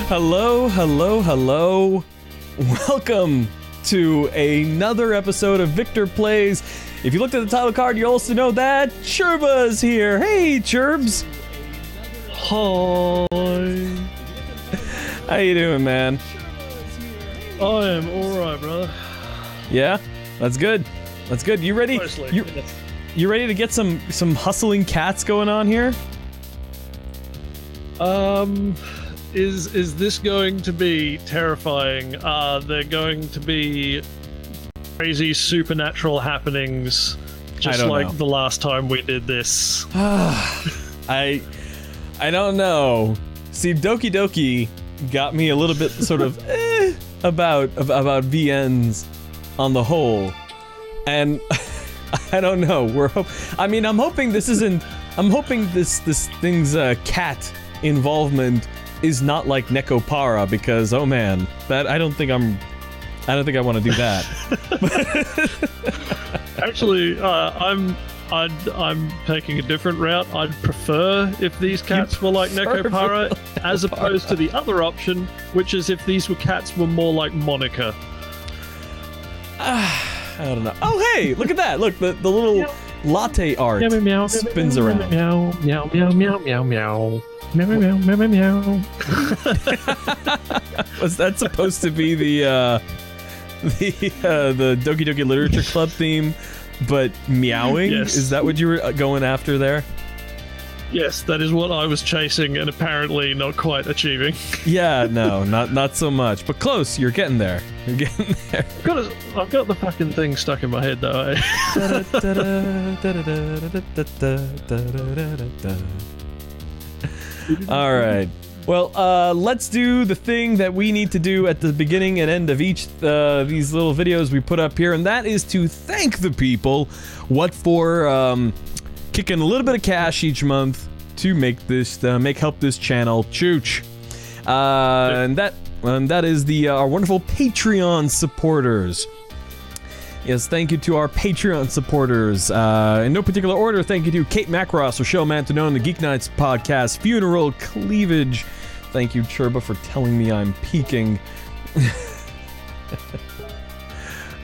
Hello, hello, hello. Welcome to another episode of Victor Plays. If you looked at the title card, you also know that Churba's here. Hey, Churbs. Hi. How you doing, man? I am alright, brother. Yeah? That's good. That's good. You ready? Mostly. You ready to get some hustling cats going on here? Is this going to be terrifying? Are there going to be crazy supernatural happenings just like the last time we did this? I don't know. See, Doki Doki got me a little bit sort of about VNs on the whole, and I don't know. I'm hoping this isn't. I'm hoping this thing's cat involvement is not like Nekopara, because oh man, that I don't think I want to do that. Actually, I'm taking a different route. I'd prefer if these cats were like Nekopara, as opposed to the other option, which is if these cats were more like Monica. I don't know. Oh hey, look at that! Look, the little latte art spins around. Meow meow meow meow meow meow. Meow meow meow meow meow. Was that supposed to be the Doki Doki Literature Club theme, but meowing? Yes. Is that what you were going after there? Yes, that is what I was chasing and apparently not quite achieving. Yeah, no, not so much, but close. You're getting there. You're getting there. I've got the fucking thing stuck in my head though. All right. Well, let's do the thing that we need to do at the beginning and end of each these little videos we put up here, and that is to thank the people for kicking a little bit of cash each month to make this help this channel chooch. And that is our wonderful Patreon supporters. Yes, thank you to our Patreon supporters. In no particular order, thank you to Kate Macross, Rochelle Mantonone, the Geek Nights podcast, Funeral Cleavage. Thank you, Churba, for telling me I'm peaking.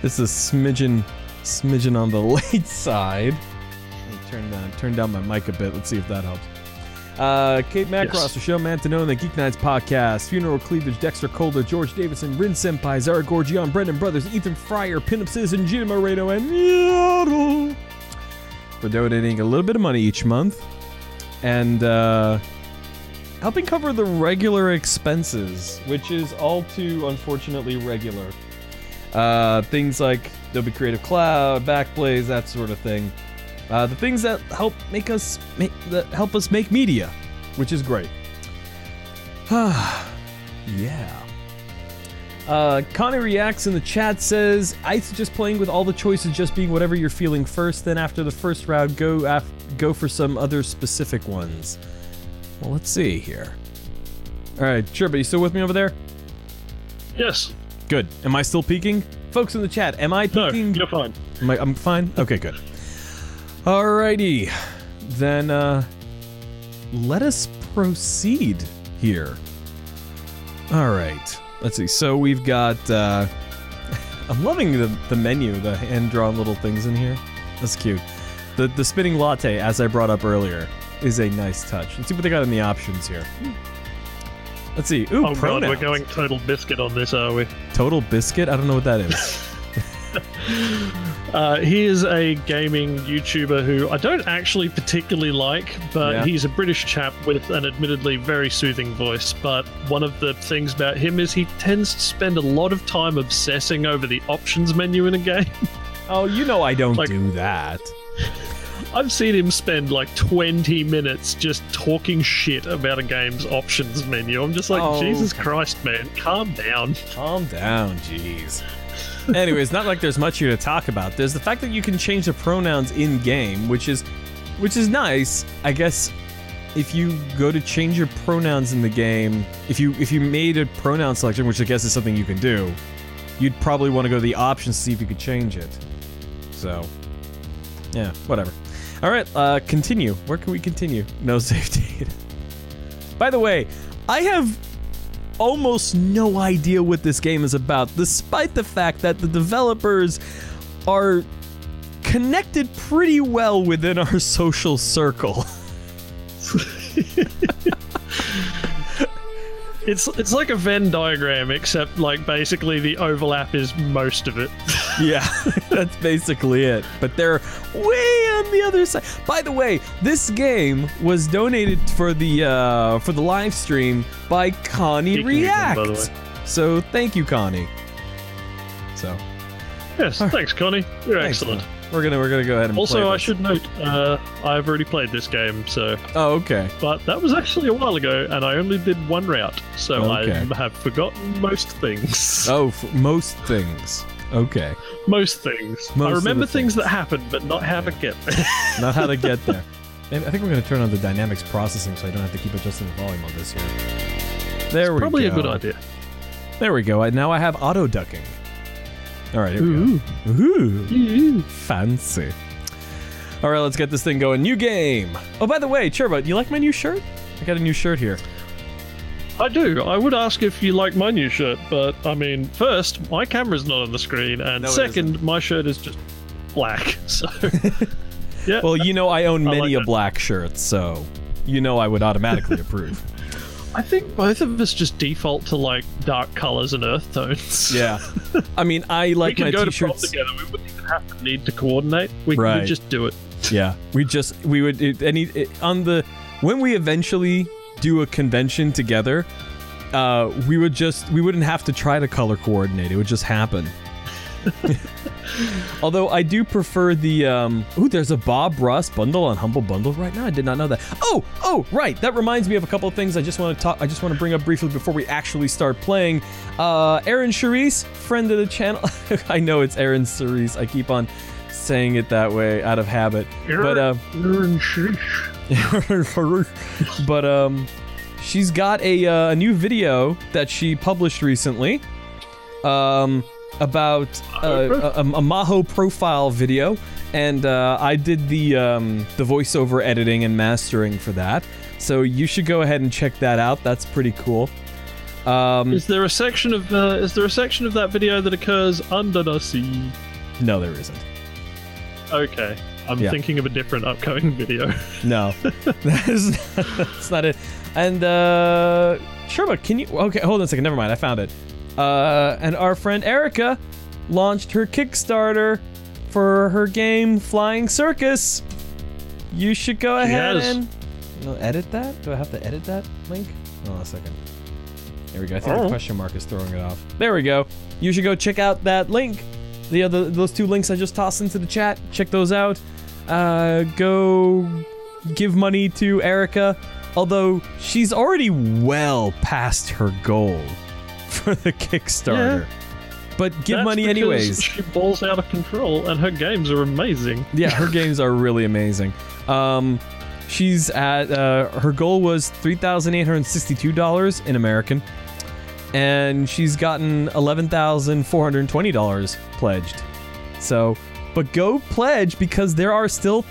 This is smidgen on the late side. Let me turn down my mic a bit. Let's see if that helps. Kate Macross, Rochelle Mantonone, the Geek Nights podcast, Funeral Cleavage, Dexter Calder, George Davidson, Rin Senpai, Zara Gorgian, Brendan Brothers, Ethan Fryer, Pinup Citizen, Gina Moreno, and Yodel for donating a little bit of money each month and helping cover the regular expenses, which is all too unfortunately regular. Things like Adobe Creative Cloud, Backblaze, that sort of thing. The things that help help us make media, which is great. Yeah. Connie Reacts in the chat says, I suggest playing with all the choices just being whatever you're feeling first, then after the first round, go for some other specific ones. Well, let's see here. Alright, sure, but you still with me over there? Yes. Good. Am I still peeking? Folks in the chat, am I peeking? No, you're fine. I'm fine? Okay, good. Alrighty, then let us proceed here. Alright, let's see, so we've got, I'm loving the menu, the hand-drawn little things in here. That's cute. The spinning latte, as I brought up earlier, is a nice touch. Let's see what they got in the options here. Let's see, ooh, oh pronouns. God, we're going total biscuit on this, are we? Total biscuit? I don't know what that is. He is a gaming YouTuber who I don't actually particularly like, but he's a British chap with an admittedly very soothing voice. But one of the things about him is he tends to spend a lot of time obsessing over the options menu in a game. Oh, you know I don't do that. I've seen him spend like 20 minutes just talking shit about a game's options menu. I'm just like, Jesus Christ, man, calm down. Calm down, jeez. Anyways, not like there's much here to talk about. There's the fact that you can change the pronouns in game, which is nice. I guess if you go to change your pronouns in the game, if you made a pronoun selection, which I guess is something you can do, you'd probably want to go to the options to see if you could change it. So, yeah, whatever. All right, continue. Where can we continue? No save data. By the way, I have almost no idea what this game is about, despite the fact that the developers are connected pretty well within our social circle. It's like a Venn diagram, except like basically the overlap is most of it. Yeah, that's basically it. But they're way on the other side. By the way, this game was donated for the live stream by Connie React. By the way. So thank you, Connie. So. Yes, thanks, Connie. You're excellent. We're gonna go ahead and also, play I this. should note, I've already played this game, so. Oh, okay. But that was actually a while ago, and I only did one route, so Okay. I have forgotten most things. Oh, most things. Okay. Most things. Most I of remember the things things. that happened, but not how to get there. Not how to get there. And I think we're gonna turn on the dynamics processing, so I don't have to keep adjusting the volume on this here. There we go. Probably a good idea. There we go. Now I have auto ducking. All right, here we go. Ooh, fancy. All right, let's get this thing going. New game. Oh, by the way, Churba, do you like my new shirt? I got a new shirt here. I do. I would ask if you like my new shirt, but I mean, first, my camera's not on the screen, and No, it second, my shirt is just black. So, yeah. Well, you know I own I many like a that. black shirt, so you know I would automatically approve. I think both of us just default to like dark colors and earth tones. Yeah. I mean, I like we my could go to prom t-shirts. together. We wouldn't even have to need to coordinate. We Right. could just do it. Yeah, we would when we eventually do a convention together, we wouldn't have to try to color coordinate. It would just happen. Although I do prefer the there's a Bob Ross bundle on Humble Bundle right now. I did not know that. Oh, right. That reminds me of a couple of things I just want to bring up briefly before we actually start playing. Aaron Charisse, friend of the channel. I know it's Aaron Charisse. I keep on saying it that way out of habit. But she's got a new video that she published recently. About a Maho profile video, and I did the voiceover editing and mastering for that. So you should go ahead and check that out. That's pretty cool. Is there a section of that video that occurs under the sea? No, there isn't. Okay, I'm Yeah. thinking of a different upcoming video. No, that's not it. And Sherba, can you? Okay, hold on a second. Never mind. I found it. And our friend Erica launched her Kickstarter for her game Flying Circus. You should go ahead and edit that. Do I have to edit that link? Hold on a second. There we go. I think the question mark is throwing it off. There we go. You should go check out that link. Those two links I just tossed into the chat. Check those out. Go give money to Erica. Although she's already well past her goal for the Kickstarter. Yeah. But give That's money because anyways. She balls out of control, and her games are amazing. Yeah, her games are really amazing. She's at her goal was $3,862 in American, and she's gotten $11,420 pledged. So, but go pledge because there are still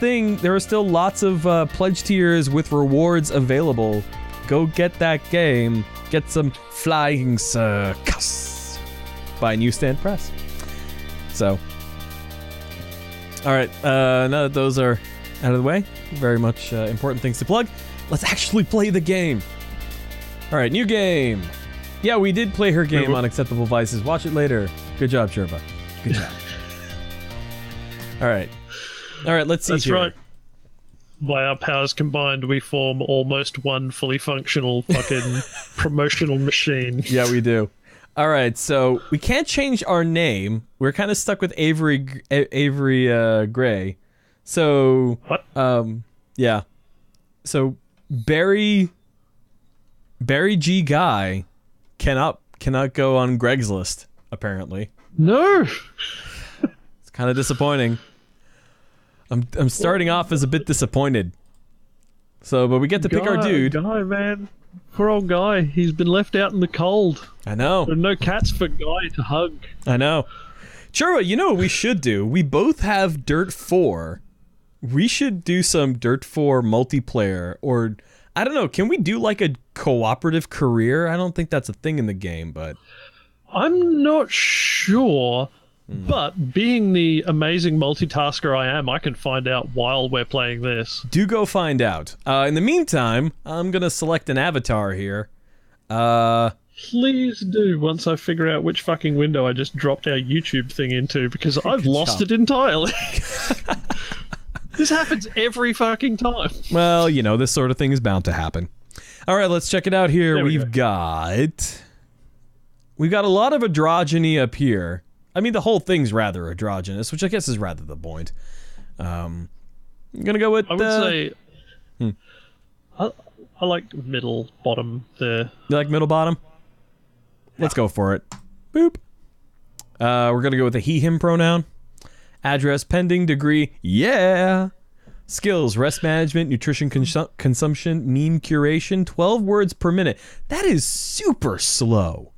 lots of pledge tiers with rewards available. Go get that game. Get some Flying Circus by Newsstand Press. So, all right. Now that those are out of the way, very much important things to plug. Let's actually play the game. All right, new game. Yeah, we did play her game on Acceptable Vices. Watch it later. Good job, Sherba. Good job. All right. Let's see. That's here. right. By our powers combined, we form almost one fully functional fucking promotional machine. Yeah, we do. All right, so we can't change our name. We're kind of stuck with Avery Gray. So, What? Yeah. So Barry G. Guy cannot go on Greg's list. Apparently, No. it's kind of disappointing. I'm starting off as a bit disappointed. So, but we get to pick our dude. Guy, man. Poor old Guy. He's been left out in the cold. I know. There are no cats for Guy to hug. I know. Churra, you know what we should do? We both have Dirt 4. We should do some Dirt 4 multiplayer, or I don't know. Can we do like a cooperative career? I don't think that's a thing in the game, but I'm not sure. But being the amazing multitasker I am, I can find out while we're playing this. Do go find out. In the meantime, I'm gonna select an avatar here. Please do, once I figure out which fucking window I just dropped our YouTube thing into, because I've lost it entirely. This happens every fucking time. Well, you know, this sort of thing is bound to happen. All right, let's check it out here. There we We've got a lot of androgyny up here. I mean, the whole thing's rather androgynous, which I guess is rather the point. I'm gonna go with. I would say. I like middle bottom there. You like middle bottom? Let's go for it. Boop. We're gonna go with the he/him pronoun. Address, pending, degree, yeah. Skills, rest management, nutrition consumption, meme curation, 12 words per minute. That is super slow.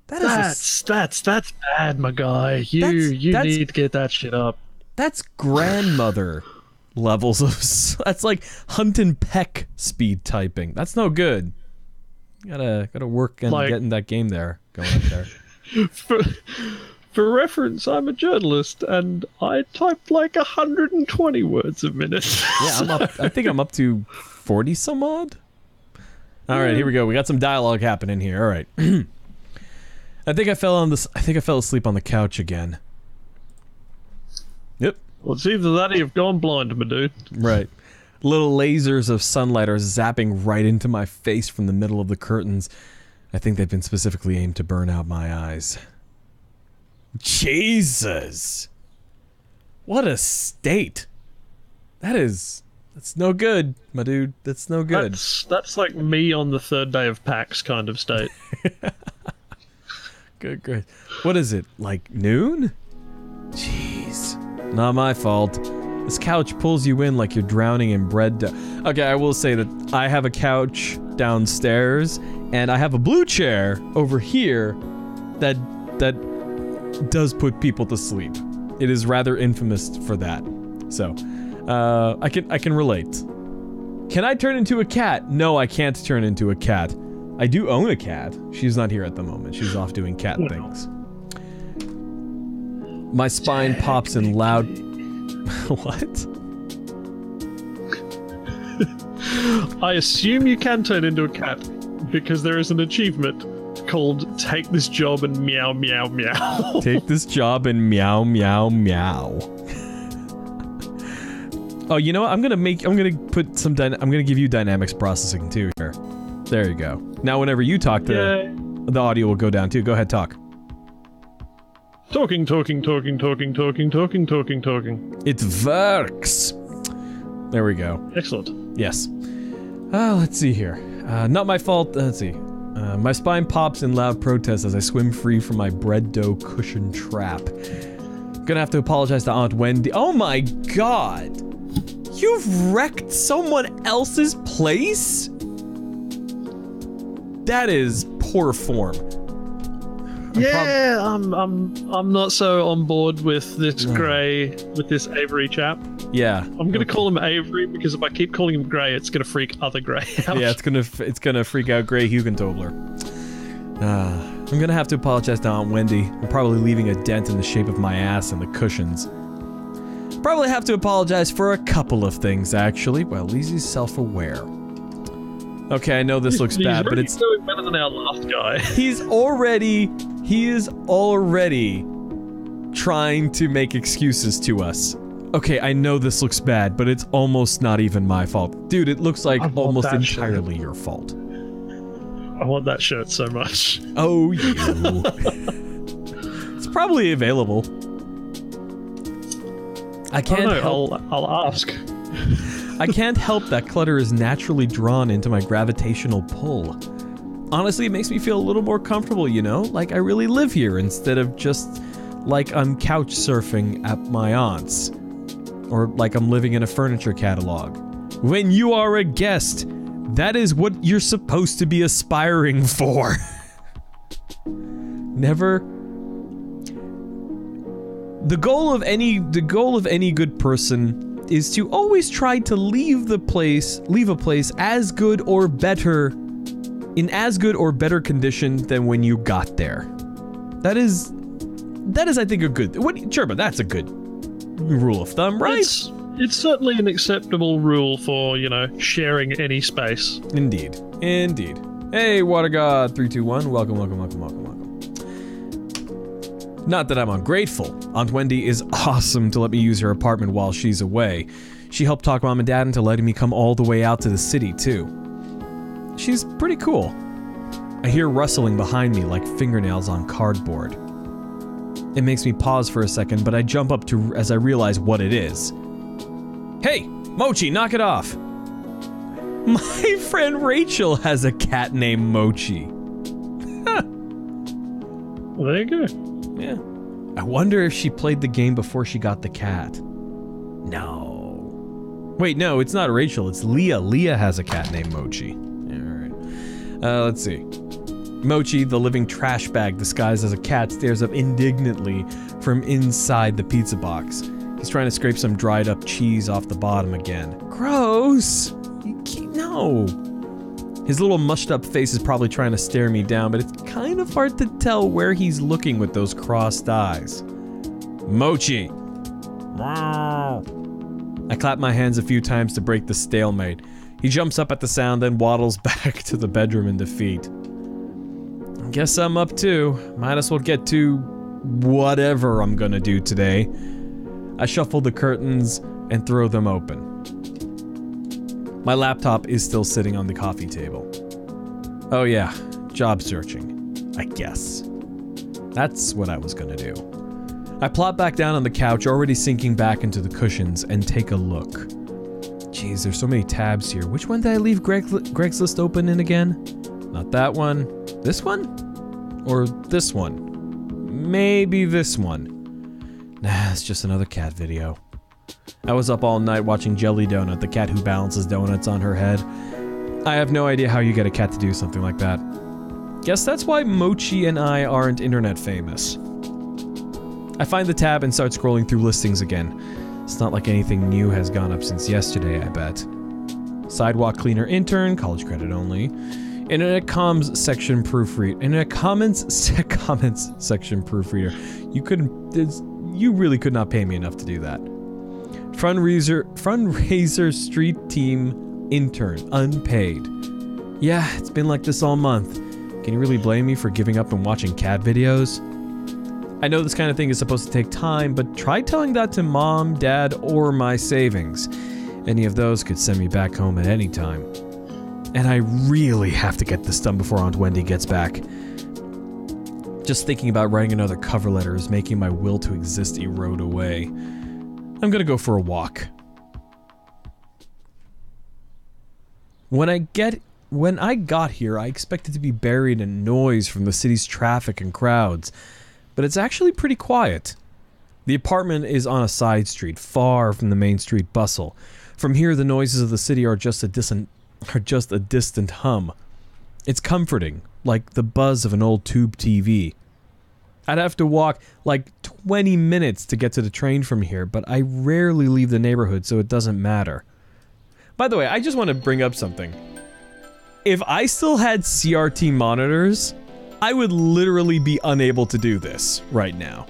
That's bad, my guy. You need to get that shit up. That's grandmother levels of. That's like Hunt and Peck speed typing. That's no good. You gotta work and get in that game there. Going up there. For reference, I'm a journalist and I type like 120 words a minute. Yeah, I think I'm up to 40 some odd. All right, here we go. We got some dialogue happening here. All right. I think I fell asleep on the couch again. Yep. Well, it's either that or you've gone blind, my dude. Right. Little lasers of sunlight are zapping right into my face from the middle of the curtains. I think they've been specifically aimed to burn out my eyes. Jesus! What a state! That's no good, my dude. That's no good. That's like me on the third day of PAX kind of state. Good. What is it, like noon? Jeez. Not my fault. This couch pulls you in like you're drowning in bread dough. Okay, I will say that I have a couch downstairs, and I have a blue chair over here that does put people to sleep. It is rather infamous for that. So, I can relate. Can I turn into a cat? No, I can't turn into a cat. I do own a cat. She's not here at the moment. She's off doing cat things. My spine pops in loud... What? I assume you can turn into a cat, because there is an achievement called Take This Job and Meow Meow Meow. Take this job and meow meow meow. Oh, you know what? I'm gonna give you dynamics processing too here. There you go. Now whenever you talk, the audio will go down too. Go ahead, talk. Talking. It works. There we go. Excellent. Yes. Let's see here. Not my fault. Let's see. My spine pops in loud protest as I swim free from my bread dough cushion trap. Gonna have to apologize to Aunt Wendy. Oh my god! You've wrecked someone else's place? That is poor form. I'm not so on board with this this Avery chap. Yeah. I'm gonna call him Avery because if I keep calling him Gray, it's gonna freak other Gray out. Yeah, it's gonna freak out Gray Hugentobler. I'm gonna have to apologize to Aunt Wendy. I'm probably leaving a dent in the shape of my ass and the cushions. Probably have to apologize for a couple of things, actually. Well, at least he's self-aware. Okay, I know this looks bad, but it's doing better than our last guy. He is already trying to make excuses to us. Okay, I know this looks bad, but it's almost not even my fault. Dude, it looks like almost entirely your fault. I want that shirt so much. Oh, you. It's probably available. I can't help. I'll ask. I can't help that clutter is naturally drawn into my gravitational pull. Honestly, it makes me feel a little more comfortable, you know? Like I really live here instead of just like I'm couch surfing at my aunt's. Or like I'm living in a furniture catalog. When you are a guest, that is what you're supposed to be aspiring for. Never... The goal of any good person is to always try to leave a place as good or better, in as good or better condition than when you got there. That is, I think, a good. Sure, but that's a good rule of thumb, right? It's certainly an acceptable rule for, sharing any space. Indeed. Hey, Water God 321, welcome. Not that I'm ungrateful. Aunt Wendy is awesome to let me use her apartment while she's away. She helped talk Mom and Dad into letting me come all the way out to the city, too. She's pretty cool. I hear rustling behind me like fingernails on cardboard. It makes me pause for a second, but I jump up as I realize what it is. Hey, Mochi, knock it off! My friend Rachel has a cat named Mochi. Well, there you go. Yeah. I wonder if she played the game before she got the cat. No. Wait, no, it's not Rachel, it's Leah. Leah has a cat named Mochi. Alright. Let's see. Mochi, the living trash bag disguised as a cat, stares up indignantly from inside the pizza box. He's trying to scrape some dried up cheese off the bottom again. Gross! No! His little mushed up face is probably trying to stare me down, but it's kind of hard to tell where he's looking with those crossed eyes. Mochi! I clap my hands a few times to break the stalemate. He jumps up at the sound, then waddles back to the bedroom in defeat. Guess I'm up too. Might as well get to whatever I'm gonna do today. I shuffle the curtains and throw them open. My laptop is still sitting on the coffee table. Oh yeah, job searching, I guess. That's what I was gonna do. I plop back down on the couch, already sinking back into the cushions, and take a look. Jeez, there's so many tabs here. Which one did I leave Greg's List open in again? Not that one. This one? Or this one? Maybe this one. Nah, it's just another cat video. I was up all night watching Jelly Donut, the cat who balances donuts on her head. I have no idea how you get a cat to do something like that. Guess that's why Mochi and I aren't internet famous. I find the tab and start scrolling through listings again. It's not like anything new has gone up since yesterday, I bet. Sidewalk cleaner intern, college credit only. Internet comms section proofreader. Internet comments section proofreader. You really could not pay me enough to do that. Fundraiser street team intern, unpaid. Yeah, it's been like this all month. Can you really blame me for giving up and watching cat videos? I know this kind of thing is supposed to take time, but try telling that to Mom, Dad, or my savings. Any of those could send me back home at any time. And I really have to get this done before Aunt Wendy gets back. Just thinking about writing another cover letter is making my will to exist erode away. I'm gonna go for a walk. When I got here, I expected to be buried in noise from the city's traffic and crowds, but it's actually pretty quiet. The apartment is on a side street, far from the main street bustle. From here, the noises of the city are just a distant hum. It's comforting, like the buzz of an old tube TV. I'd have to walk like 20 minutes to get to the train from here, but I rarely leave the neighborhood, so it doesn't matter. By the way, I just want to bring up something. If I still had CRT monitors, I would literally be unable to do this right now.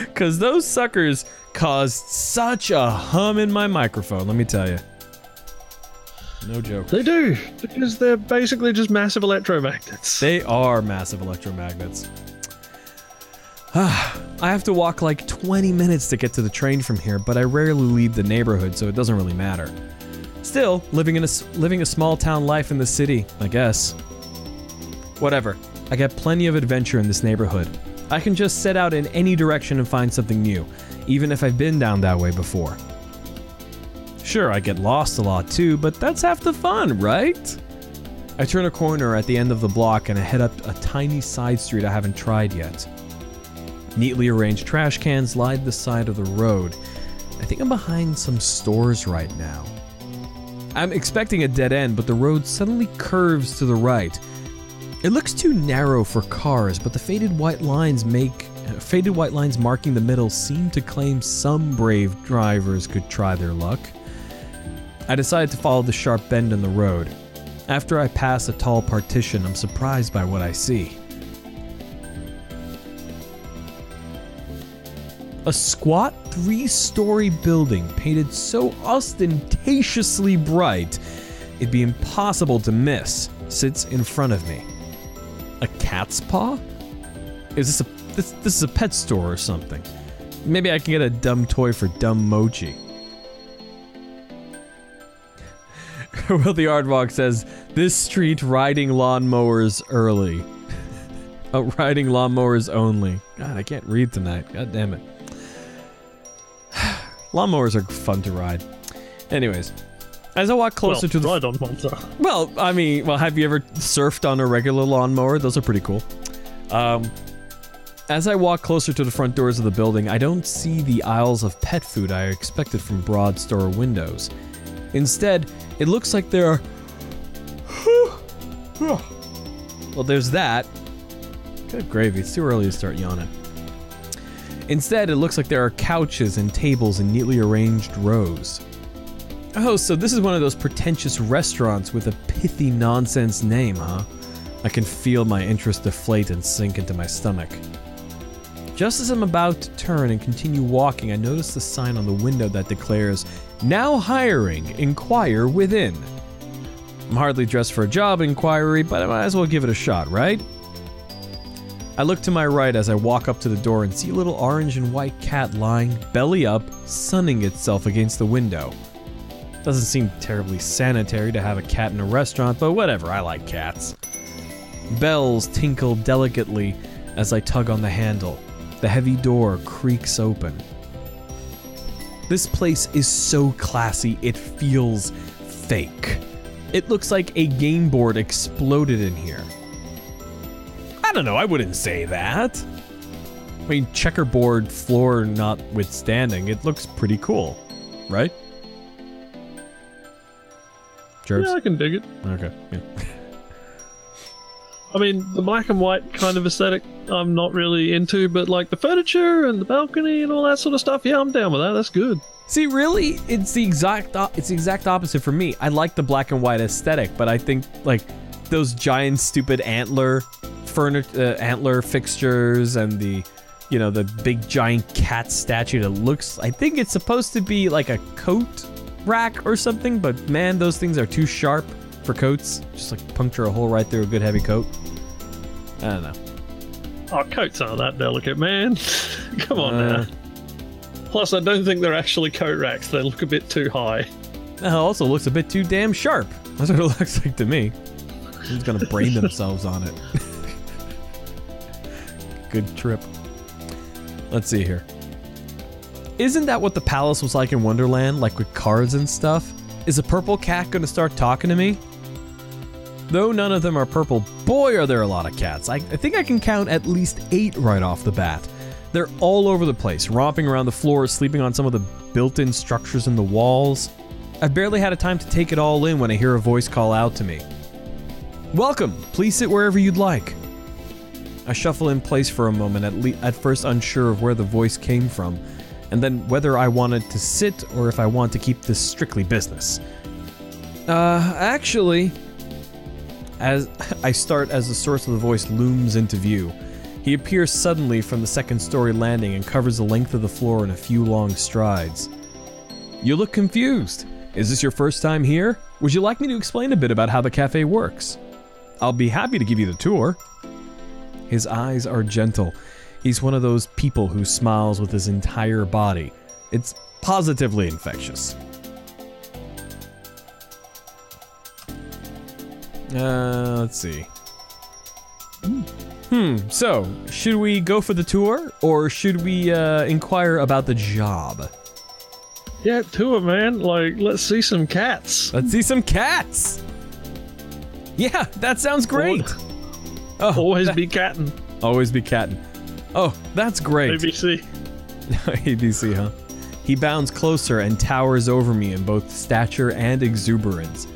Because those suckers caused such a hum in my microphone, let me tell you. No joke. They do, because they're basically just massive electromagnets. They are massive electromagnets. I have to walk like 20 minutes to get to the train from here, but I rarely leave the neighborhood, so it doesn't really matter. Still, living a small town life in the city, I guess. Whatever. I get plenty of adventure in this neighborhood. I can just set out in any direction and find something new, even if I've been down that way before. Sure, I get lost a lot too, but that's half the fun, right? I turn a corner at the end of the block and I head up a tiny side street I haven't tried yet. Neatly arranged trash cans line the side of the road. I think I'm behind some stores right now. I'm expecting a dead end, but the road suddenly curves to the right. It looks too narrow for cars, but the faded white lines make Faded white lines marking the middle seem to claim some brave drivers could try their luck. I decided to follow the sharp bend in the road. After I pass a tall partition, I'm surprised by what I see. A squat 3-story building painted so ostentatiously bright it'd be impossible to miss sits in front of me. A cat's paw? Is this is a pet store or something? Maybe I can get a dumb toy for dumb Mochi. Will the Aardvark says, this street riding lawnmowers early. Oh, riding lawnmowers only. God, I can't read tonight. God damn it. Lawnmowers are fun to ride. Anyways, as I walk closer to the... ride on one, sir. Well, I mean, have you ever surfed on a regular lawnmower? Those are pretty cool. As I walk closer to the front doors of the building, I don't see the aisles of pet food I expected from broad store windows. Instead, it looks like there are... Well, there's that. Good gravy, it's too early to start yawning. Instead, it looks like there are couches and tables in neatly arranged rows. Oh, so this is one of those pretentious restaurants with a pithy nonsense name, huh? I can feel my interest deflate and sink into my stomach. Just as I'm about to turn and continue walking, I notice the sign on the window that declares, "Now hiring, inquire within." I'm hardly dressed for a job inquiry, but I might as well give it a shot, right? I look to my right as I walk up to the door and see a little orange and white cat lying, belly up, sunning itself against the window. Doesn't seem terribly sanitary to have a cat in a restaurant, but whatever, I like cats. Bells tinkle delicately as I tug on the handle. The heavy door creaks open. This place is so classy, it feels fake. It looks like a game board exploded in here. I don't know, I wouldn't say that. I mean, checkerboard floor notwithstanding, it looks pretty cool, right? Jervs? Yeah, I can dig it. Okay, yeah. I mean, the black and white kind of aesthetic I'm not really into, but like the furniture and the balcony and all that sort of stuff, yeah, I'm down with that. That's good. See, really, it's the exact opposite for me. I like the black and white aesthetic, but I think like those giant stupid antler fixtures and the, you know, the big giant cat statue that looks, I think it's supposed to be like a coat rack or something, but man, those things are too sharp for coats. Just like puncture a hole right through a good heavy coat. I don't know. Oh, coats aren't that delicate, man. Come on now. Plus, I don't think they're actually coat racks. They look a bit too high. It also looks a bit too damn sharp. That's what it looks like to me. Who's gonna brain themselves on it? Good trip. Let's see here. Isn't that what the palace was like in Wonderland? Like with cards and stuff? Is a purple cat gonna start talking to me? Though none of them are purple, boy are there a lot of cats. I think I can count at least 8 right off the bat. They're all over the place, romping around the floor, sleeping on some of the built-in structures in the walls. I've barely had a time to take it all in when I hear a voice call out to me. Welcome, please sit wherever you'd like. I shuffle in place for a moment, at first unsure of where the voice came from, and then whether I wanted to sit or if I want to keep this strictly business. Actually... As I start as the source of the voice looms into view, he appears suddenly from the second-story landing and covers the length of the floor in a few long strides. You look confused. Is this your first time here? Would you like me to explain a bit about how the cafe works? I'll be happy to give you the tour. His eyes are gentle. He's one of those people who smiles with his entire body. It's positively infectious. Let's see. So, should we go for the tour, or should we, inquire about the job? Yeah, tour, man. Like, let's see some cats. Let's see some cats! Yeah, that sounds great! Oh, always be cattin'. Always be cattin'. Oh, that's great. ABC. ABC, huh? He bounds closer and towers over me in both stature and exuberance.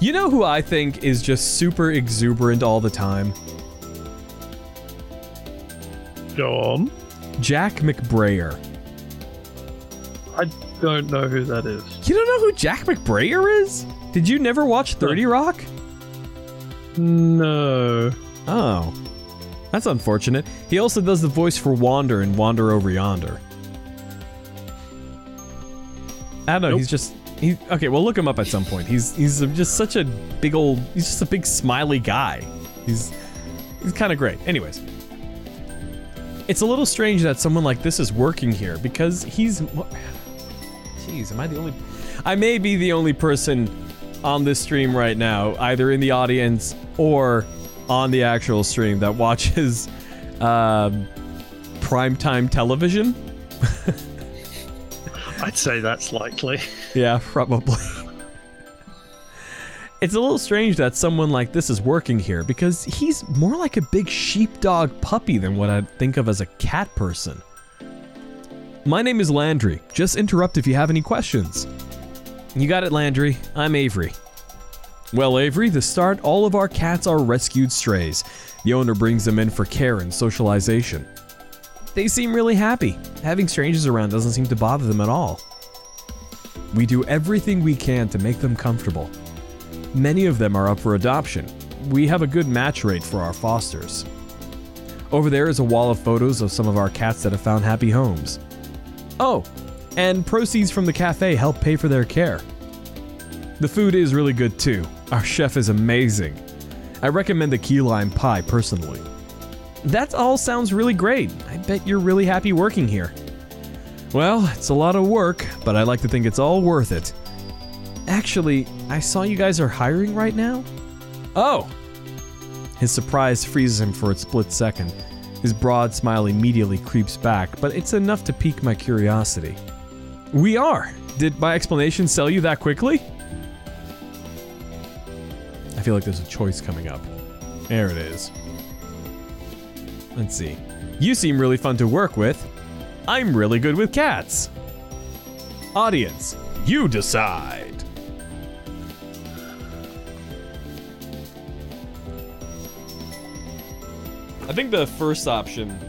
You know who I think is just super exuberant all the time? Go on. Jack McBrayer. I don't know who that is. You don't know who Jack McBrayer is? Did you never watch 30 Rock? No. Oh. That's unfortunate. He also does the voice for Wander in Wander Over Yonder. I don't know, Nope. he's just... okay, well look him up at some point. He's just such a big old... He's just a big smiley guy. He's kind of great. Anyways. It's a little strange that someone like this is working here, because he's... Jeez, am I the only... I may be the only person on this stream right now, either in the audience or on the actual stream, that watches primetime television. I'd say that's likely. Yeah, probably. It's a little strange that someone like this is working here, because he's more like a big sheepdog puppy than what I'd think of as a cat person. My name is Landry. Just interrupt if you have any questions. You got it, Landry. I'm Avery. Well, Avery, to start, all of our cats are rescued strays. The owner brings them in for care and socialization. They seem really happy. Having strangers around doesn't seem to bother them at all. We do everything we can to make them comfortable. Many of them are up for adoption. We have a good match rate for our fosters. Over there is a wall of photos of some of our cats that have found happy homes. Oh, and proceeds from the cafe help pay for their care. The food is really good too. Our chef is amazing. I recommend the key lime pie personally. That all sounds really great. I bet you're really happy working here. Well, it's a lot of work, but I like to think it's all worth it. Actually, I saw you guys are hiring right now? Oh! His surprise freezes him for a split second. His broad smile immediately creeps back, but it's enough to pique my curiosity. We are! Did my explanation sell you that quickly? I feel like there's a choice coming up. There it is. Let's see. You seem really fun to work with. I'm really good with cats. Audience, you decide. I think the first option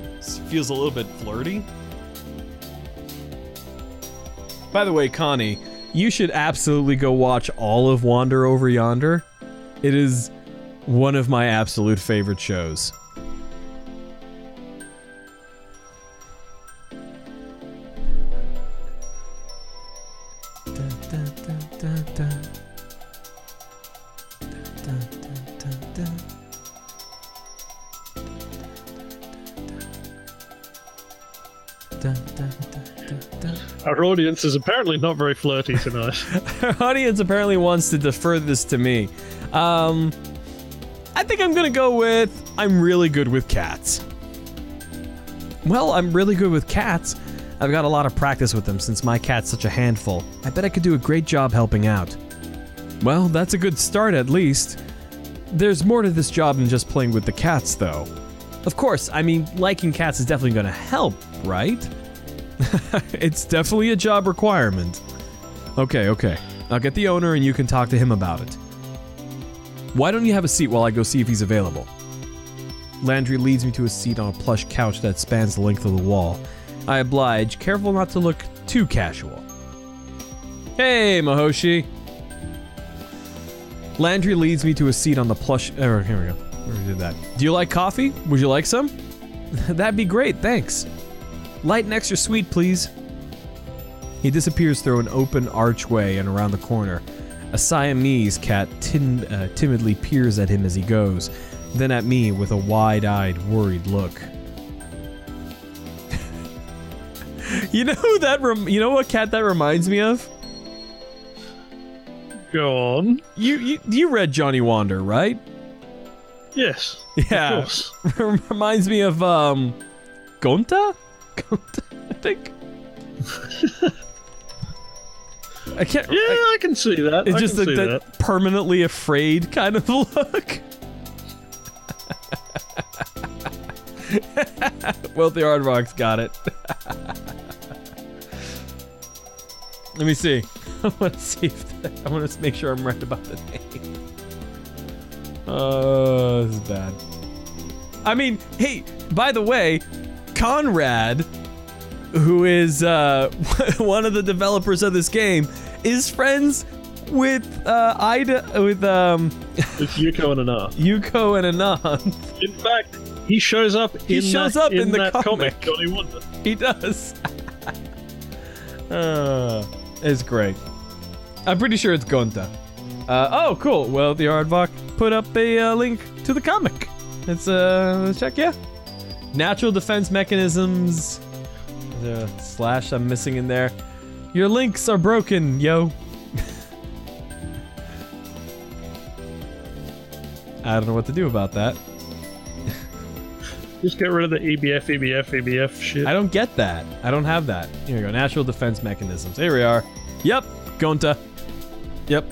feels a little bit flirty. By the way, Connie, you should absolutely go watch all of Wander Over Yonder. It is one of my absolute favorite shows. Our audience is apparently not very flirty tonight. Our audience apparently wants to defer this to me. I think I'm gonna go with I'm really good with cats. Well, I'm really good with cats. I've got a lot of practice with them since my cat's such a handful. I bet I could do a great job helping out. Well, that's a good start at least. There's more to this job than just playing with the cats, though. Of course, I mean, liking cats is definitely gonna help, right? It's definitely a job requirement. Okay. I'll get the owner and you can talk to him about it. Why don't you have a seat while I go see if he's available? Landry leads me to a seat on a plush couch that spans the length of the wall. I oblige, careful not to look too casual. Hey, Mahoshi. Landry leads me to a seat on the plush... here we go. We already did that. Do you like coffee? Would you like some? That'd be great, thanks. Light and extra sweet, please. He disappears through an open archway and around the corner. A Siamese cat timidly peers at him as he goes, then at me with a wide-eyed, worried look. You know who that? You know what cat that reminds me of? Go on. You read Johnny Wander, right? Yes. Yeah. Of course. Reminds me of Gonta? Gonta, I think. I can't. Yeah, I can see that. It's I just can see that permanently afraid kind of look. Wealthy Aardvark's got it. Let me see. I want to see if I want to make sure I'm right about the name. Oh, this is bad. I mean, hey, by the way, Conrad, who is one of the developers of this game, is friends with With Yuko and Anand. Yuko and Anand. In fact, he shows up in that comic, Johnny Wonder. He does. It's great. I'm pretty sure it's Gonta. Oh, cool. Well, the Aardvark put up a link to the comic. Let's check, yeah. Natural defense mechanisms. There's a slash I'm missing in there. Your links are broken, yo. I don't know what to do about that. Just get rid of the EBF shit. I don't get that. I don't have that. Here we go. Natural defense mechanisms. Here we are. Yep. Gonta. Yep.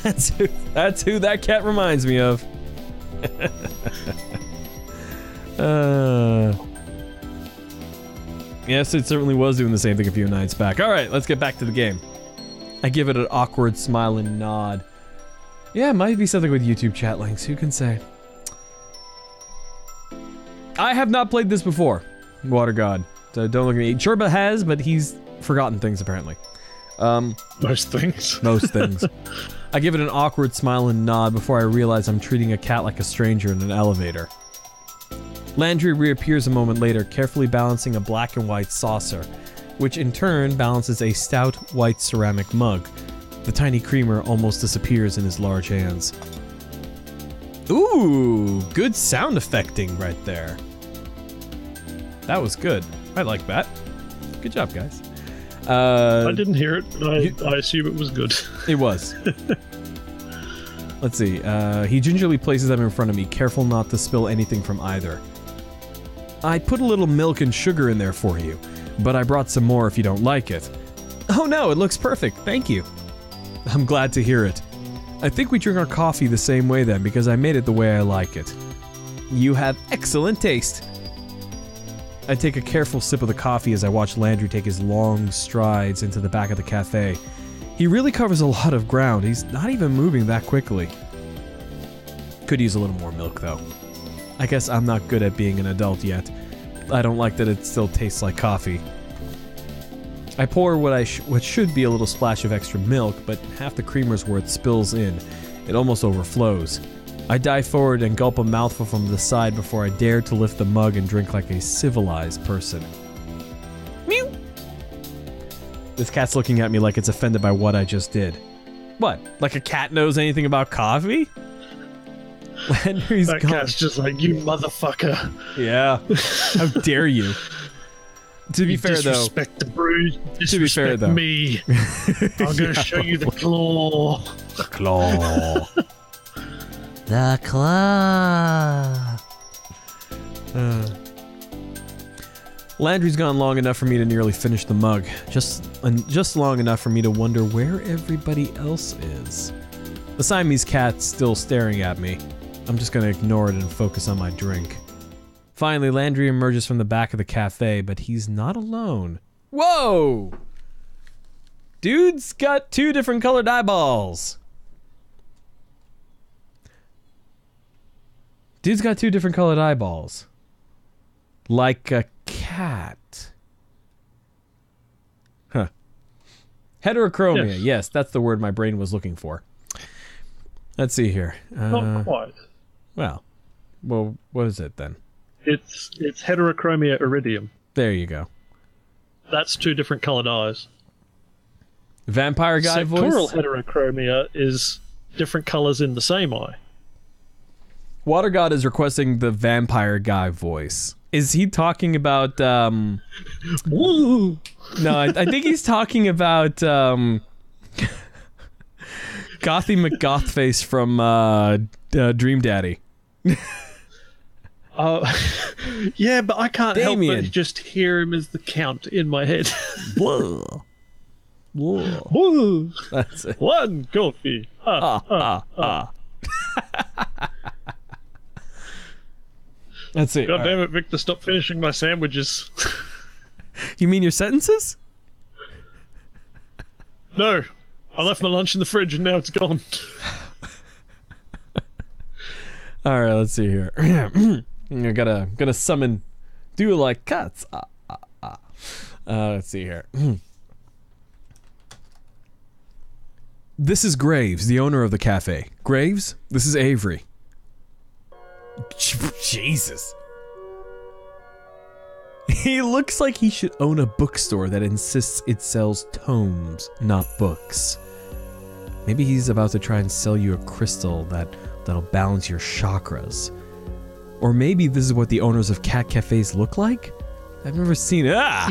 That's who that cat reminds me of. Yes, it certainly was doing the same thing a few nights back. Alright, let's get back to the game. I give it an awkward smile and nod. Yeah, it might be something with YouTube chat links. Who can say? I have not played this before, Water God. So don't look at me. Chorba has, but he's forgotten things apparently. Most things. Most things. I give it an awkward smile and nod before I realize I'm treating a cat like a stranger in an elevator. Landry reappears a moment later, carefully balancing a black and white saucer, which in turn balances a stout white ceramic mug. The tiny creamer almost disappears in his large hands. Ooh, good sound effecting right there. That was good. I like that. Good job, guys. I didn't hear it, but I assume it was good. It was. Let's see. He gingerly places them in front of me, careful not to spill anything from either. I put a little milk and sugar in there for you, but I brought some more if you don't like it. Oh no, it looks perfect. Thank you. I'm glad to hear it. I think we drink our coffee the same way then, because I made it the way I like it. You have excellent taste. I take a careful sip of the coffee as I watch Landry take his long strides into the back of the cafe. He really covers a lot of ground. He's not even moving that quickly. Could use a little more milk, though. I guess I'm not good at being an adult yet. I don't like that it still tastes like coffee. I pour what should be a little splash of extra milk, but half the creamer's worth spills in. It almost overflows. I dive forward and gulp a mouthful from the side before I dare to lift the mug and drink like a civilized person. Meow! This cat's looking at me like it's offended by what I just did. What? Like a cat knows anything about coffee? Landry's that gone. Cat's just like, you motherfucker. Yeah. How dare you? To be fair, though. Disrespect the brew. Disrespect me. I'm gonna show you the claw. The claw. The claw. Landry's gone long enough for me to nearly finish the mug. Just long enough for me to wonder where everybody else is. The Siamese cat's still staring at me. I'm just gonna ignore it and focus on my drink. Finally, Landry emerges from the back of the cafe, but he's not alone. Whoa! Dude's got 2 different colored eyeballs. Dude's got 2 different colored eyeballs. Like a cat. Huh. Heterochromia. Yes, that's the word my brain was looking for. Let's see here. Not quite. Well, what is it then? It's heterochromia iridium. There you go. That's 2 different colored eyes. Vampire guy voice? Sectoral heterochromia is different colors in the same eye. Water God is requesting the vampire guy voice. Is he talking about, No, I think he's talking about, Gothy McGothface from, Dream Daddy. Yeah, but I can't Damien. help but just hear him as the Count in my head. Whoa. Whoa. That's it. 1 coffee. Let's see. God damn it, Victor, stop finishing my sandwiches. You mean your sentences? No. I left my lunch in the fridge and now it's gone. Alright, let's see here. I gotta summon Do you like cats? Let's see here. This is Graves, the owner of the cafe. Graves, this is Avery. Jesus. He looks like he should own a bookstore that insists it sells tomes, not books. Maybe he's about to try and sell you a crystal that'll balance your chakras. Or maybe this is what the owners of cat cafes look like? I've never seen it. Ah!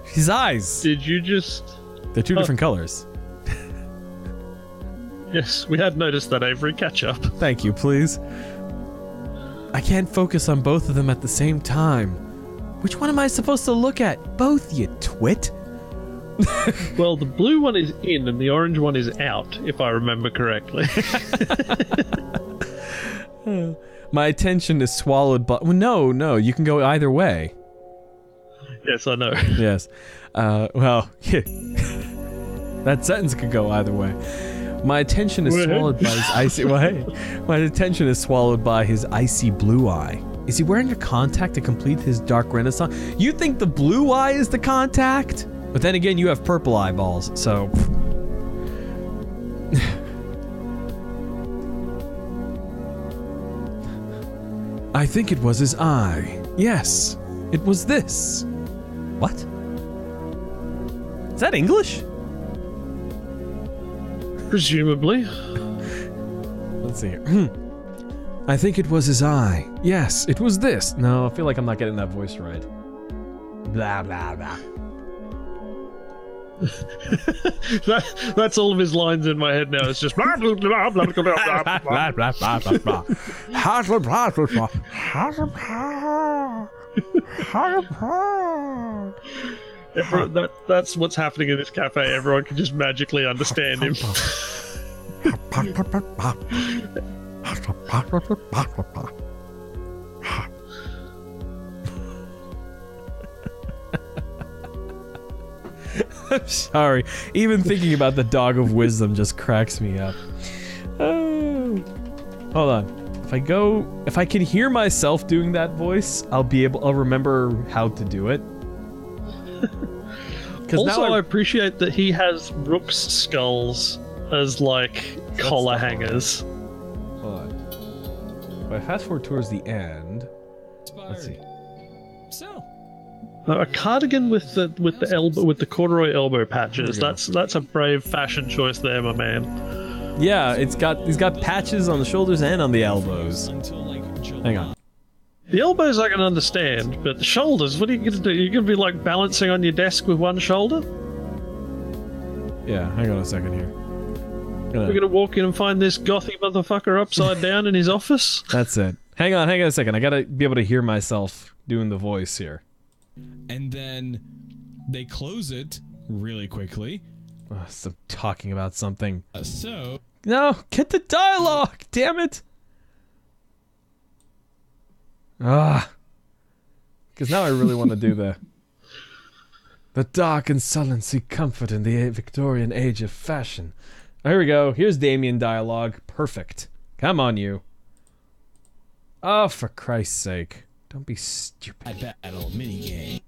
His eyes. Did you just... They're two different colors. Yes, we had noticed that, Avery. Catch up. Thank you, please. I can't focus on both of them at the same time. Which one am I supposed to look at? Both, you twit. Well, the blue one is in and the orange one is out, if I remember correctly. My attention is swallowed by... Well, no, you can go either way. Yes, I know. Yes. Well, yeah. That sentence could go either way. My attention is swallowed by his icy... Well, hey. My attention is swallowed by his icy blue eye. Is he wearing a contact to complete his dark renaissance? You think the blue eye is the contact? But then again, you have purple eyeballs, so... I think it was his eye. Yes, it was this. What? Is that English? Presumably. Let's see here. I think it was his eye. Yes, it was this. No, I feel like I'm not getting that voice right. Blah, blah, blah. That's all of his lines in my head now. It's just blah, blah, blah, blah, blah, blah, blah. Blah, blah, blah, blah, blah. That's what's happening in this cafe. Everyone can just magically understand him. I'm sorry. Even thinking about the dog of wisdom just cracks me up. Oh. Hold on. If I can hear myself doing that voice, I'll remember how to do it. Also, I appreciate that he has rook's skulls as, like, collar hangers. Hold on. If I fast forward towards the end... Let's see. So... A cardigan with the corduroy elbow patches. That's a brave fashion choice there, my man. Yeah, he's got patches on the shoulders and on the elbows. Hang on. The elbows I can understand, but the shoulders, what are you gonna do? You're gonna be like balancing on your desk with one shoulder? Yeah, hang on a second here. We're gonna walk in and find this gothy motherfucker upside down in his office? That's it. Hang on a second. I gotta be able to hear myself doing the voice here. And then they close it really quickly. So talking about something. So... No, get the dialogue, damn it! Because now I really want to do the dark and sullen seek comfort in the Victorian age of fashion. Oh, here we go. Here's Damien dialogue. Perfect. Come on, you. Oh, for Christ's sake. Don't be stupid. Battle minigame.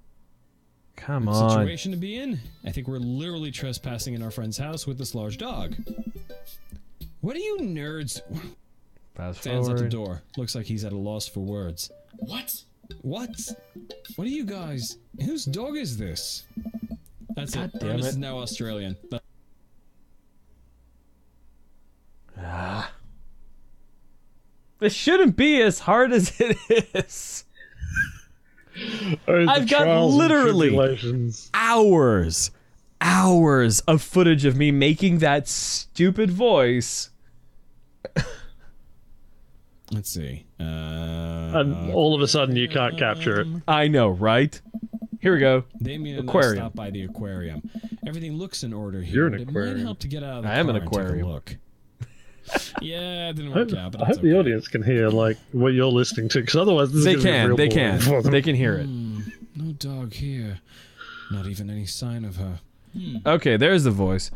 Come on. Situation to be in? I think we're literally trespassing in our friend's house with this large dog. What are you nerds? Fast Stands at the forward. door. Looks like he's at a loss for words. What? What? What are you guys? Whose dog is this? That's God it. damn Ernest it. is now Australian. This shouldn't be as hard as it is. I've got literally hours of footage of me making that stupid voice. Let's see. And all of a sudden you can't capture it. I know, right? Here we go. Damien and I Aquarium. stopped by the aquarium. Everything looks in order here. You're an but aquarium. It might help to get out of the I am car an and take a aquarium. look. Yeah, it didn't work out, but I it's hope the okay. audience can hear like what you're listening to, because otherwise this They is gonna be can. real boring for them. They can hear it. No dog here. Not even any sign of her. Okay, there's the voice.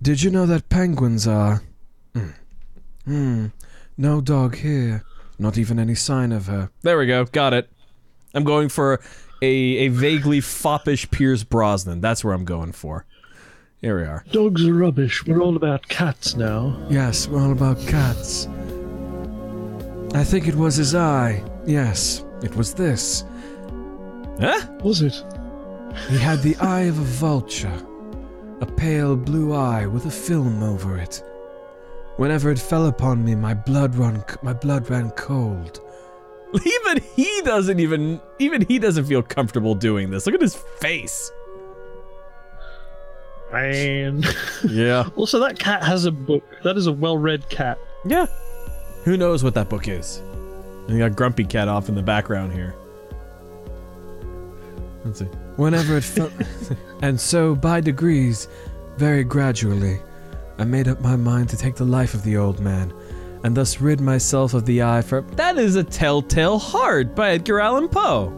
Did you know that penguins are... No dog here. Not even any sign of her. There we go. Got it. I'm going for a vaguely foppish Pierce Brosnan. That's where I'm going for. Here we are. Dogs are rubbish. We're all about cats now. Yes, we're all about cats. I think it was his eye. Yes, it was this. Huh? Was it? He had the eye of a vulture. A pale blue eye with a film over it. Whenever it fell upon me, my blood ran cold. Even he doesn't feel comfortable doing this. Look at his face. Man. Yeah. Also, that cat has a book. That is a well-read cat. Yeah. Who knows what that book is? And you got Grumpy Cat off in the background here. Let's see. Whenever it felt... And so, by degrees, very gradually, I made up my mind to take the life of the old man, and thus rid myself of the eye for... That is A Telltale Heart by Edgar Allan Poe.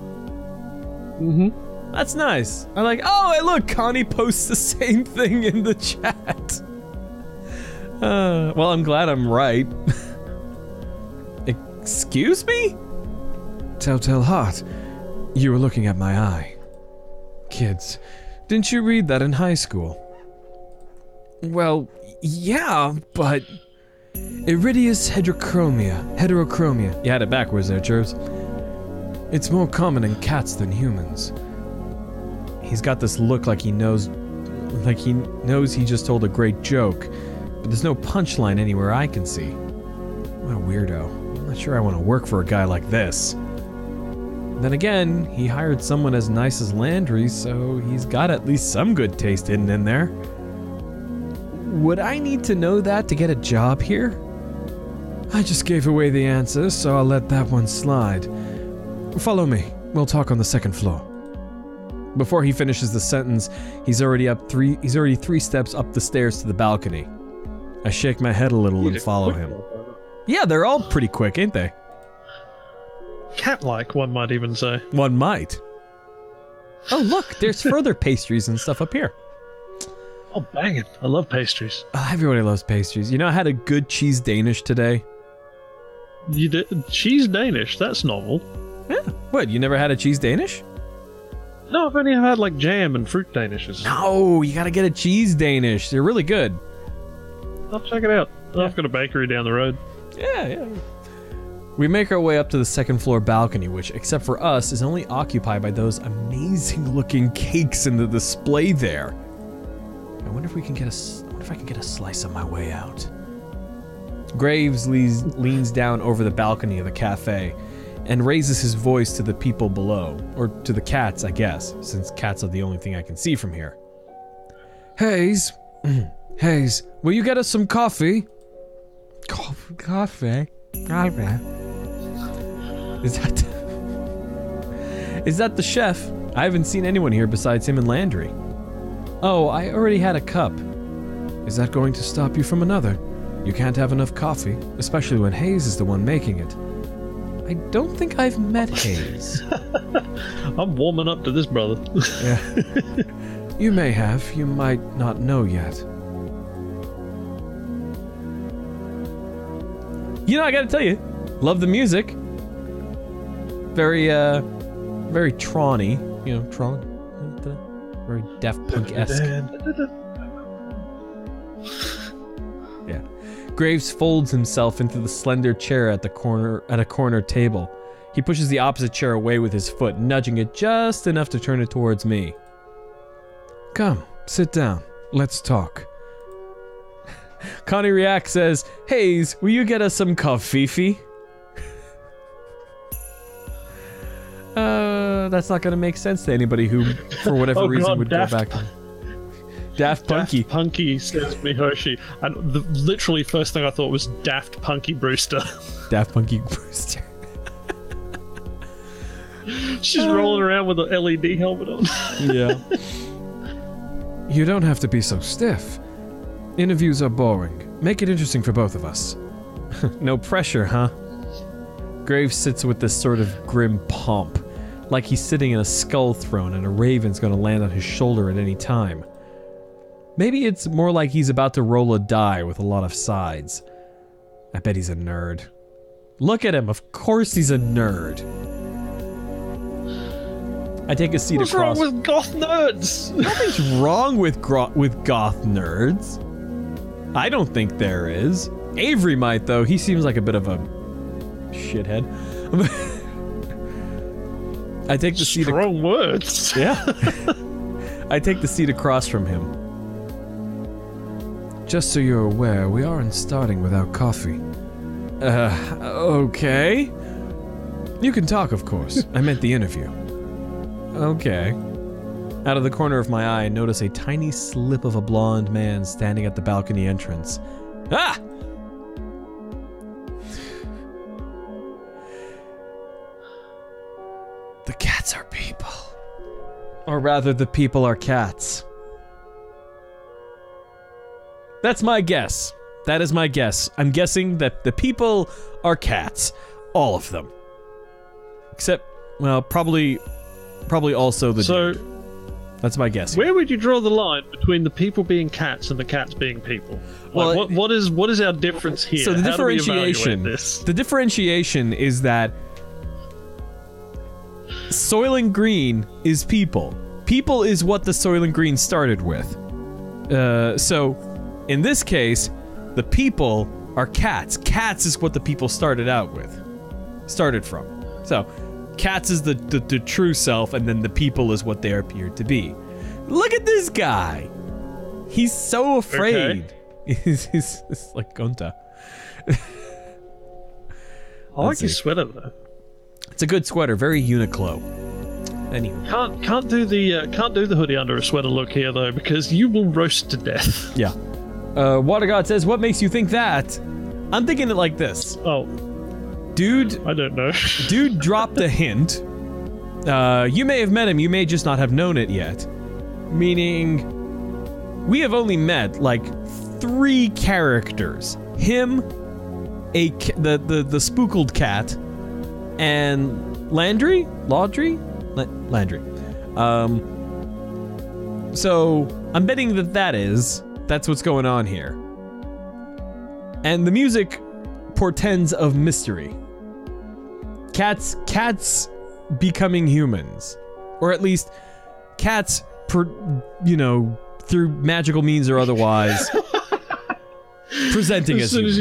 Mm-hmm. That's nice. I'm like, oh, hey, look, Connie posts the same thing in the chat. Well, I'm glad I'm right. Excuse me? Telltale Heart, you were looking at my eye. Kids, didn't you read that in high school? Well, yeah, but... Iridius heterochromia. You had it backwards there, Jervs. It's more common in cats than humans. He's got this look like he knows he just told a great joke, but there's no punchline anywhere I can see. What a weirdo. I'm not sure I want to work for a guy like this. Then again, he hired someone as nice as Landry, so he's got at least some good taste hidden in there. Would I need to know that to get a job here? I just gave away the answer, so I'll let that one slide. Follow me. We'll talk on the second floor. Before he finishes the sentence, he's already three steps up the stairs to the balcony. I shake my head a little and follow him. Yeah, they're all pretty quick, ain't they? Cat-like, one might even say. One might. Oh, look, there's further pastries and stuff up here. Oh, banging. I love pastries. Everybody loves pastries. You know, I had a good cheese Danish today. You did? Cheese Danish? That's novel. Yeah. What, you never had a cheese Danish? No, I've only had like jam and fruit Danishes. No, you gotta get a cheese Danish. They're really good. I'll check it out. I've got a bakery down the road. Yeah. We make our way up to the second floor balcony, which, except for us, is only occupied by those amazing looking cakes in the display there. I wonder if I can get a slice on my way out. Graves leans down over the balcony of the cafe and raises his voice to the people below, or to the cats, I guess, since cats are the only thing I can see from here. Hayes, will you get us some coffee? Coffee? Is that the chef? I haven't seen anyone here besides him and Landry. Oh, I already had a cup. Is that going to stop you from another? You can't have enough coffee, especially when Hayes is the one making it. I don't think I've met Hayes. I'm warming up to this, brother. Yeah. You may have, you might not know yet. You know, I gotta tell you, love the music. Very Tron-y. You know, Tron? Very Daft Punk-esque. Yeah. Graves folds himself into the slender chair at a corner table. He pushes the opposite chair away with his foot, nudging it just enough to turn it towards me. Come, sit down. Let's talk. Connie reacts, says, Hayes, will you get us some coffee? That's not going to make sense to anybody who, for whatever reason, would go back to Daft Punky. Daft Punky, says Mihoshi. And the literally first thing I thought was Daft Punky Brewster. Daft Punky Brewster. She's rolling around with an LED helmet on. Yeah. You don't have to be so stiff. Interviews are boring. Make it interesting for both of us. No pressure, huh? Graves sits with this sort of grim pomp, like he's sitting in a skull throne and a raven's gonna land on his shoulder at any time. Maybe it's more like he's about to roll a die with a lot of sides. I bet he's a nerd. Look at him, of course he's a nerd. I take a seat What's across. wrong with goth nerds? Nothing's wrong with goth nerds. I don't think there is. Avery might, though. He seems like a bit of a shithead. I take the seat. Strong words. Yeah. I take the seat across from him. Just so you're aware, we aren't starting without coffee. Okay. You can talk, of course. I meant the interview. Okay. Out of the corner of my eye, I notice a tiny slip of a blonde man standing at the balcony entrance. Ah! The cats are people. Or rather, the people are cats. That's my guess. That is my guess. I'm guessing that the people are cats. All of them. Except, well, probably also the dude. That's my guess. Where would you draw the line between the people being cats and the cats being people? Like, Well, what is our difference here? So the How do we evaluate differentiation, this? the differentiation is that Soylent Green is people. People is what the Soylent Green started with. So in this case, the people are cats. Cats is what the people started from. So cats is the true self, and then the people is what they appear to be. Look at this guy. He's so afraid. Okay. He's like Gunta. I like his sweater though. It's a good sweater, very Uniqlo. Anyway. Can't do the hoodie under a sweater look here though, because you will roast to death. Yeah. Water God says, what makes you think that? I'm thinking it like this. Oh. Dude, I don't know. Dude dropped a hint. You may have met him, you may just not have known it yet. Meaning, we have only met, like, 3 characters. Him, the spookled cat, and Landry? Landry? So, I'm betting that's what's going on here. And the music portends of mystery. Cats becoming humans. Or at least, cats, through magical means or otherwise, presenting as humans.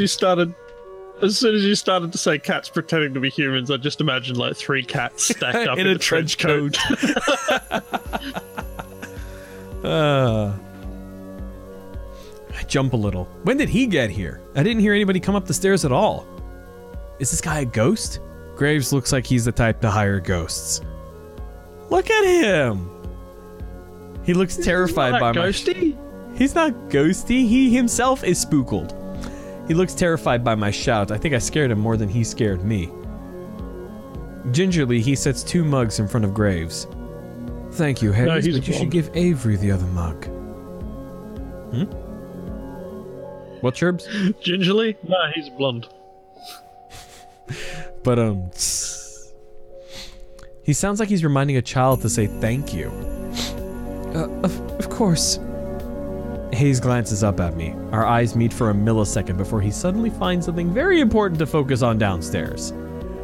As soon as you started to say cats pretending to be humans, I just imagined like 3 cats stacked up in a trench coat. I jump a little. When did he get here? I didn't hear anybody come up the stairs at all. Is this guy a ghost? Graves looks like he's the type to hire ghosts. Look at him! He looks terrified by my... ghosty? He's not ghosty. He himself is spookled. He looks terrified by my shout. I think I scared him more than he scared me. Gingerly, he sets 2 mugs in front of Graves. Thank you, Hayes, but you should give Avery the other mug. What, Churbs? Gingerly? No, he's blonde. But, he sounds like he's reminding a child to say thank you. Of course. Hayes glances up at me. Our eyes meet for a millisecond before he suddenly finds something very important to focus on downstairs.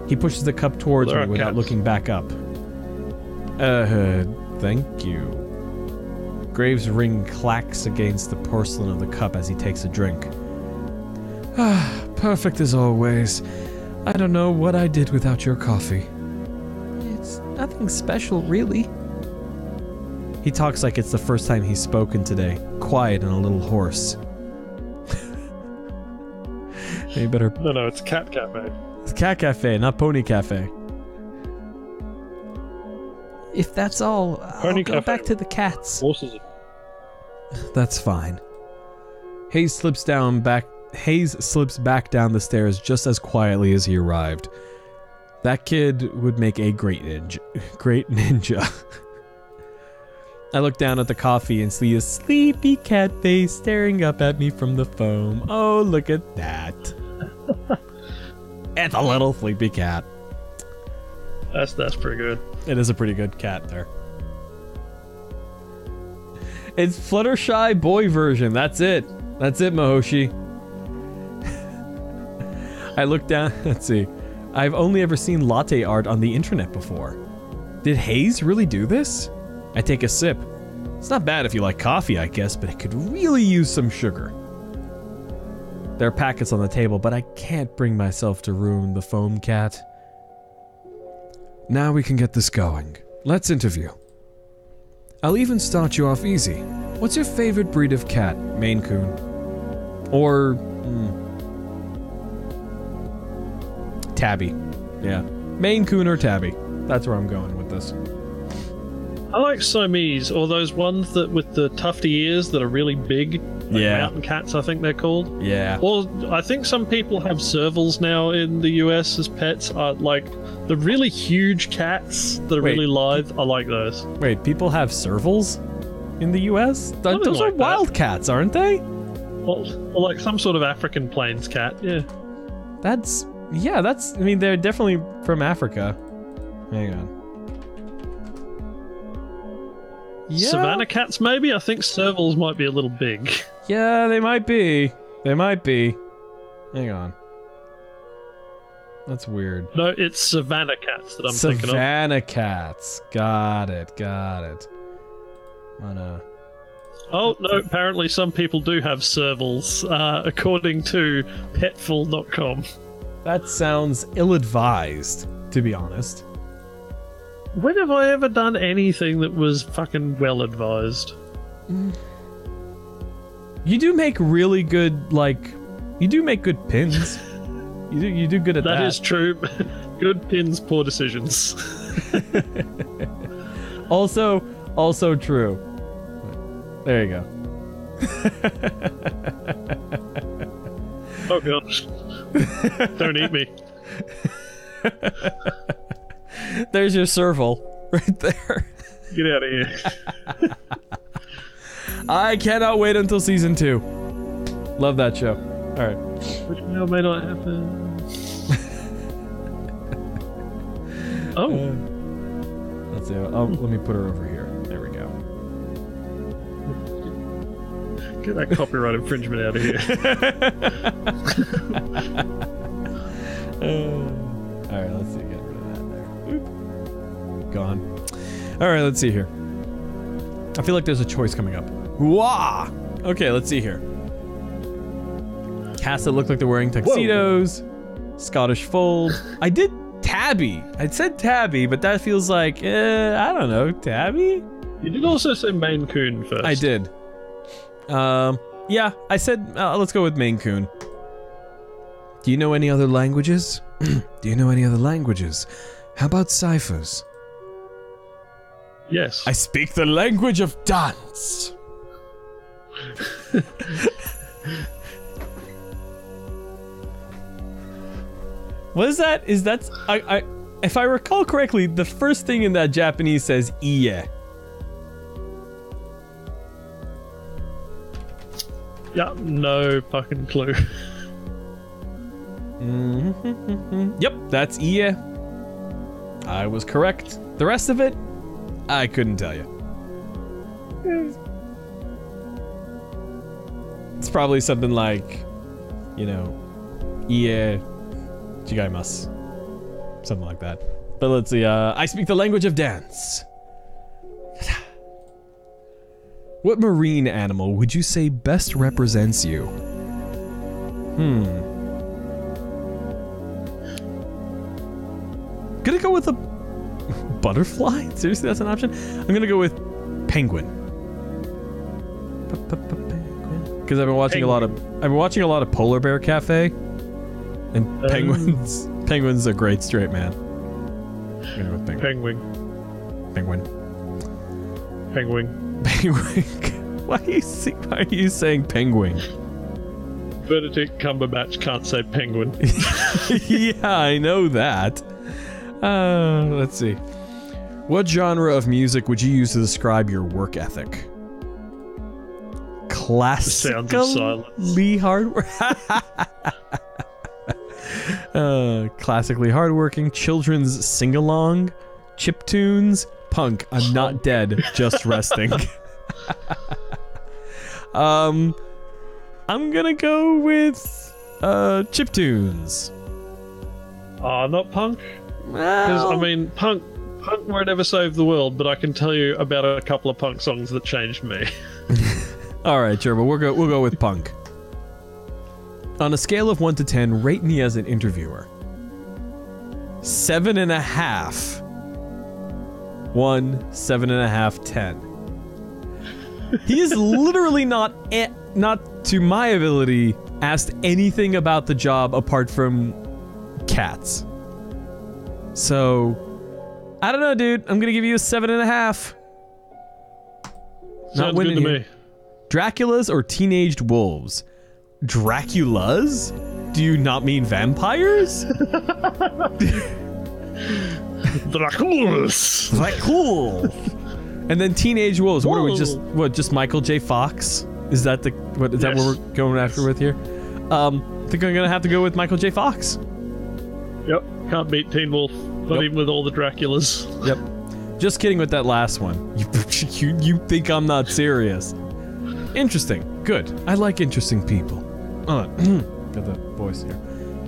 He pushes the cup towards me without looking back up. Thank you. Graves' ring clacks against the porcelain of the cup as he takes a drink. Perfect as always. I don't know what I did without your coffee. It's nothing special, really. He talks like it's the first time he's spoken today, quiet and a little hoarse. You better... No, it's Cat Cafe. It's Cat Cafe, not Pony Cafe. If that's all, I'll go back to the cats. Horses. That's fine. Hayes slips back down the stairs just as quietly as he arrived. That kid would make a great ninja. I look down at the coffee and see a sleepy cat face staring up at me from the foam. Oh, look at that. It's a little sleepy cat. That's pretty good. It is a pretty good cat there. It's Fluttershy boy version. That's it. That's it, Mahoshi. I look down. Let's see. I've only ever seen latte art on the internet before. Did haze really do this? I take a sip. It's not bad if you like coffee, I guess, but it could really use some sugar. There are packets on the table, but I can't bring myself to ruin the foam cat. Now we can get this going. Let's interview. I'll even start you off easy. What's your favorite breed of cat? Maine Coon. Or... Tabby. Yeah. Maine Coon or Tabby. That's where I'm going with this. I like Siamese, or those ones that with the tufty ears that are really big. Like mountain cats, I think they're called. Yeah. Or I think some people have servals now in the US as pets. Like the really huge cats that are really lithe. I like those. Wait, people have servals in the US? Those are wild cats, aren't they? Or like some sort of African plains cat, yeah. I mean, they're definitely from Africa. Hang on. Yeah. Savannah cats, maybe? I think servals might be a little big. Yeah, they might be. They might be. Hang on. That's weird. No, it's Savannah cats that I'm thinking of. Savannah cats. Got it. Oh, no, apparently some people do have servals, according to petful.com. That sounds ill-advised, to be honest. When have I ever done anything that was fucking well advised? You do make really good, you do make good pins. You do good at that. That is true. Good pins, poor decisions. Also true. There you go. Oh gosh. Don't eat me. There's your serval right there. Get out of here. I cannot wait until season 2. Love that show. Alright. Which may or may not happen. Let's see. Let me put her over here. There we go. Get that copyright infringement out of here. Alright, let's see. Get rid of that there. Oop. Gone. Alright, let's see here. I feel like there's a choice coming up. Wah! Okay, let's see here. Cats that look like they're wearing tuxedos. Whoa. Scottish fold. I did Tabby. I said Tabby, but that feels like, I don't know, Tabby? You did also say Maine Coon first. I did. Yeah, I said, let's go with Maine Coon. Do you know any other languages? Do you know any other languages? How about ciphers? Yes. I speak the language of dance. What is that? If I recall correctly, the first thing in that Japanese says iye. Yeah, no fucking clue. Yep, that's iye. I was correct. The rest of it, I couldn't tell you. It's probably something like, iye chigaimasu. Something like that. But let's see, I speak the language of dance. What marine animal would you say best represents you? Gonna go with a butterfly? Seriously, that's an option? I'm gonna go with penguin. Because I've been watching a lot of Polar Bear Cafe, and penguins are great straight man. I'm gonna go with penguin. Penguin. Why are you saying penguin? Benedict Cumberbatch can't say penguin. Yeah, I know that. Let's see. What genre of music would you use to describe your work ethic? Classically classically hardworking, children's sing-along, chiptunes, punk. I'm not dead, just resting. I'm gonna go with chiptunes. Not punk. Because I mean, punk Punk won't ever save the world, but I can tell you about a couple of punk songs that changed me. All right, sure, but we'll go with punk. On a scale of 1 to 10, rate me as an interviewer. 7.5. 1, 7.5, 10. He is literally not to my ability asked anything about the job apart from cats. So, I don't know, dude. I'm gonna give you a 7.5. Not Sounds winning good to here. me. Draculas or teenaged wolves? Draculas? Do you not mean vampires? Draculas. Cool. And then teenage wolves. What are we just Michael J. Fox? Is that that what we're going after with here? I think I'm gonna have to go with Michael J. Fox. Yep, can't beat Teen Wolf. Not even with all the Draculas. Yep. Just kidding with that last one. You think I'm not serious? Interesting. Good. I like interesting people. Got the voice here.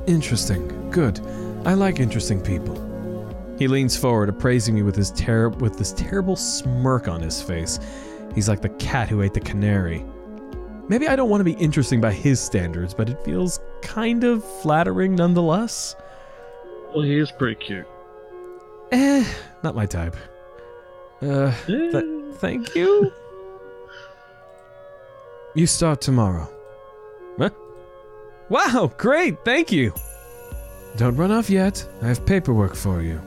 Interesting. Good. I like interesting people. He leans forward, appraising me with this terrible smirk on his face. He's like the cat who ate the canary. Maybe I don't want to be interesting by his standards, but it feels kind of flattering nonetheless. Well, he is pretty cute. Not my type. Thank you. You start tomorrow. Huh? Wow, great, thank you. Don't run off yet. I have paperwork for you.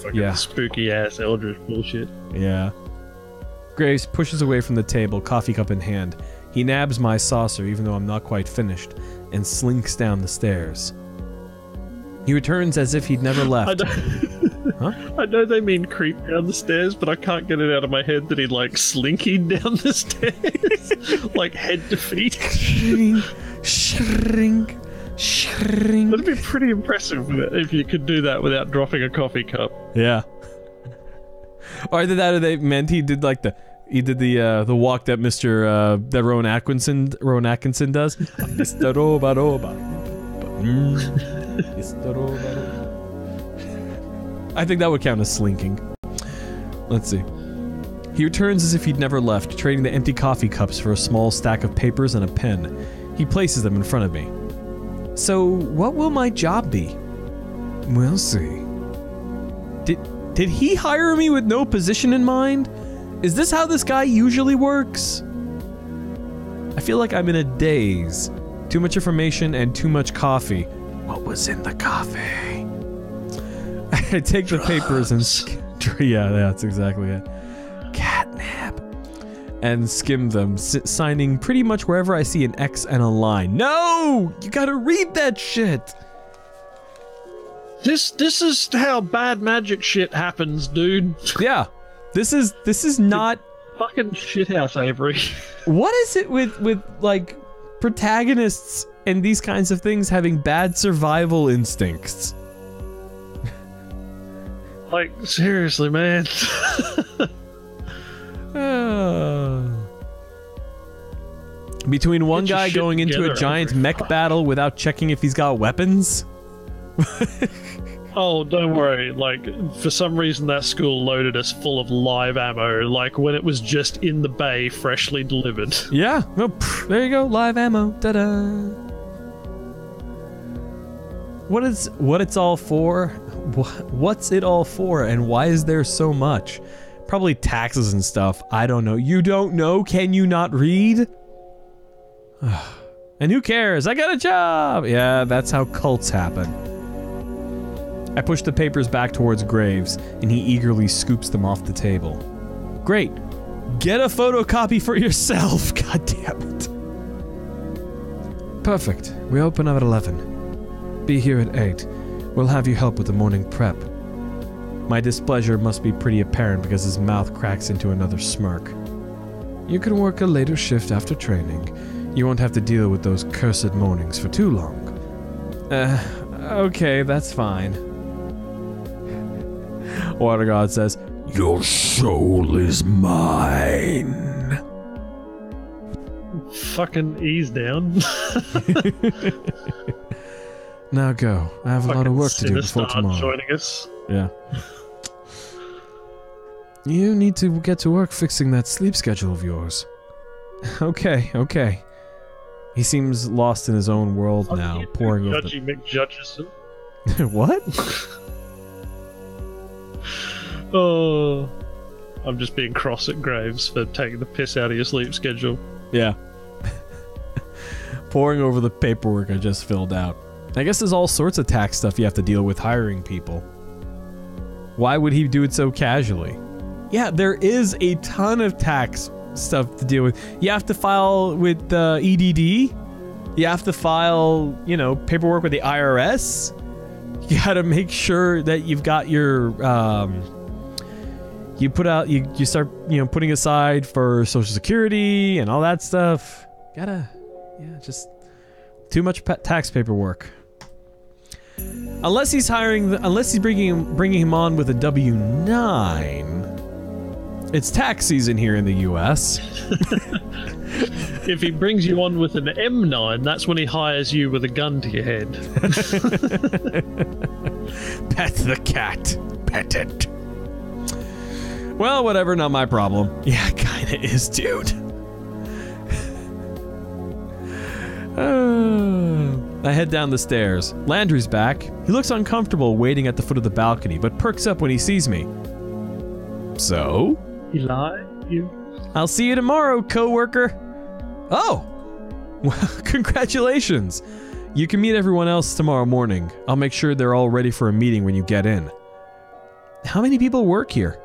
Fucking spooky ass Eldritch bullshit. Yeah. Graves pushes away from the table, coffee cup in hand. He nabs my saucer, even though I'm not quite finished, and slinks down the stairs. He returns as if he'd never left. I know they mean creep down the stairs, but I can't get it out of my head that he like slinking down the stairs, like head to feet. Shrink. That'd be pretty impressive if you could do that without dropping a coffee cup. Yeah. Or either that, or they meant he did like the walk that that Rowan Atkinson does. I think that would count as slinking. Let's see. He returns as if he'd never left, trading the empty coffee cups for a small stack of papers and a pen. He places them in front of me. So, what will my job be? We'll see. Did he hire me with no position in mind? Is this how this guy usually works? I feel like I'm in a daze. Too much information and too much coffee. What was in the coffee? I take the papers and yeah, that's exactly it. Catnip. And skim them, signing pretty much wherever I see an X and a line. No! You gotta read that shit! This is how bad magic shit happens, dude. Yeah. This is not fucking shithouse, Avery. What is it with like protagonists and these kinds of things having bad survival instincts? Like, seriously, man. Between one guy going into a giant mech battle without checking if he's got weapons? Oh, don't worry. Like, for some reason that school loaded us full of live ammo, like when it was just in the bay, freshly delivered. Yeah. Well, there you go. Live ammo. Ta-da. What it's all for? What's it all for, and why is there so much? Probably taxes and stuff. I don't know. You don't know? Can you not read? And who cares? I got a job! Yeah, that's how cults happen. I push the papers back towards Graves, and he eagerly scoops them off the table. Great. Get a photocopy for yourself! God damn it. Perfect. We open at 11. Be here at 8. We'll have you help with the morning prep. My displeasure must be pretty apparent because his mouth cracks into another smirk. You can work a later shift after training. You won't have to deal with those cursed mornings for too long. Okay, that's fine. Water God says, your soul is mine. Fucking ease down. Now go. I have a lot of work to do before Sinistar tomorrow. joining us. Yeah. You need to get to work fixing that sleep schedule of yours. Okay, okay. He seems lost in his own world now, pouring over Judgy McJudgeson. What? Oh, I'm just being cross at Graves for taking the piss out of your sleep schedule. Yeah. Pouring over the paperwork I just filled out. I guess there's all sorts of tax stuff you have to deal with hiring people. Why would he do it so casually? Yeah, there is a ton of tax stuff to deal with. You have to file with the EDD. You have to file, you know, paperwork with the IRS. You gotta make sure that you've got your, you start, you know, putting aside for Social Security and all that stuff. Just too much tax paperwork. Unless he's bringing him on with a W-9. It's tax season here in the U.S. If he brings you on with an M9, that's when he hires you with a gun to your head. Pet the cat. Pet it. Well, whatever, not my problem. Yeah, kinda is, dude. I head down the stairs. Landry's back. He looks uncomfortable waiting at the foot of the balcony, but perks up when he sees me. So? Eli, I'll see you tomorrow, coworker. Oh! Well, congratulations. You can meet everyone else tomorrow morning. I'll make sure they're all ready for a meeting when you get in. How many people work here?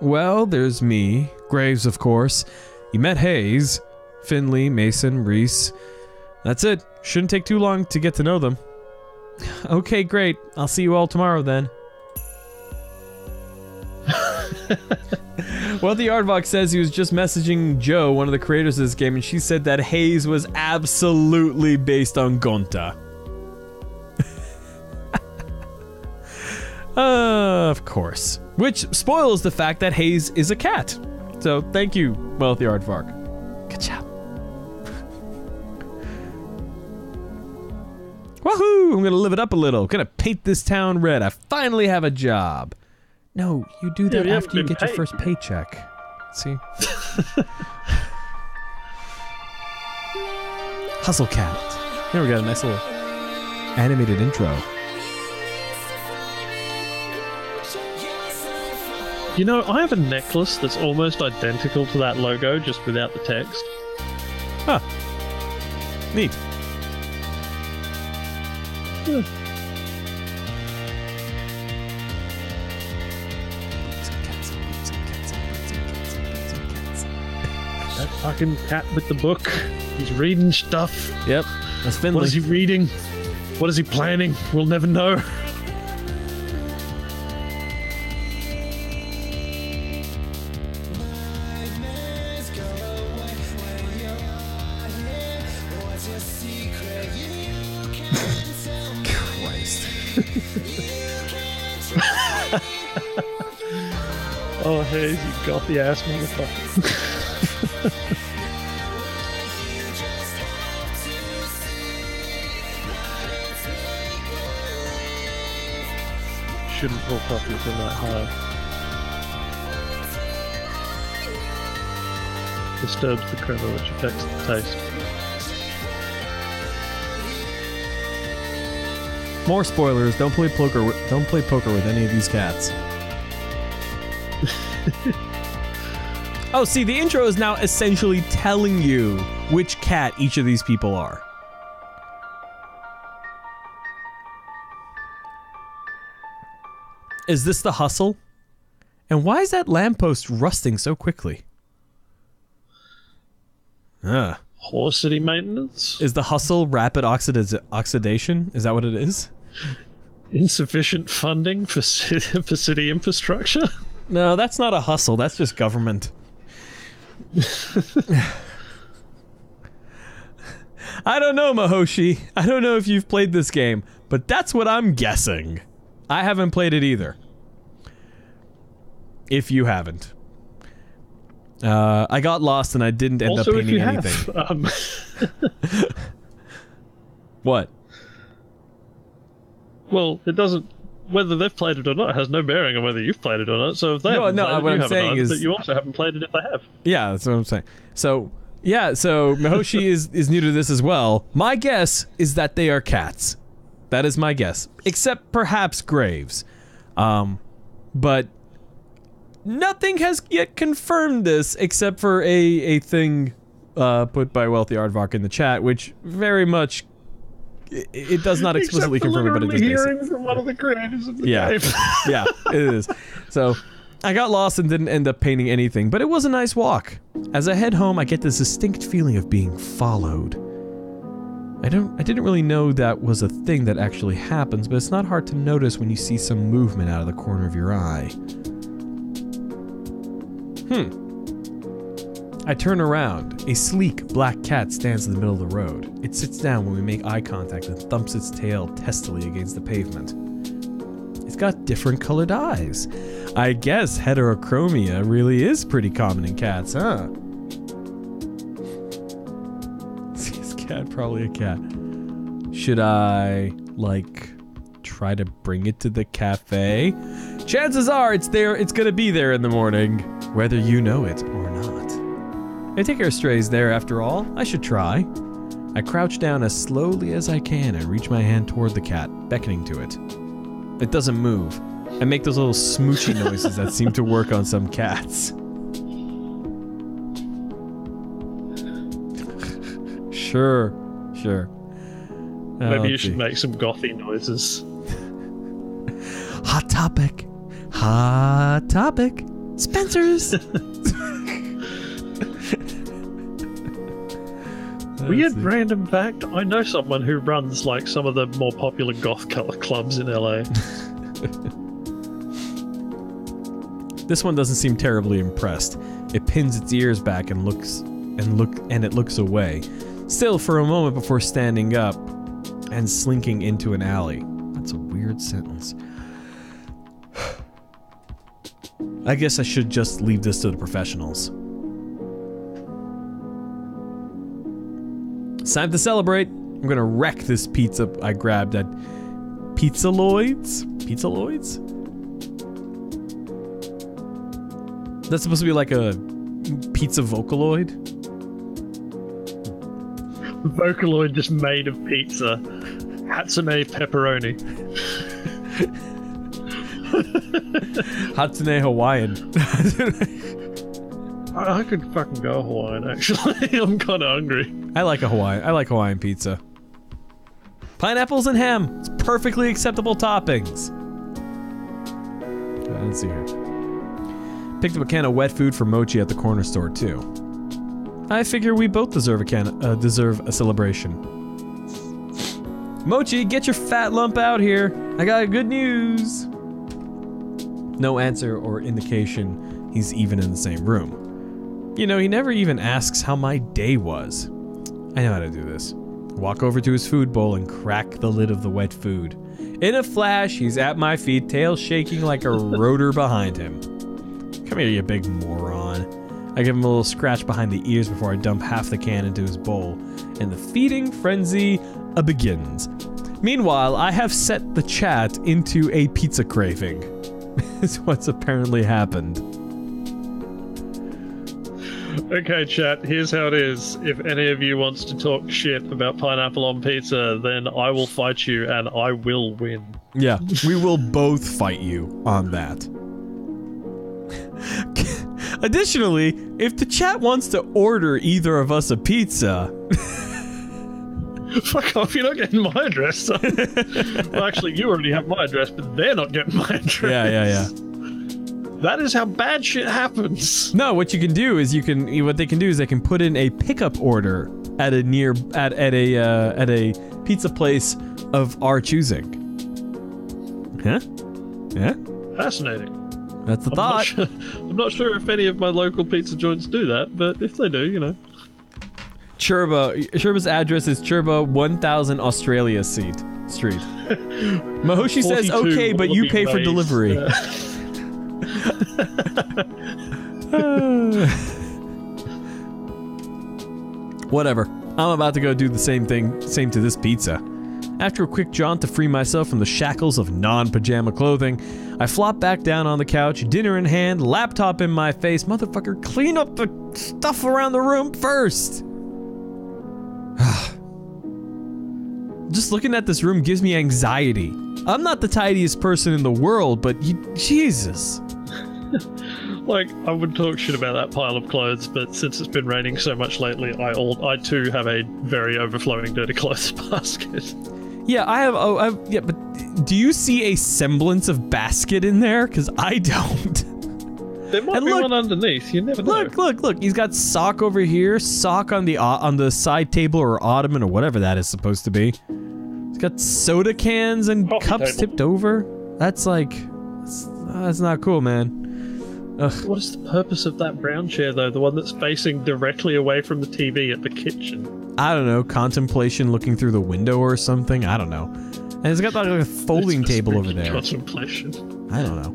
Well, there's me, Graves, of course. You met Hayes, Finley, Mason, Reese. That's it. Shouldn't take too long to get to know them. Okay, great. I'll see you all tomorrow then. Wealthy Aardvark says he was just messaging Joe, one of the creators of this game, and she said that Hayes was absolutely based on Gonta. Of course. Which spoils the fact that Hayes is a cat. So, thank you, Wealthy Aardvark. Good job. Woohoo! I'm gonna live it up a little. Gonna paint this town red. I finally have a job. No, you do that after you get your first paycheck. See? Hustle Cat. Here we got a nice little animated intro. You know, I have a necklace that's almost identical to that logo, just without the text. Huh. Neat. Yeah. That fucking cat with the book. He's reading stuff. Yep, that's Finley. What is he reading? What is he planning? We'll never know. Christ. Oh, hey, you gothy ass motherfucker. Shouldn't pull puppies in that high. Disturbs the crema, which affects the taste. More spoilers. Don't play poker. Don't play poker with any of these cats. Oh, see, the intro is now essentially telling you which cat each of these people are. Is this the hustle? And why is that lamppost rusting so quickly? Horse city maintenance? Is the hustle rapid oxidation? Is that what it is? Insufficient funding for city infrastructure? No, that's not a hustle. That's just government. I don't know, Mahoshi. I don't know if you've played this game, but that's what I'm guessing. I haven't played it either. If you haven't. I got lost and I didn't end up painting anything. Have, What? Well, it doesn't. Whether they've played it or not has no bearing on whether you've played it or not. So if they haven't played it, what I'm you saying haven't is either, but you also haven't played it if they have. Yeah, that's what I'm saying. So Mihoshi is new to this as well. My guess is that they are cats. That is my guess. Except perhaps Graves. But nothing has yet confirmed this except for a thing put by Wealthy Aardvark in the chat, which very much it does not explicitly confirm it, but it is hearing from one of the creators of the game. Yeah, it is. So I got lost and didn't end up painting anything, but it was a nice walk. As I head home, I get this distinct feeling of being followed. I didn't really know that was a thing that actually happens, but it's not hard to notice when you see some movement out of the corner of your eye. I turn around. A sleek black cat stands in the middle of the road. It sits down when we make eye contact and thumps its tail testily against the pavement. It's got different colored eyes. I guess heterochromia really is pretty common in cats, huh? This cat, probably a cat. Should I, like, try to bring it to the cafe? Chances are it's there. It's gonna be there in the morning, whether you know it or not. I take our strays there after all. I should try. I crouch down as slowly as I can and reach my hand toward the cat, beckoning to it. It doesn't move. I make those little smoochy noises that seem to work on some cats. Sure. Maybe you should make some gothy noises. Hot topic. Spencer's. Weird random fact, I know someone who runs like some of the more popular goth color clubs in LA. This one doesn't seem terribly impressed. It pins its ears back and it looks away. Still for a moment before standing up and slinking into an alley. That's a weird sentence. I guess I should just leave this to the professionals. It's time to celebrate. I'm gonna wreck this pizza I grabbed at Pizzaloids? That's supposed to be like a pizza Vocaloid? Vocaloid just made of pizza. Hatsune pepperoni. Hatsune Hawaiian. I could fucking go Hawaiian, actually. I'm kind of hungry. I like Hawaiian pizza. Pineapples and ham. It's perfectly acceptable toppings. Let's see here. Picked up a can of wet food for Mochi at the corner store too. I figure we both deserve a celebration. Mochi, get your fat lump out here. I got good news. No answer or indication he's even in the same room. You know, he never even asks how my day was. I know how to do this. Walk over to his food bowl and crack the lid of the wet food. In a flash, he's at my feet, tail shaking like a rotor behind him. Come here, you big moron. I give him a little scratch behind the ears before I dump half the can into his bowl, and the feeding frenzy begins. Meanwhile, I have set the chat into a pizza craving. Is what's apparently happened. Okay, chat, here's how it is. If any of you wants to talk shit about pineapple on pizza, then I will fight you and I will win. Yeah, we will both fight you on that. Additionally, if the chat wants to order either of us a pizza... Fuck off, you're not getting my address. Well, actually, you already have my address, but they're not getting my address. Yeah. That is how bad shit happens. No, what you can do is what they can do is they can put in a pickup order at a pizza place of our choosing. Huh? Yeah? Fascinating. That's the thought. I'm not sure if any of my local pizza joints do that, but if they do, you know. Churba's address is Churba 1000 Australia Street. Mihoshi says, okay, but you pay for delivery. Whatever. I'm about to go do the same to this pizza. After a quick jaunt to free myself from the shackles of non-pajama clothing, I flop back down on the couch, dinner in hand, laptop in my face. Motherfucker, clean up the stuff around the room first! Just looking at this room gives me anxiety. I'm not the tidiest person in the world, but Jesus. Like, I would talk shit about that pile of clothes, but since it's been raining so much lately, I too have a very overflowing dirty clothes basket. Yeah, I have. Yeah, but do you see a semblance of basket in there? Because I don't. There might be one underneath. You never know. Look. He's got sock over here, sock on the side table or ottoman or whatever that is supposed to be. He's got soda cans and cups tipped over. That's like, that's not cool, man. Ugh. What is the purpose of that brown chair, though? The one that's facing directly away from the TV at the kitchen? I don't know. Contemplation looking through the window or something? I don't know. And it's got like a folding table over there. Contemplation. I don't know.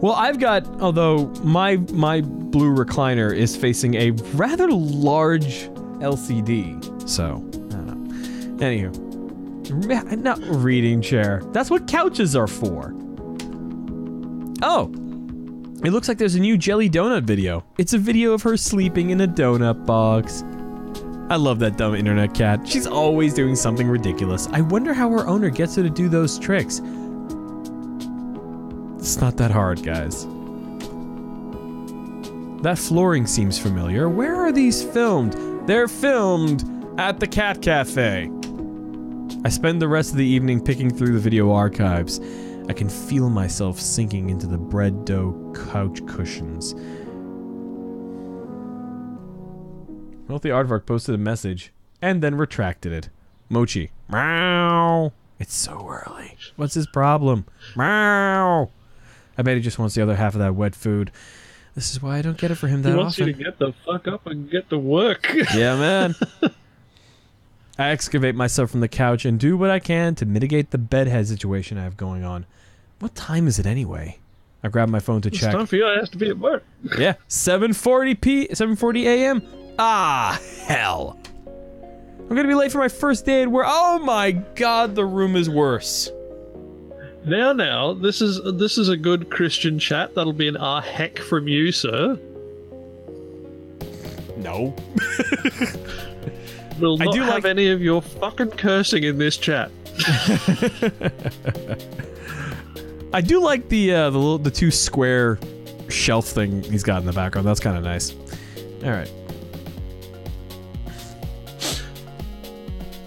Well, I've got, although my blue recliner is facing a rather large LCD. So, I don't know. Anywho. Not reading chair. That's what couches are for. Oh. It looks like there's a new Jelly Donut video. It's a video of her sleeping in a donut box. I love that dumb internet cat. She's always doing something ridiculous. I wonder how her owner gets her to do those tricks. It's not that hard, guys. That flooring seems familiar. Where are these filmed? They're filmed at the Cat Cafe. I spend the rest of the evening picking through the video archives. I can feel myself sinking into the bread dough couch cushions. Wealthy Aardvark posted a message and then retracted it. Mochi. Meow. It's so early. What's his problem? Meow. I bet he just wants the other half of that wet food. This is why I don't get it for him that often. He wants you to get the fuck up and get to work. Yeah, man. I excavate myself from the couch and do what I can to mitigate the bedhead situation I have going on. What time is it anyway? I grab my phone to check. It's time for you. I have to be at work. Yeah, 7:40 a.m. Ah, hell. I'm gonna be late for my first day at work. Oh my god, the room is worse. Now, this is a good Christian chat. That'll be an heck from you, sir. No. We'll not have any of your fucking cursing in this chat. I do like the two square shelf thing he's got in the background. That's kind of nice. All right.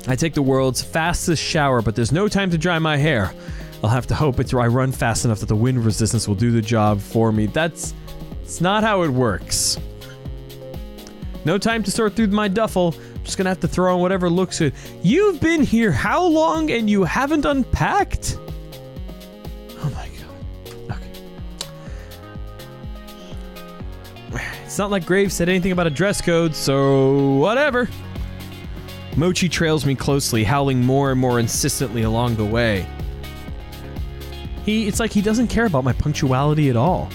I take the world's fastest shower, but there's no time to dry my hair. I'll have to hope I run fast enough that the wind resistance will do the job for me. It's not how it works. No time to sort through my duffel. I'm just gonna have to throw on whatever looks good. You've been here how long and you haven't unpacked? Oh my god. Okay. It's not like Graves said anything about a dress code, so whatever. Mochi trails me closely, howling more and more insistently along the way. It's like he doesn't care about my punctuality at all.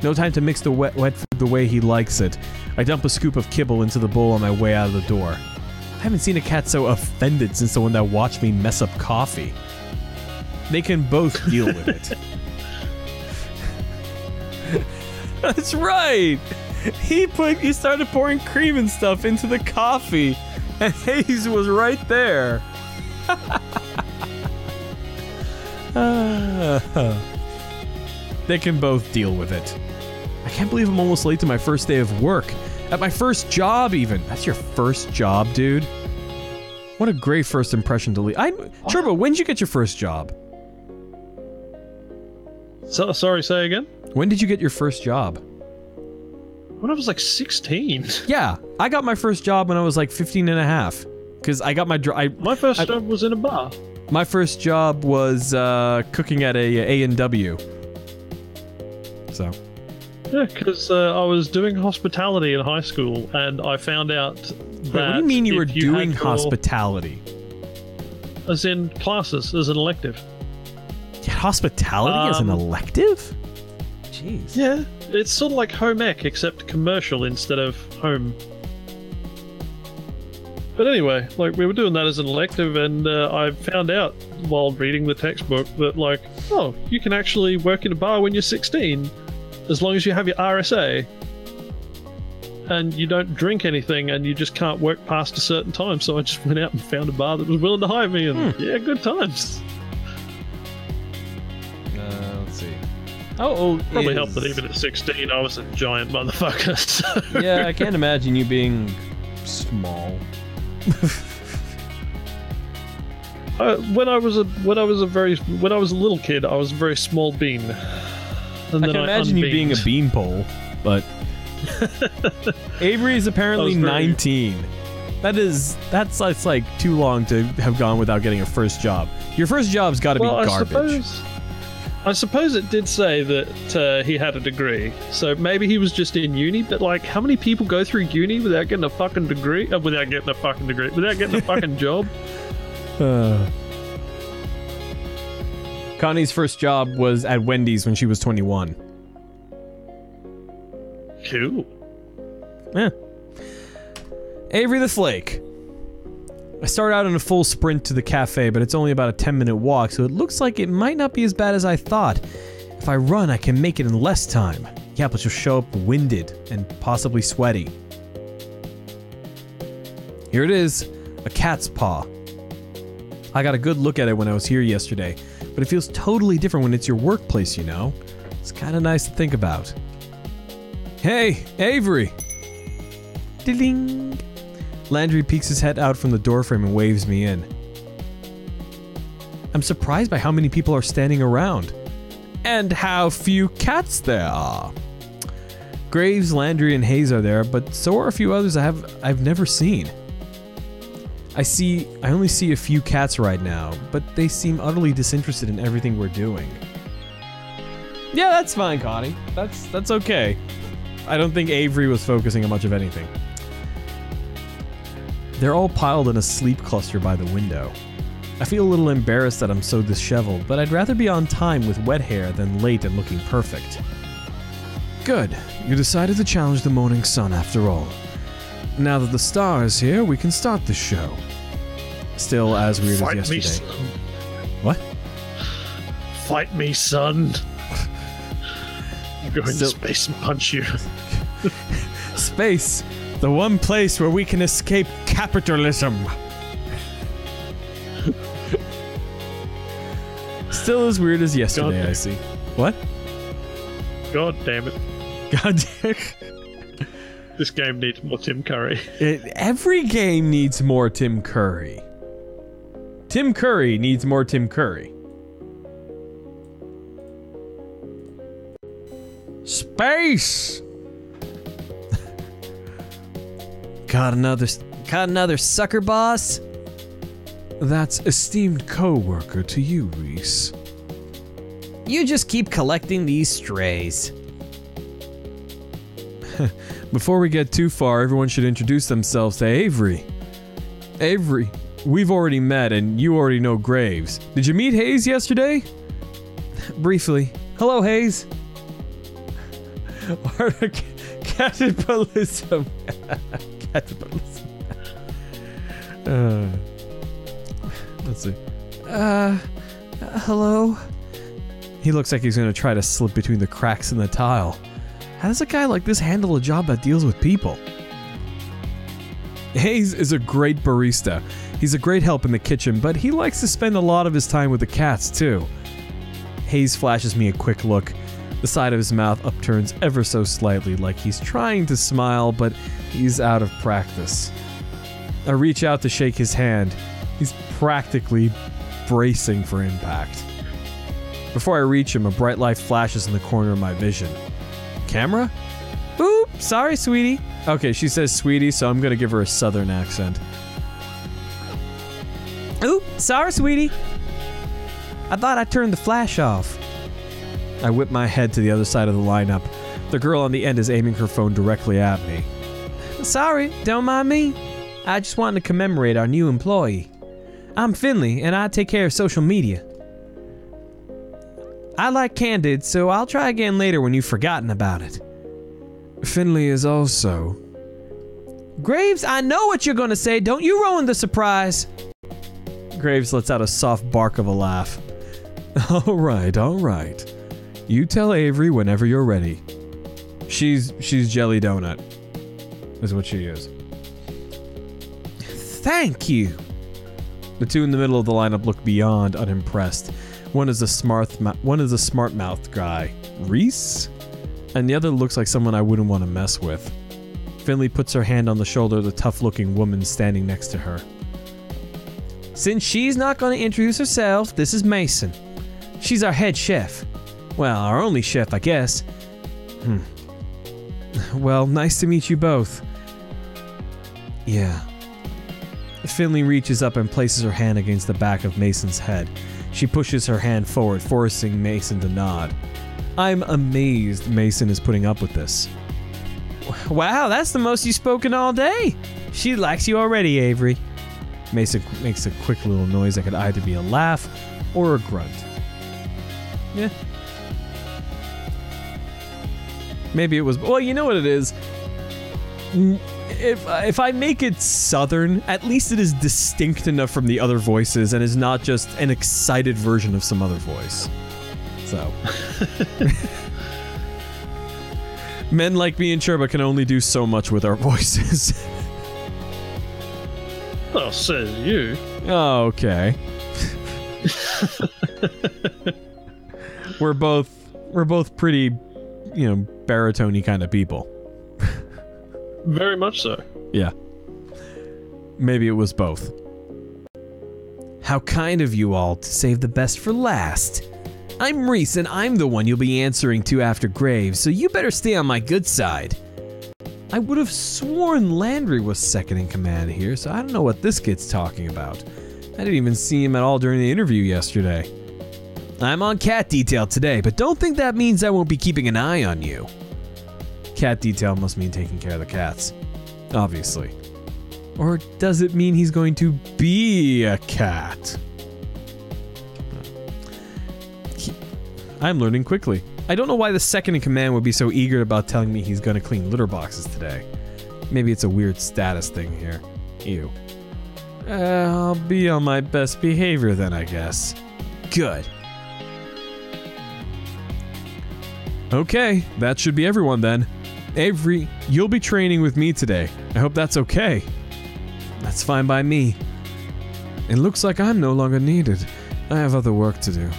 No time to mix the wet food the way he likes it. I dump a scoop of kibble into the bowl on my way out of the door. I haven't seen a cat so offended since the one that watched me mess up coffee. They can both deal with it. That's right! He started pouring cream and stuff into the coffee, and Hayes was right there. They can both deal with it. I can't believe I'm almost late to my first day of work. At my first job, even. That's your first job, dude. What a great first impression to leave. Turbo, when did you get your first job? Sorry, say again? When did you get your first job? When I was like 16. Yeah, I got my first job when I was like 15 and a half. Because I got my first job was in a bar. My first job was cooking at a A&W. So. Yeah, because I was doing hospitality in high school, and I found out that... Wait, what do you mean you were doing hospitality? As in classes, as an elective. You had hospitality as an elective? Jeez. Yeah, it's sort of like home ec, except commercial instead of home. But anyway, like, we were doing that as an elective, and I found out while reading the textbook that, like, oh, you can actually work in a bar when you're 16, as long as you have your RSA, and you don't drink anything, and you just can't work past a certain time. So I just went out and found a bar that was willing to hire me, and yeah, good times. Let's see. Oh, probably helped that even at 16 I was a giant motherfucker. So. Yeah, I can't imagine you being small. When I was a little kid, I was a very small bean. And I can imagine you being a beanpole, but Avery is apparently 19. That's like too long to have gone without getting a first job. Your first job's got to be garbage. I suppose it did say that he had a degree, so maybe he was just in uni, but, like, how many people go through uni without getting a fucking degree? Without getting a fucking job? Connie's first job was at Wendy's when she was 21. Cool. Yeah. Avery the Flake. I start out in a full sprint to the cafe, but it's only about a 10-minute walk, so it looks like it might not be as bad as I thought. If I run, I can make it in less time. Yeah, but you'll show up winded and possibly sweaty. Here it is, a cat's paw. I got a good look at it when I was here yesterday, but it feels totally different when it's your workplace, you know? It's kind of nice to think about. Hey, Avery! Ding! Landry peeks his head out from the doorframe and waves me in. I'm surprised by how many people are standing around. And how few cats there are. Graves, Landry, and Hayes are there, but so are a few others I've never seen. I only see a few cats right now, but they seem utterly disinterested in everything we're doing. Yeah, that's fine, Connie. That's okay. I don't think Avery was focusing on much of anything. They're all piled in a sleep cluster by the window. I feel a little embarrassed that I'm so disheveled, but I'd rather be on time with wet hair than late and looking perfect. Good. You decided to challenge the morning sun after all. Now that the star is here, we can start the show. Still as weird as yesterday. Fight me, son. What? Fight me, son. I'm going to space and punch you. Space. The one place where we can escape capitalism. Still as weird as yesterday, I see. What? God damn it. God damn it. This game needs more Tim Curry. Every game needs more Tim Curry. Tim Curry needs more Tim Curry. Space! Got another sucker, boss? That's esteemed co-worker to you, Reese. You just keep collecting these strays. Before we get too far, everyone should introduce themselves to Avery. Avery, we've already met and you already know Graves. Did you meet Hayes yesterday? Briefly. Hello, Hayes. Cannibalism. Cannibalism. Let's see. Hello? He looks like he's gonna try to slip between the cracks in the tile. How does a guy like this handle a job that deals with people? Hayes is a great barista. He's a great help in the kitchen, but he likes to spend a lot of his time with the cats, too. Hayes flashes me a quick look. The side of his mouth upturns ever so slightly, like he's trying to smile, but he's out of practice. I reach out to shake his hand. He's practically bracing for impact. Before I reach him, a bright light flashes in the corner of my vision. Camera? Oop, sorry, sweetie. Okay, she says sweetie, so I'm gonna give her a southern accent. Oop, sorry, sweetie. I thought I turned the flash off. I whip my head to the other side of the lineup. The girl on the end is aiming her phone directly at me. Sorry, don't mind me. I just wanted to commemorate our new employee. I'm Finley, and I take care of social media. I like Candid, so I'll try again later when you've forgotten about it. Finley is also Graves, I know what you're gonna say. Don't you ruin the surprise. Graves lets out a soft bark of a laugh. All right. You tell Avery whenever you're ready. She's Jelly Donut, is what she is. Thank you. The two in the middle of the lineup look beyond unimpressed. One is a smart-mouthed guy, Reese, and the other looks like someone I wouldn't want to mess with. Finley puts her hand on the shoulder of the tough-looking woman standing next to her. Since she's not going to introduce herself, this is Mason. She's our head chef. Well, our only chef, I guess. Well, nice to meet you both. Yeah. Finley reaches up and places her hand against the back of Mason's head. She pushes her hand forward, forcing Mason to nod. I'm amazed Mason is putting up with this. Wow, that's the most you've spoken all day. She likes you already, Avery. Mason makes a quick little noise that could either be a laugh or a grunt. Yeah. Maybe it was... Well, you know what it is? If I make it southern, at least it is distinct enough from the other voices and is not just an excited version of some other voice. So... Men like me and Sherba can only do so much with our voices. Well, says you. Oh, okay. We're both pretty, baritone-y kind of people. Very much so. Yeah. Maybe it was both. How kind of you all to save the best for last. I'm Reese, and I'm the one you'll be answering to after Graves, so you better stay on my good side. I would have sworn Landry was second in command here, so I don't know what this kid's talking about. I didn't even see him at all during the interview yesterday. I'm on cat detail today, but don't think that means I won't be keeping an eye on you. Cat detail must mean taking care of the cats. Obviously. Or does it mean he's going to be a cat? I'm learning quickly. I don't know why the second in command would be so eager about telling me he's gonna clean litter boxes today. Maybe it's a weird status thing here. Ew. I'll be on my best behavior then, I guess. Good. Okay, that should be everyone then. Avery, you'll be training with me today. I hope that's okay. That's fine by me. It looks like I'm no longer needed. I have other work to do.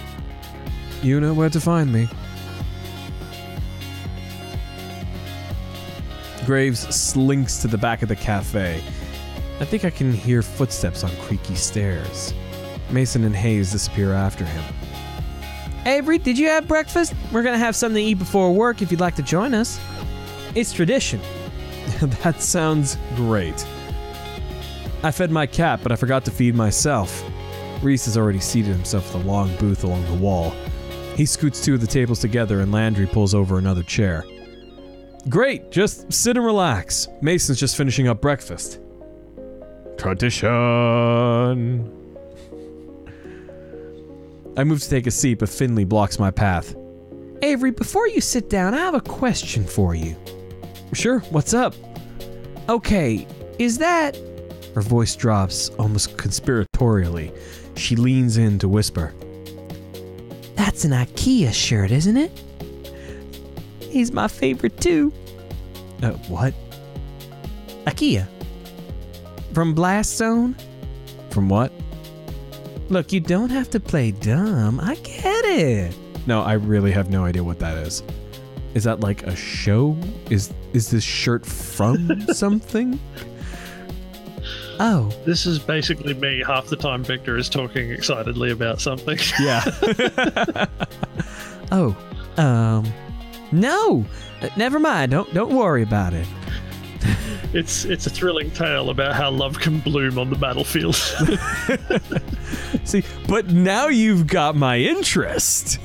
You know where to find me. Graves slinks to the back of the cafe. I think I can hear footsteps on creaky stairs. Mason and Hayes disappear after him. Avery, did you have breakfast? We're gonna have something to eat before work if you'd like to join us. It's tradition. That sounds great. I fed my cat, but I forgot to feed myself. Reese has already seated himself at the long booth along the wall. He scoots two of the tables together and Landry pulls over another chair. Great, just sit and relax. Mason's just finishing up breakfast. Tradition. I move to take a seat, but Finley blocks my path. Avery, before you sit down, I have a question for you. Sure, what's up? Okay, is that... Her voice drops almost conspiratorially. She leans in to whisper. That's an IKEA shirt, isn't it? He's my favorite too. What? IKEA. From Blast Zone? From what? Look, you don't have to play dumb. I get it. No, I really have no idea what that is. Is that like a show? Is this shirt from something? Oh. This is basically me half the time Victor is talking excitedly about something. Yeah. No. Never mind. Don't worry about it. It's a thrilling tale about how love can bloom on the battlefield. See, but now you've got my interest.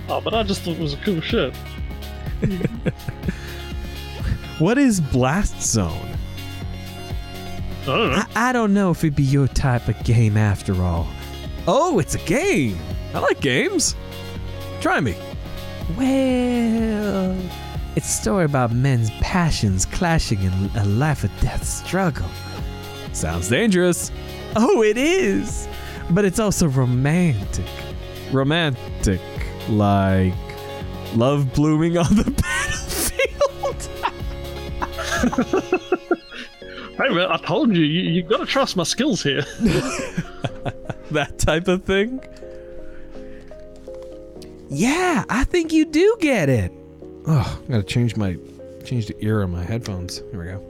Oh, but I just thought it was a cool shirt. What is Blast Zone? I don't know. I don't know if it'd be your type of game after all. Oh, it's a game. I like games. Try me. Well, It's a story about men's passions clashing in a life or death struggle. Sounds dangerous. Oh, it is. But it's also romantic. Romantic, like love blooming on the battlefield. Hey man, I told you, you gotta trust my skills here. That type of thing? Yeah, I think you do get it. Oh, I gotta change the ear on my headphones. Here we go.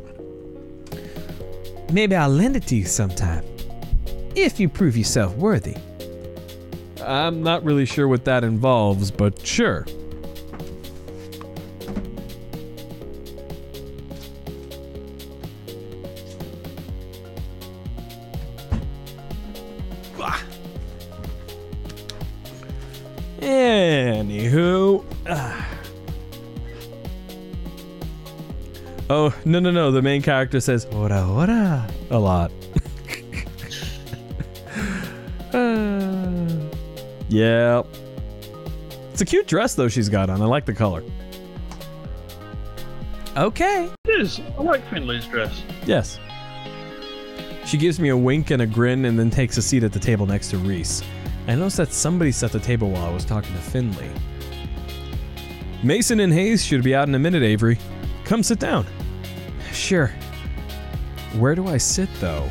Maybe I'll lend it to you sometime, if you prove yourself worthy. I'm not really sure what that involves, but sure. Anywho. Oh, no. The main character says, ora, a lot. Yeah. It's a cute dress, though, she's got on. I like the color. Okay. It is. I like Finley's dress. Yes. She gives me a wink and a grin and then takes a seat at the table next to Reese. I noticed that somebody set the table while I was talking to Finley. Mason and Hayes should be out in a minute, Avery. Come sit down. Sure. Where do I sit, though?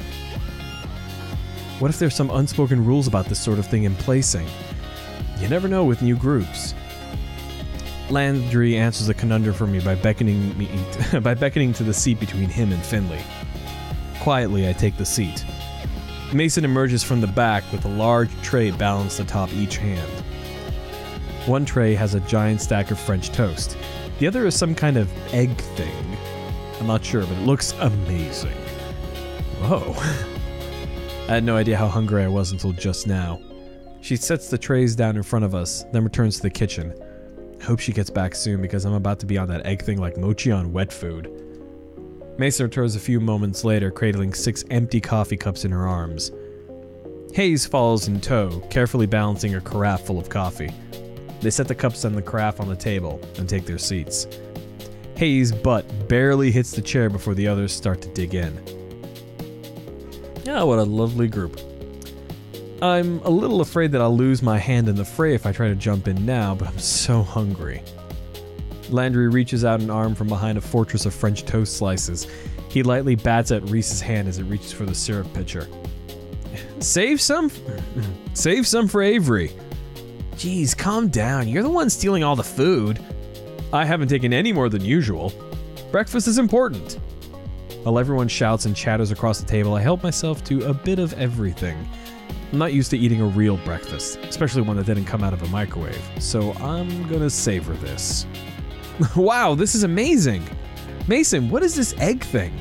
What if there's some unspoken rules about this sort of thing in placing? You never know with new groups. Landry answers the conundrum for me by beckoning to the seat between him and Finley. Quietly, I take the seat. Mason emerges from the back with a large tray balanced atop each hand. One tray has a giant stack of French toast. The other is some kind of egg thing. I'm not sure, but it looks amazing. Whoa. I had no idea how hungry I was until just now. She sets the trays down in front of us, then returns to the kitchen. I hope she gets back soon because I'm about to be on that egg thing like mochi on wet food. Mason returns a few moments later, cradling 6 empty coffee cups in her arms. Hayes follows in tow, carefully balancing a carafe full of coffee. They set the cups and the carafe on the table and take their seats. Hayes' butt barely hits the chair before the others start to dig in. Oh, what a lovely group. I'm a little afraid that I'll lose my hand in the fray if I try to jump in now, but I'm so hungry. Landry reaches out an arm from behind a fortress of French toast slices. He lightly bats at Reese's hand as it reaches for the syrup pitcher. Save some for Avery. Jeez, calm down. You're the one stealing all the food. I haven't taken any more than usual. Breakfast is important. While everyone shouts and chatters across the table, I help myself to a bit of everything. I'm not used to eating a real breakfast, especially one that didn't come out of a microwave, so I'm gonna savor this. Wow, this is amazing! Mason, what is this egg thing?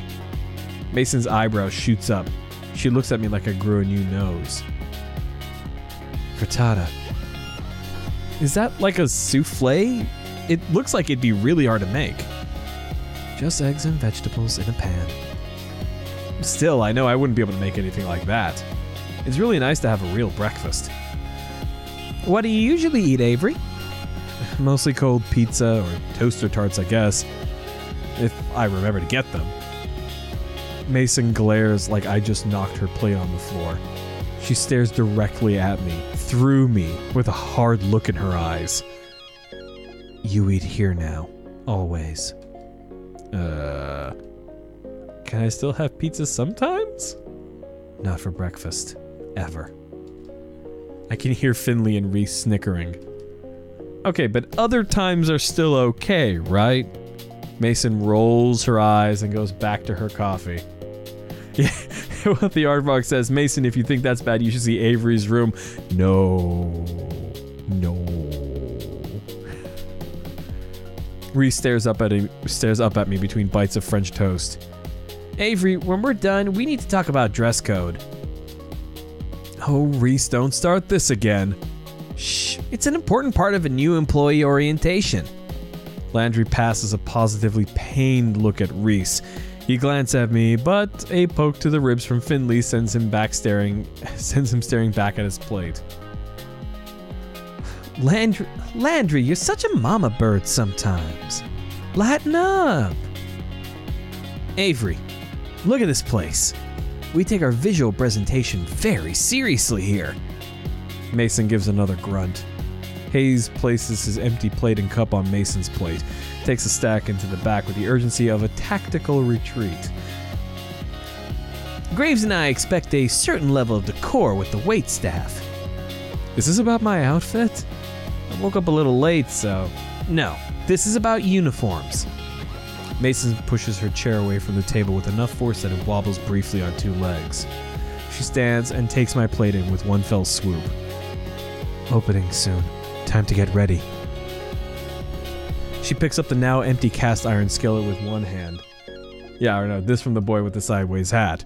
Mason's eyebrow shoots up. She looks at me like I grew a new nose. Frittata. Is that like a souffle? It looks like it'd be really hard to make. Just eggs and vegetables in a pan. Still, I know I wouldn't be able to make anything like that. It's really nice to have a real breakfast. What do you usually eat, Avery? Mostly cold pizza or toaster tarts, I guess. If I remember to get them. Mason glares like I just knocked her plate on the floor. She stares directly at me, through me, with a hard look in her eyes. You eat here now, always. Can I still have pizza sometimes? Not for breakfast. Ever. I can hear Finley and Reese snickering. Okay, but other times are still okay, right? Mason rolls her eyes and goes back to her coffee. Yeah, what the aardvark says, Mason, if you think that's bad, you should see Avery's room. No. Reese stares up at me between bites of French toast. Avery, when we're done, we need to talk about dress code. Oh, Reese, don't start this again. Shh, it's an important part of a new employee orientation. Landry passes a positively pained look at Reese. He glances at me, but a poke to the ribs from Finley sends him staring back at his plate. Landry, you're such a mama bird sometimes. Lighten up. Avery, look at this place. We take our visual presentation very seriously here. Mason gives another grunt. Hayes places his empty plate and cup on Mason's plate, takes a stack into the back with the urgency of a tactical retreat. Graves and I expect a certain level of decor with the waitstaff. Is this about my outfit? I woke up a little late, so... No, this is about uniforms. Mason pushes her chair away from the table with enough force that it wobbles briefly on two legs. She stands and takes my plate in with one fell swoop. Opening soon. Time to get ready. She picks up the now empty cast iron skillet with one hand. Yeah, I know, this from the boy with the sideways hat.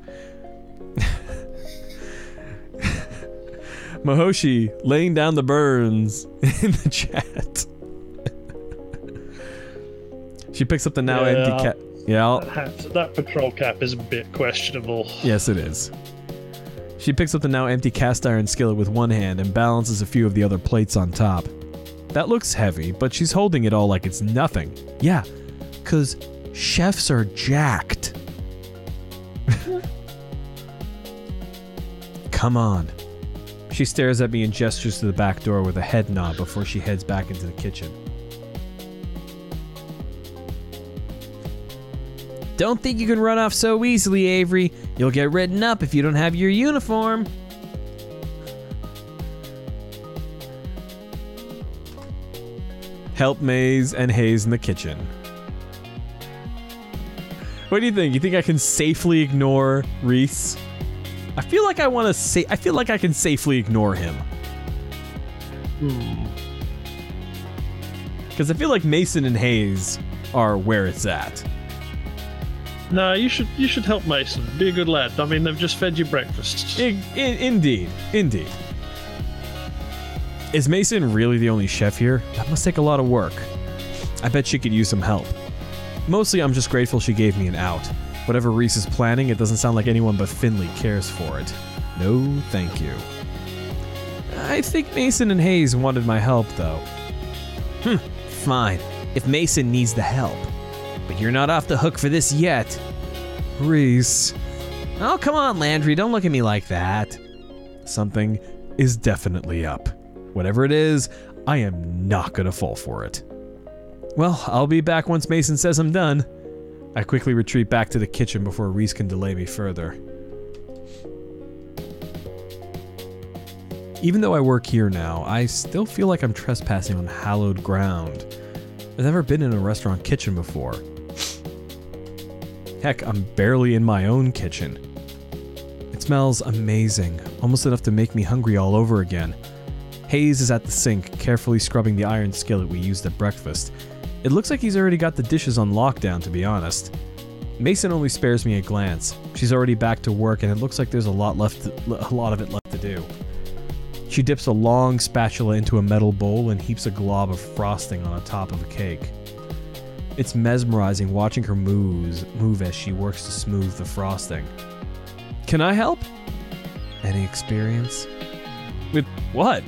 Mahoshi laying down the burns in the chat. She picks up the now empty cap. Yeah. That patrol cap is a bit questionable. Yes, it is. She picks up the now empty cast iron skillet with one hand and balances a few of the other plates on top. That looks heavy, but she's holding it all like it's nothing. Yeah, 'cause chefs are jacked. Come on. She stares at me and gestures to the back door with a head nod before she heads back into the kitchen. Don't think you can run off so easily, Avery. You'll get written up if you don't have your uniform. Help Maze and Hayes in the kitchen. What do you think? You think I can safely ignore Reese? I feel like I feel like I can safely ignore him. Because I feel like Mason and Hayes are where it's at. No, you should help Mason. Be a good lad. I mean, they've just fed you breakfast. Indeed. Is Mason really the only chef here? That must take a lot of work. I bet she could use some help. Mostly, I'm just grateful she gave me an out. Whatever Reese is planning, it doesn't sound like anyone but Finley cares for it. No, thank you. I think Mason and Hayes wanted my help, though. Fine. If Mason needs the help. But you're not off the hook for this yet. Reese. Oh, come on, Landry. Don't look at me like that. Something is definitely up. Whatever it is, I am not gonna fall for it. Well, I'll be back once Mason says I'm done. I quickly retreat back to the kitchen before Reese can delay me further. Even though I work here now, I still feel like I'm trespassing on hallowed ground. I've never been in a restaurant kitchen before. Heck, I'm barely in my own kitchen. It smells amazing, almost enough to make me hungry all over again. Hayes is at the sink, carefully scrubbing the iron skillet we used at breakfast. It looks like he's already got the dishes on lockdown, to be honest. Mason only spares me a glance. She's already back to work, and it looks like there's a lot of it left to do. She dips a long spatula into a metal bowl and heaps a glob of frosting on the top of a cake. It's mesmerizing watching her move as she works to smooth the frosting. Can I help? Any experience? With what?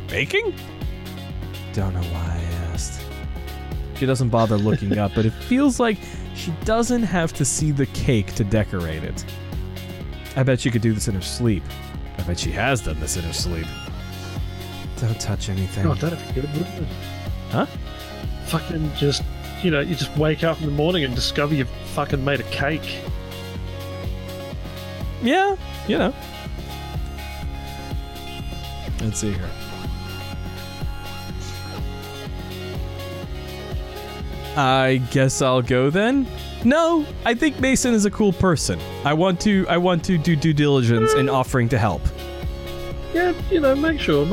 Baking? Don't know why I asked. She doesn't bother looking up, but it feels like she doesn't have to see the cake to decorate it. I bet she could do this in her sleep. I bet she has done this in her sleep. Don't touch anything. God, that'd be good, wouldn't it? Huh? Fucking just, you just wake up in the morning and discover you've fucking made a cake. Yeah, Let's see here. I guess I'll go then? No, I think Mason is a cool person. I want to do due diligence in offering to help. Yeah, make sure.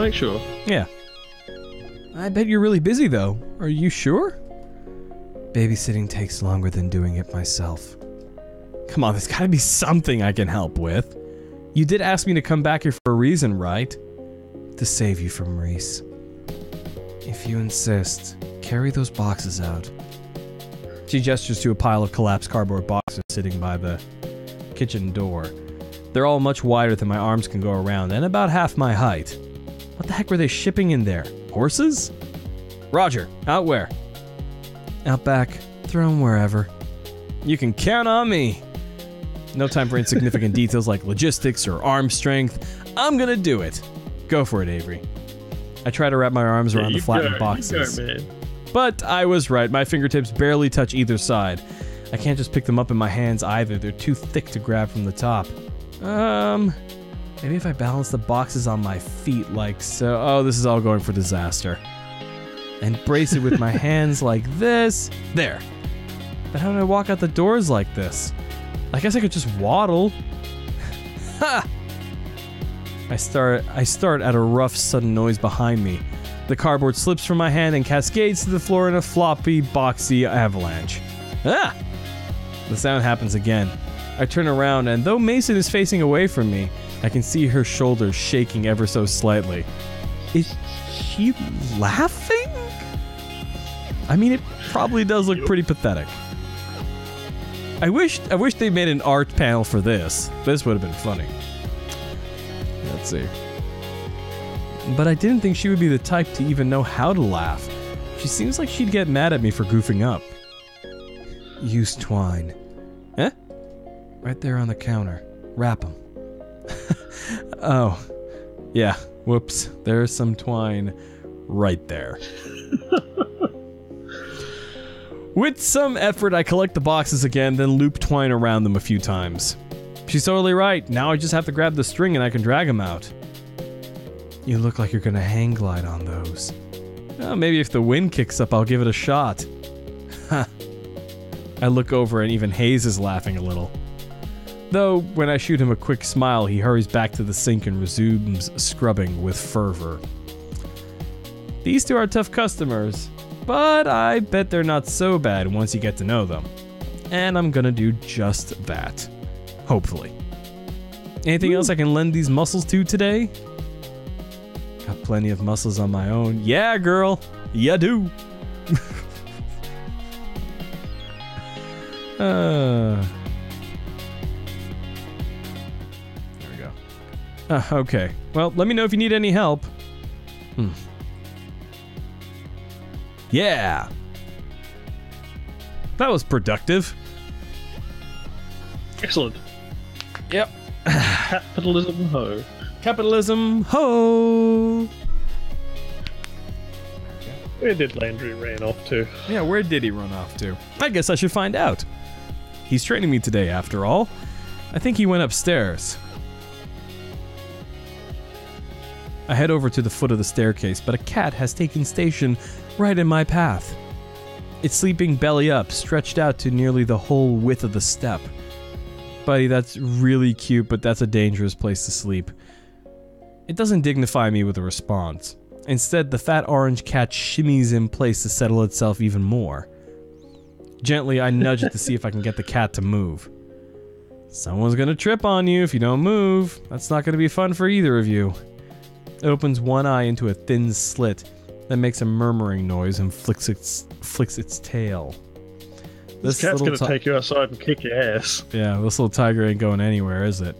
Yeah. I bet you're really busy though. Are you sure? Babysitting takes longer than doing it myself. Come on, there's gotta be something I can help with. You did ask me to come back here for a reason, right? To save you from Reese. If you insist, carry those boxes out. She gestures to a pile of collapsed cardboard boxes sitting by the kitchen door. They're all much wider than my arms can go around, and about half my height. What the heck were they shipping in there? Horses? Roger, out where? Out back, Throw him wherever. You can count on me. No time for insignificant details like logistics or arm strength. I'm gonna do it. Go for it, Avery. I try to wrap my arms around the flattened boxes. You go, man. But I was right. My fingertips barely touch either side. I can't just pick them up in my hands either. They're too thick to grab from the top. Maybe if I balance the boxes on my feet like so. Oh, this is all going for disaster. And brace it with my hands like this. There. But how do I walk out the doors like this? I guess I could just waddle. Ha! I start at a rough, sudden noise behind me. The cardboard slips from my hand and cascades to the floor in a floppy, boxy avalanche. Ah! The sound happens again. I turn around, and though Mason is facing away from me, I can see her shoulders shaking ever so slightly. Is she laughing? I mean, it probably does look pretty pathetic. I wish they made an art panel for this. This would have been funny. Let's see. But I didn't think she would be the type to even know how to laugh. She seems like she'd get mad at me for goofing up. Use twine. Eh? Right there on the counter. Wrap them. Oh. Yeah. Whoops. There's some twine right there. With some effort, I collect the boxes again, then loop twine around them a few times. She's totally right. Now I just have to grab the string and I can drag them out. You look like you're gonna hang glide on those. Well, maybe if the wind kicks up, I'll give it a shot. Ha. I look over and even Hayes is laughing a little. Though, when I shoot him a quick smile, he hurries back to the sink and resumes scrubbing with fervor. These two are tough customers, but I bet they're not so bad once you get to know them. And I'm gonna do just that. Hopefully. Anything else I can lend these muscles to today? Got plenty of muscles on my own. Yeah, girl. Ya do. There we go. Okay. Well, let me know if you need any help. Yeah. That was productive. Excellent. Yep. Capitalism ho. Capitalism ho. Where did Landry ran off to? Yeah, where did he run off to? I guess I should find out. He's training me today, after all. I think he went upstairs. I head over to the foot of the staircase, but a cat has taken station right in my path. It's sleeping belly up, stretched out to nearly the whole width of the step. Buddy, that's really cute, but that's a dangerous place to sleep. It doesn't dignify me with a response. Instead, the fat orange cat shimmies in place to settle itself even more. Gently, I nudge it to see if I can get the cat to move. Someone's gonna trip on you if you don't move. That's not gonna be fun for either of you. It opens one eye into a thin slit, then makes a murmuring noise and flicks its tail. This cat's gonna take you outside and kick your ass. Yeah, this little tiger ain't going anywhere, is it?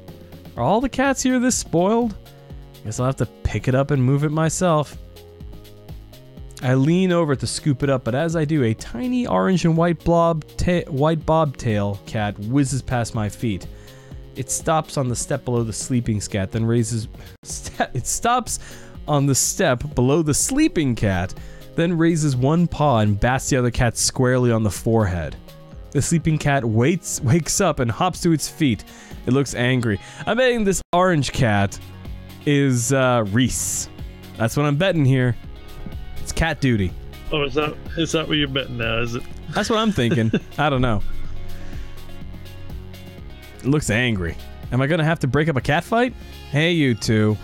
Are all the cats here this spoiled? Guess I'll have to pick it up and move it myself. I lean over to scoop it up, but as I do, a tiny orange and white bobtail cat whizzes past my feet. It stops on the step below the sleeping cat, then raises... It stops on the step below the sleeping cat, then raises one paw and bats the other cat squarely on the forehead. The sleeping cat wakes up and hops to its feet. It looks angry. I'm betting this orange cat is Reese. That's what I'm betting here. It's cat duty. Oh, is that what you're betting now, is it? That's what I'm thinking. I don't know. It looks angry. Am I gonna have to break up a cat fight? Hey, you two.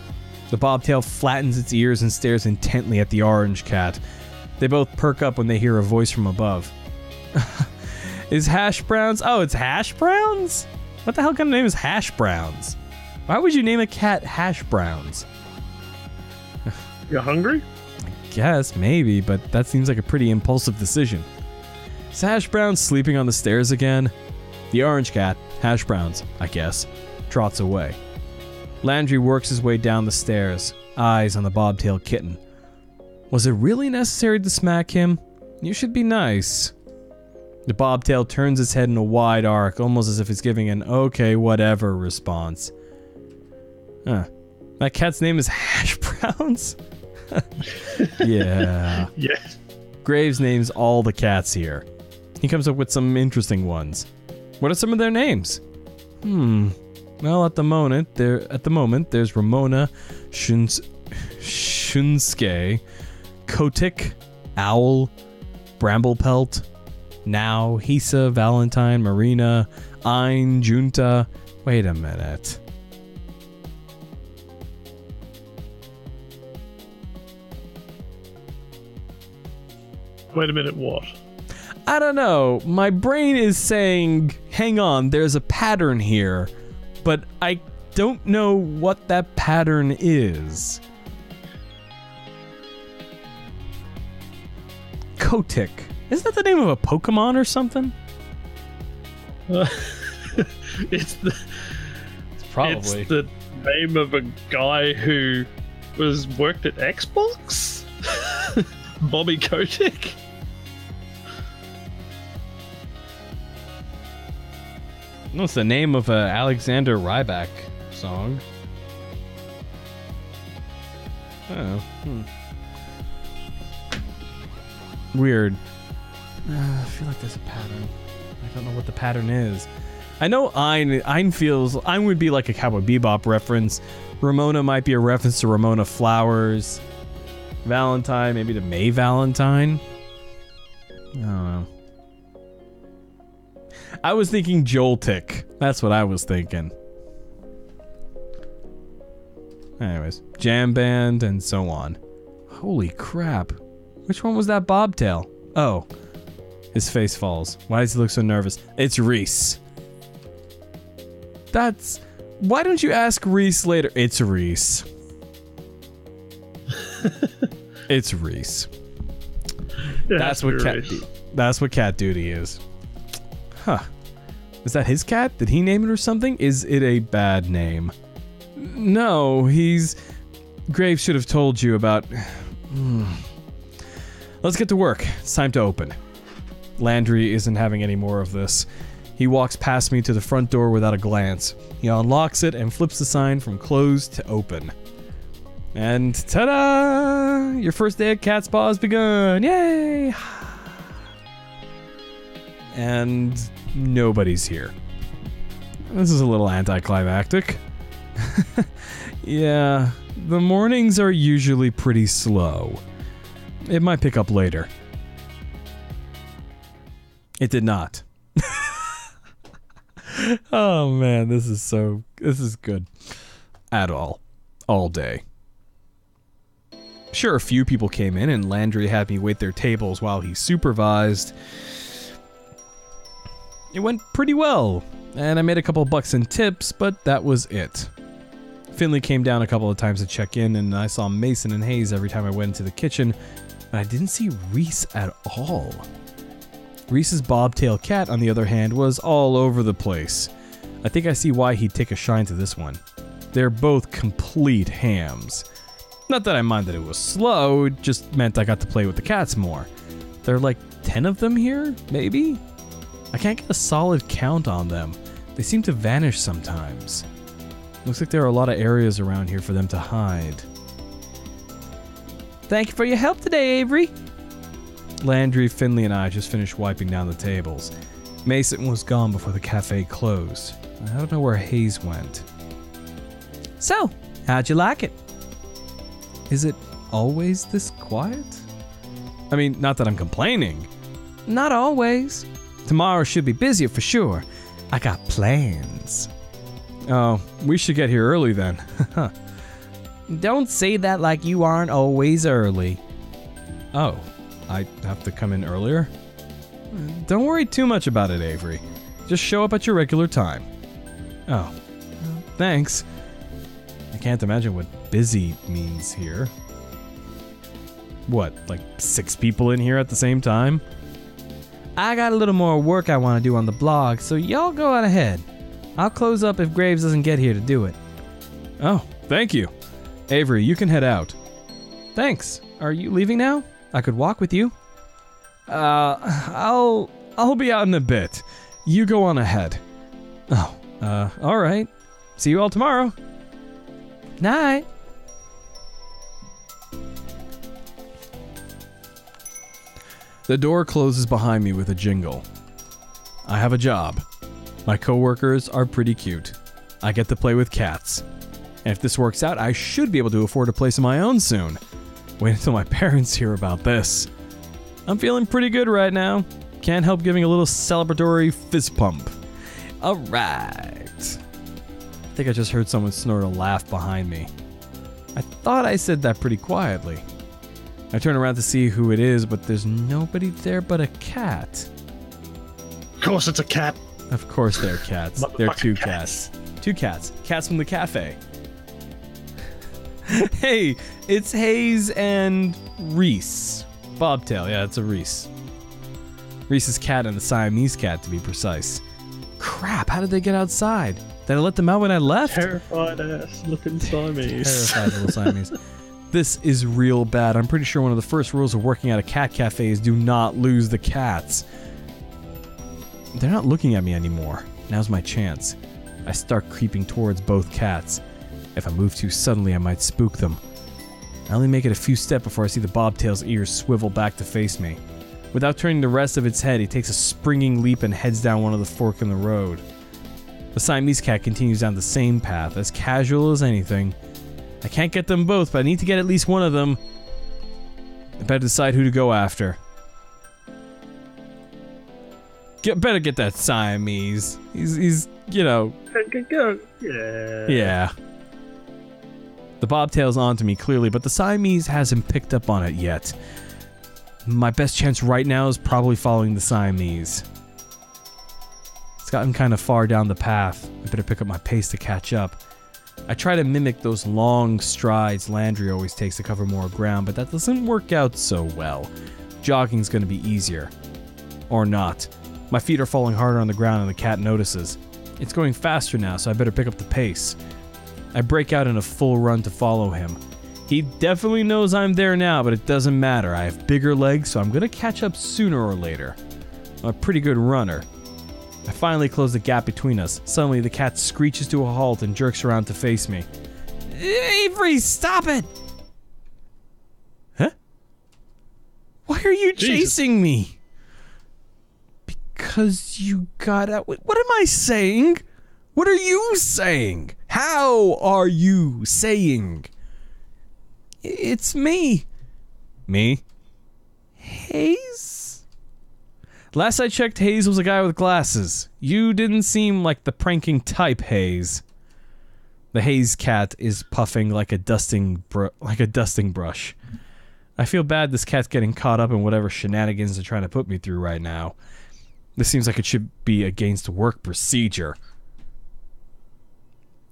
The bobtail flattens its ears and stares intently at the orange cat. They both perk up when they hear a voice from above. Is Hash Browns? Oh, it's Hash Browns? What the hell kind of name is Hash Browns? Why would you name a cat Hash Browns? You hungry? I guess, maybe, but that seems like a pretty impulsive decision. Is Hash Browns sleeping on the stairs again? The orange cat, Hash Browns, I guess, trots away. Landry works his way down the stairs, eyes on the bobtail kitten. Was it really necessary to smack him? You should be nice. The bobtail turns its head in a wide arc, almost as if it's giving an okay, whatever response. Huh. That cat's name is Hash Browns? Yeah. Yeah. Graves names all the cats here. He comes up with some interesting ones. What are some of their names? Well, at the moment, there's Ramona, Shunsuke, Kotick, Owl, Bramblepelt, Now, Hisa, Valentine, Marina, Ein, Junta. Wait a minute. Wait a minute, what? I don't know. My brain is saying, hang on, there's a pattern here, but I don't know what that pattern is. Kotick. Isn't that the name of a Pokemon or something? It's Probably. It's the name of a guy who worked at Xbox? Bobby Kotick? No, it's the name of a Alexander Rybak song. Oh. Weird. I feel like there's a pattern. I don't know what the pattern is. I know Ein would be like a Cowboy Bebop reference. Ramona might be a reference to Ramona Flowers. Valentine, maybe to May Valentine. I don't know. I was thinking Joltik. That's what I was thinking. Anyways, Jam Band and so on. Holy crap. Which one was that bobtail? Oh. His face falls. Why does he look so nervous? It's Reese. Why don't you ask Reese later? It's Reese. It's Reese. That's what Cat Duty is. Huh. Is that his cat? Did he name it or something? Is it a bad name? No, Graves should have told you about... Let's get to work. It's time to open. Landry isn't having any more of this. He walks past me to the front door without a glance. He unlocks it and flips the sign from closed to open. And ta-da! Your first day at Cat's Paw has begun! Yay! And nobody's here. This is a little anticlimactic. Yeah, the mornings are usually pretty slow. It might pick up later. It did not. Oh man, this is good. At all day. Sure, a few people came in and Landry had me wait their tables while he supervised. It went pretty well, and I made a couple bucks in tips, but that was it. Finley came down a couple of times to check in, and I saw Mason and Hayes every time I went into the kitchen, but I didn't see Reese at all. Reese's bobtail cat, on the other hand, was all over the place. I think I see why he'd take a shine to this one. They're both complete hams. Not that I minded it was slow, it just meant I got to play with the cats more. There are like 10 of them here, maybe? I can't get a solid count on them. They seem to vanish sometimes. Looks like there are a lot of areas around here for them to hide. Thank you for your help today, Avery. Landry, Finley, and I just finished wiping down the tables. Mason was gone before the cafe closed. I don't know where Hayes went. So, how'd you like it? Is it always this quiet? I mean, not that I'm complaining. Not always. Tomorrow should be busier for sure. I got plans. Oh, we should get here early then. Don't say that like you aren't always early. Oh, I have to come in earlier? Don't worry too much about it, Avery. Just show up at your regular time. Oh, thanks. I can't imagine what busy means here. What, like 6 people in here at the same time? I got a little more work I want to do on the blog, so y'all go on ahead. I'll close up if Graves doesn't get here to do it. Oh, thank you. Avery, you can head out. Thanks. Are you leaving now? I could walk with you. I'll I'll be out in a bit. You go on ahead. Oh, all right. See you all tomorrow. Night. The door closes behind me with a jingle. I have a job. My coworkers are pretty cute. I get to play with cats. And if this works out, I should be able to afford a place of my own soon. Wait until my parents hear about this. I'm feeling pretty good right now. Can't help giving a little celebratory fist pump. Alright. I think I just heard someone snort a laugh behind me. I thought I said that pretty quietly. I turn around to see who it is, but there's nobody there but a cat. Of course it's a cat. Of course they're cats. They're two cats. Two cats. Cats from the cafe. Hey, it's Hayes and Reese. Bobtail, yeah, it's a Reese. Reese's cat and the Siamese cat, to be precise. Crap, how did they get outside? Did I let them out when I left? Terrified ass looking Siamese. Terrified little Siamese. This is real bad. I'm pretty sure one of the first rules of working at a cat cafe is do not lose the cats. They're not looking at me anymore. Now's my chance. I start creeping towards both cats. If I move too suddenly, I might spook them. I only make it a few steps before I see the bobtail's ears swivel back to face me. Without turning the rest of its head, he takes a springing leap and heads down one of the forks in the road. The Siamese cat continues down the same path, as casual as anything. I can't get them both, but I need to get at least one of them. I better decide who to go after. Better get that Siamese. He's you know... Yeah. Yeah. The bobtail's onto me, clearly, but the Siamese hasn't picked up on it yet. My best chance right now is probably following the Siamese. It's gotten kind of far down the path. I better pick up my pace to catch up. I try to mimic those long strides Landry always takes to cover more ground, but that doesn't work out so well. Jogging's gonna be easier. Or not. My feet are falling harder on the ground and the cat notices. It's going faster now, so I better pick up the pace. I break out in a full run to follow him. He definitely knows I'm there now, but it doesn't matter. I have bigger legs, so I'm gonna catch up sooner or later. I'm a pretty good runner. I finally close the gap between us. Suddenly, the cat screeches to a halt and jerks around to face me. Avery, stop it! Huh? Why are you chasing me? Because you got out. What am I saying? What are you saying? How are you saying? It's me. Me? Hayes? Last I checked, Hayes was a guy with glasses. You didn't seem like the pranking type, Hayes. The Hayes cat is puffing like a dusting brush. I feel bad this cat's getting caught up in whatever shenanigans they're trying to put me through right now. This seems like it should be against work procedure.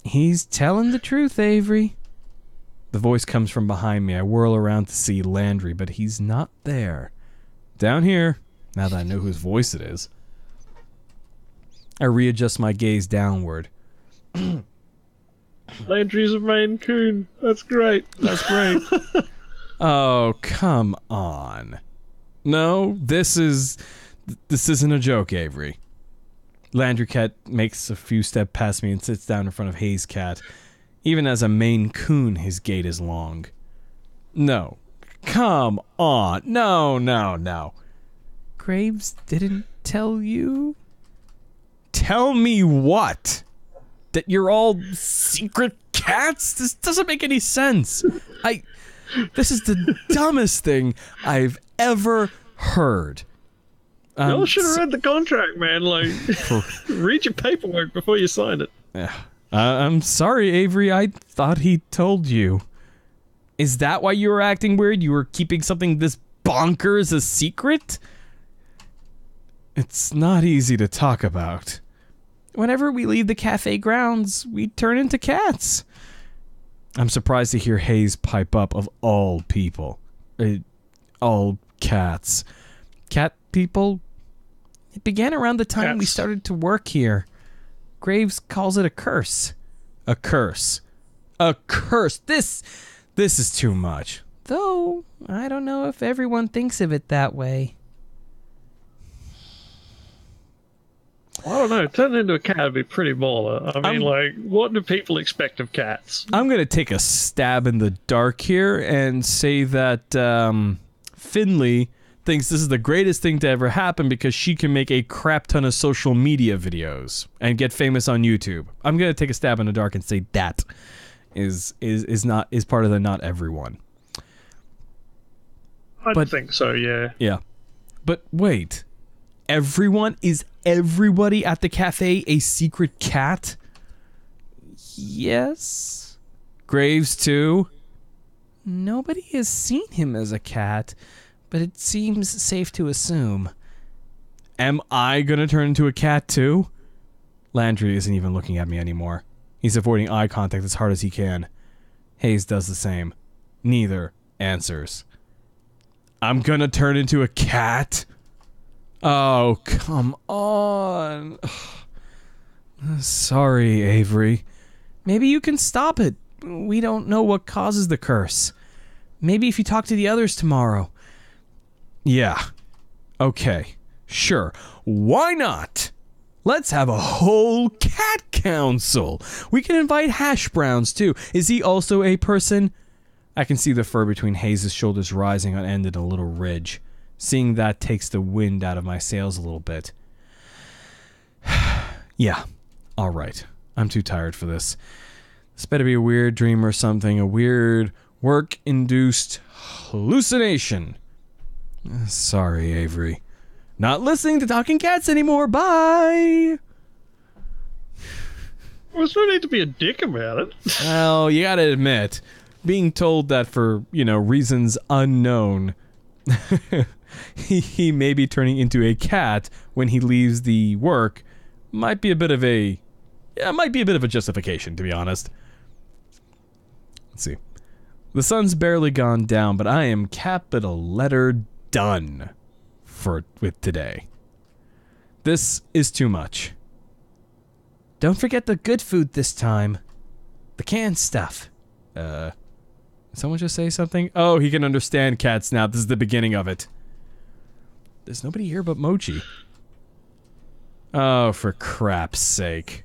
He's telling the truth, Avery. The voice comes from behind me. I whirl around to see Landry, but he's not there. Down here, now that I know whose voice it is. I readjust my gaze downward. Landry's a Maine Coon. That's great. That's great. Oh, come on. No, this isn't a joke, Avery. Landry cat makes a few steps past me and sits down in front of Hayes cat. Even as a Maine Coon, his gait is long. No. Come on. No. Graves didn't tell you? Tell me what? That you're all secret cats? This doesn't make any sense. This is the dumbest thing I've ever heard. Y'all should have read the contract, man. Like, read your paperwork before you sign it. Yeah. I'm sorry, Avery. I thought he told you. Is that why you were acting weird? You were keeping something this bonkers a secret? It's not easy to talk about. Whenever we leave the cafe grounds, we turn into cats. I'm surprised to hear Hayes pipe up, of all people. All cats. Cat people? It began around the time we started to work here. Graves calls it a curse. A curse. A curse. This is too much. Though, I don't know if everyone thinks of it that way. I don't know. Turning into a cat would be pretty baller. I mean, like, what do people expect of cats? I'm going to take a stab in the dark here and say that Finley thinks this is the greatest thing to ever happen because she can make a crap ton of social media videos and get famous on YouTube. I'm going to take a stab in the dark and say that is part of the not everyone. I think so, yeah. Yeah. But wait. Is everybody at the cafe a secret cat? Yes. Graves too? Nobody has seen him as a cat, but it seems safe to assume. Am I gonna turn into a cat too? Landry isn't even looking at me anymore. He's avoiding eye contact as hard as he can. Hayes does the same. Neither answers. I'm gonna turn into a cat? Oh, come on. Sorry, Avery. Maybe you can stop it. We don't know what causes the curse. Maybe if you talk to the others tomorrow. Yeah. Okay. Sure. Why not? Let's have a whole cat council. We can invite Hash Browns, too. Is he also a person? I can see the fur between Hayes' shoulders rising on end in a little ridge. Seeing that takes the wind out of my sails a little bit. Yeah, alright. I'm too tired for this. This better be a weird dream or something. A weird, work-induced hallucination. Sorry, Avery. Not listening to Talking Cats anymore. Bye! There's no need to be a dick about it. Well, you gotta admit, being told that for, reasons unknown, he may be turning into a cat when he leaves the work might be a bit of a justification, to be honest. Let's see. The sun's barely gone down, but I am capital letter done with today. This is too much. Don't forget the good food this time. The canned stuff. Did someone just say something? Oh, he can understand cats now. This is the beginning of it. There's nobody here but Mochi. Oh, for crap's sake.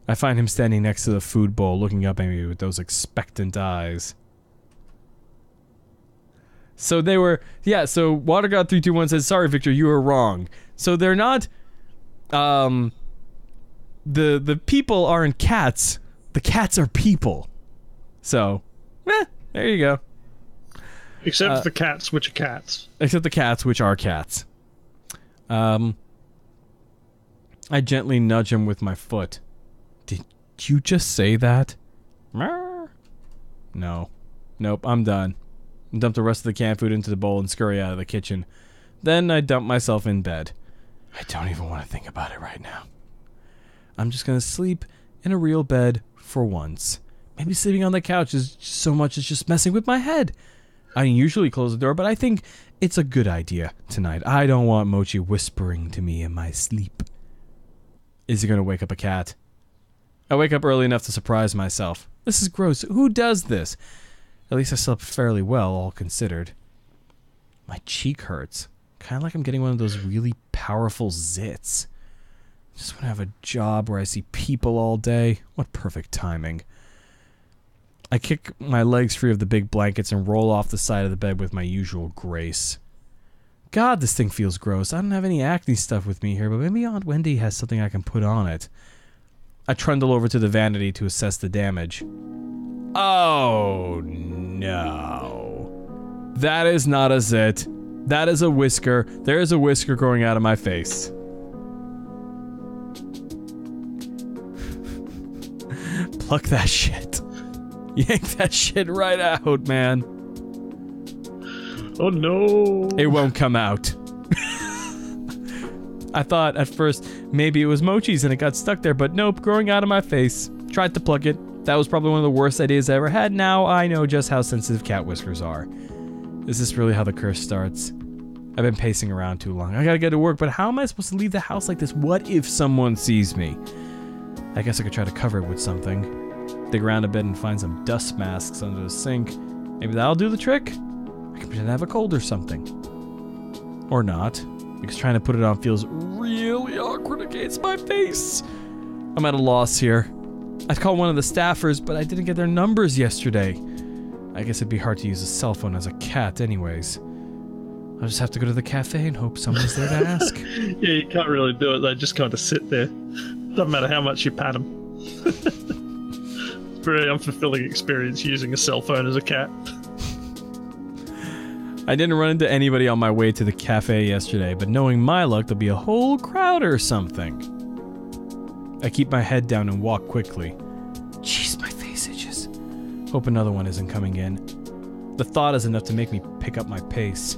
I find him standing next to the food bowl, looking up at me with those expectant eyes. So they were... Yeah, so WaterGod321 says, sorry, Victor, you were wrong. So they're not... The people aren't cats. The cats are people. So... there you go. Except the cats, which are cats. Except the cats, which are cats. I gently nudge him with my foot. Did you just say that? No. Nope, I'm done. I dump the rest of the canned food into the bowl and scurry out of the kitchen. Then I dump myself in bed. I don't even want to think about it right now. I'm just gonna sleep in a real bed for once. Maybe sleeping on the couch is so much as just messing with my head. I usually close the door, but I think it's a good idea tonight. I don't want Mochi whispering to me in my sleep. Is he gonna wake up a cat? I wake up early enough to surprise myself. This is gross. Who does this? At least I slept fairly well, all considered. My cheek hurts. Kind of like I'm getting one of those really powerful zits. Just want to have a job where I see people all day. What perfect timing. I kick my legs free of the big blankets and roll off the side of the bed with my usual grace. God, this thing feels gross. I don't have any acne stuff with me here, but maybe Aunt Wendy has something I can put on it. I trundle over to the vanity to assess the damage. Oh, no. That is not a zit. That is a whisker. There is a whisker growing out of my face. Pluck that shit. Yank that shit right out, man. Oh no. It won't come out. I thought at first maybe it was Mochi's and it got stuck there, but nope, growing out of my face. Tried to pluck it. That was probably one of the worst ideas I ever had. Now I know just how sensitive cat whiskers are. Is this really how the curse starts? I've been pacing around too long. I gotta get to work, but how am I supposed to leave the house like this? What if someone sees me? I guess I could try to cover it with something. Dig around a bit and find some dust masks under the sink. Maybe that'll do the trick? I can pretend I have a cold or something. Or not. because trying to put it on feels really awkward against my face. I'm at a loss here. I'd call one of the staffers, but I didn't get their numbers yesterday. I guess it'd be hard to use a cell phone as a cat anyways. I'll just have to go to the cafe and hope someone's there to ask. Yeah, you can't really do it. They just kind of sit there. Doesn't matter how much you pat them. Very unfulfilling experience using a cell phone as a cat. I didn't run into anybody on my way to the cafe yesterday, but knowing my luck, there'll be a whole crowd or something. I keep my head down and walk quickly. Jeez, my face itches. Hope another one isn't coming in. The thought is enough to make me pick up my pace.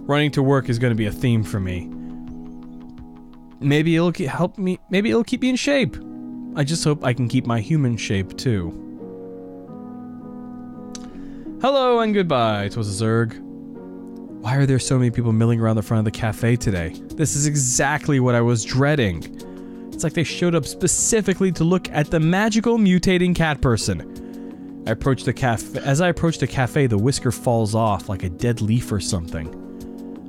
Running to work is going to be a theme for me. Maybe it'll help me. Maybe it'll keep me in shape. I just hope I can keep my human shape too. Hello and goodbye, 'twas a Zerg. Why are there so many people milling around the front of the cafe today? This is exactly what I was dreading. It's like they showed up specifically to look at the magical mutating cat person. I approach the cafe. As I approach the cafe, the whisker falls off like a dead leaf or something.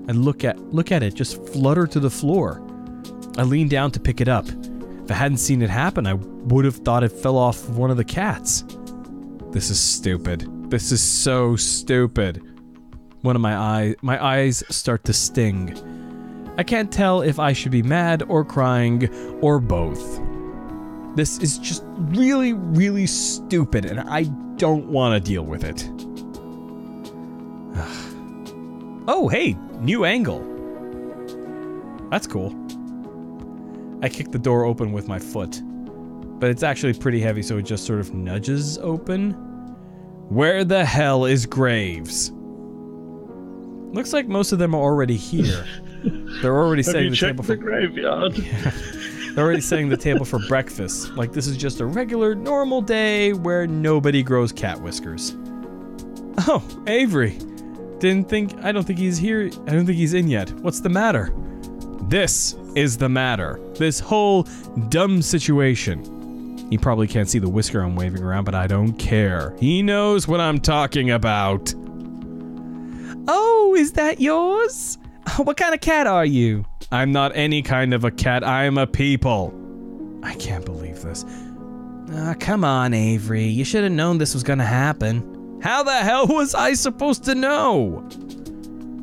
I look at it just flutter to the floor. I lean down to pick it up. If I hadn't seen it happen, I would have thought it fell off of one of the cats. This is stupid. This is so stupid. My eyes start to sting. I can't tell if I should be mad or crying or both. This is just really, really stupid, and I don't want to deal with it. Oh, hey, new angle. That's cool. I kick the door open with my foot, but it's actually pretty heavy, so it just sort of nudges open. Where the hell is Graves? Looks like most of them are already here. They're already setting the table for the graveyard. Yeah. They're already setting the table for breakfast. Like this is just a regular, normal day where nobody grows cat whiskers. Oh, Avery. I don't think he's here. I don't think he's in yet. What's the matter? This is the matter. This whole dumb situation. He probably can't see the whisker I'm waving around, but I don't care. He knows what I'm talking about. Oh, is that yours? What kind of cat are you? I'm not any kind of a cat. I'm a people. I can't believe this. Come on, Avery. You should have known this was gonna happen. How the hell was I supposed to know?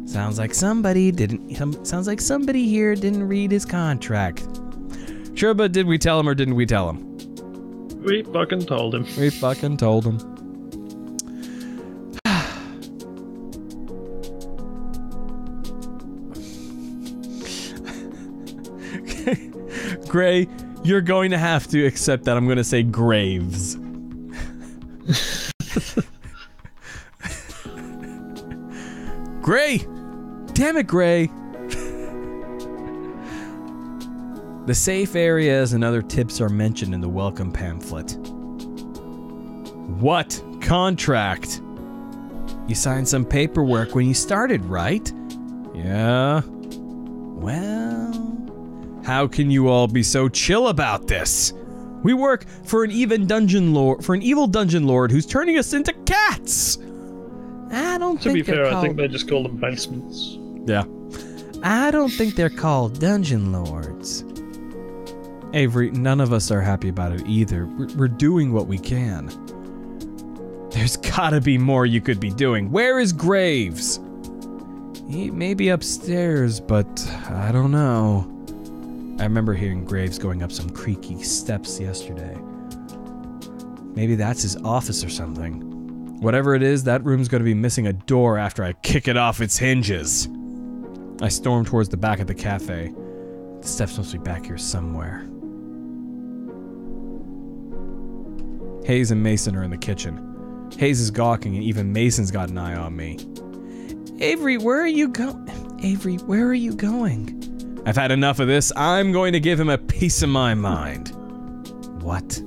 Sounds like somebody here didn't read his contract. Sure, but did we tell him or didn't we tell him? We fucking told him. We fucking told him. Gray, you're going to have to accept that I'm going to say Graves. Gray! Damn it, Gray! The safe areas and other tips are mentioned in the welcome pamphlet. What contract? You signed some paperwork when you started, right? Yeah. Well, how can you all be so chill about this? We work for an evil dungeon lord who's turning us into cats. I don't think. To be fair, I think they just call them basements. Yeah. I don't think they're called dungeon lords. Avery, none of us are happy about it either. We're doing what we can. There's gotta be more you could be doing. Where is Graves? He may be upstairs, but I don't know. I remember hearing Graves going up some creaky steps yesterday. Maybe that's his office or something. Whatever it is, that room's gonna be missing a door after I kick it off its hinges. I storm towards the back of the cafe. The steps must be back here somewhere. Hayes and Mason are in the kitchen. Hayes is gawking and even Mason's got an eye on me. Avery, where are you going? Avery, where are you going? I've had enough of this. I'm going to give him a piece of my mind. What?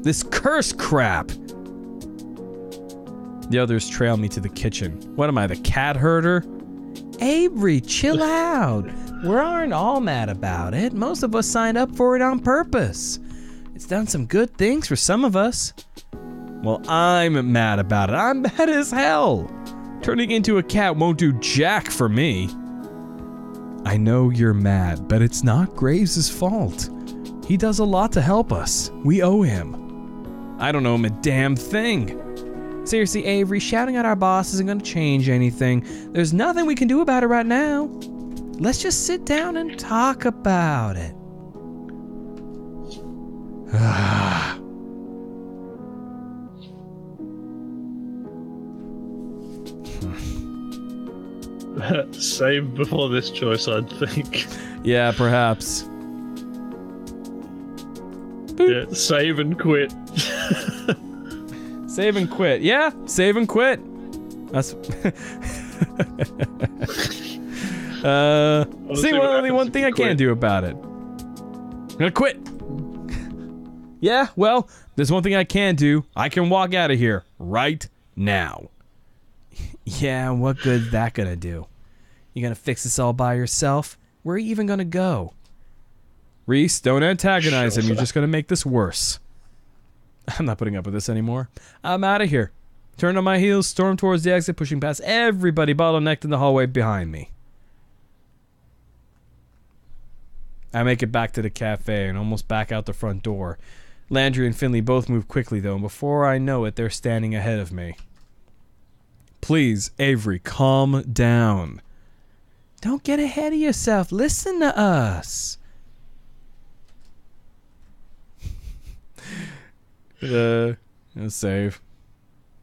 This curse crap! The others trail me to the kitchen. What am I, the cat herder? Avery, chill out. We aren't all mad about it. Most of us signed up for it on purpose. It's done some good things for some of us. Well, I'm mad about it. I'm mad as hell. Turning into a cat won't do jack for me. I know you're mad, but it's not Graves' fault. He does a lot to help us. We owe him. I don't owe him a damn thing. Seriously, Avery, shouting at our boss isn't going to change anything. There's nothing we can do about it right now. Let's just sit down and talk about it. Save before this choice, I'd think. Yeah, perhaps. Yeah, save and quit. Save and quit. Yeah, save and quit. That's. See, only one thing I can do about it. I'm gonna quit. Yeah, well, there's one thing I can do. I can walk out of here right now. Yeah, what good's that gonna do? You gonna fix this all by yourself? Where are you even gonna go? Reese, don't antagonize him. You're just gonna make this worse. I'm not putting up with this anymore. I'm out of here. Turn on my heels, storm towards the exit, pushing past everybody bottlenecked in the hallway behind me. I make it back to the cafe and almost back out the front door. Landry and Finley both move quickly, though, and before I know it, they're standing ahead of me. Please, Avery, calm down. Don't get ahead of yourself. Listen to us. Save.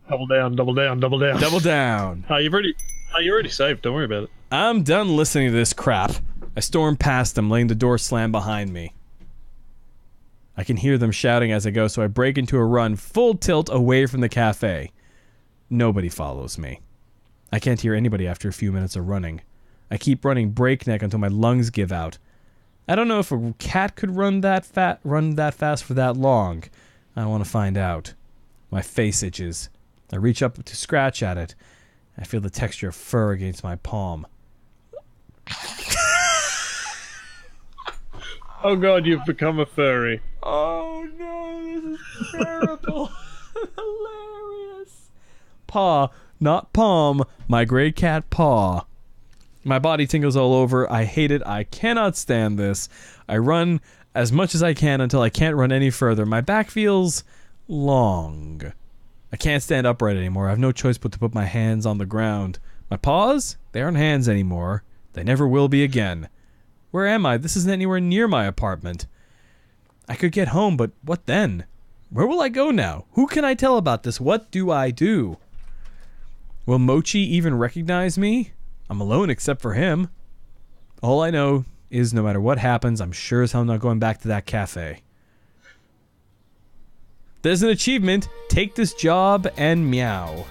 Double down, double down, double down. Double down. You've already saved. Don't worry about it. I'm done listening to this crap. I storm past them, letting the door slam behind me. I can hear them shouting as I go, so I break into a run, full tilt away from the cafe. Nobody follows me. I can't hear anybody after a few minutes of running. I keep running breakneck until my lungs give out. I don't know if a cat could run that fast for that long. I want to find out. My face itches. I reach up to scratch at it. I feel the texture of fur against my palm. Oh god, you've become a furry. Oh no, this is terrible. Hilarious. Paw, not palm, my gray cat paw. My body tingles all over. I hate it. I cannot stand this. I run as much as I can until I can't run any further. My back feels long. I can't stand upright anymore. I have no choice but to put my hands on the ground. My paws? They aren't hands anymore. They never will be again. Where am I? This isn't anywhere near my apartment. I could get home, but what then? Where will I go now? Who can I tell about this? What do I do? Will Mochi even recognize me? I'm alone except for him. All I know is no matter what happens, I'm sure as hell not going back to that cafe. There's an achievement. Take this job and meow.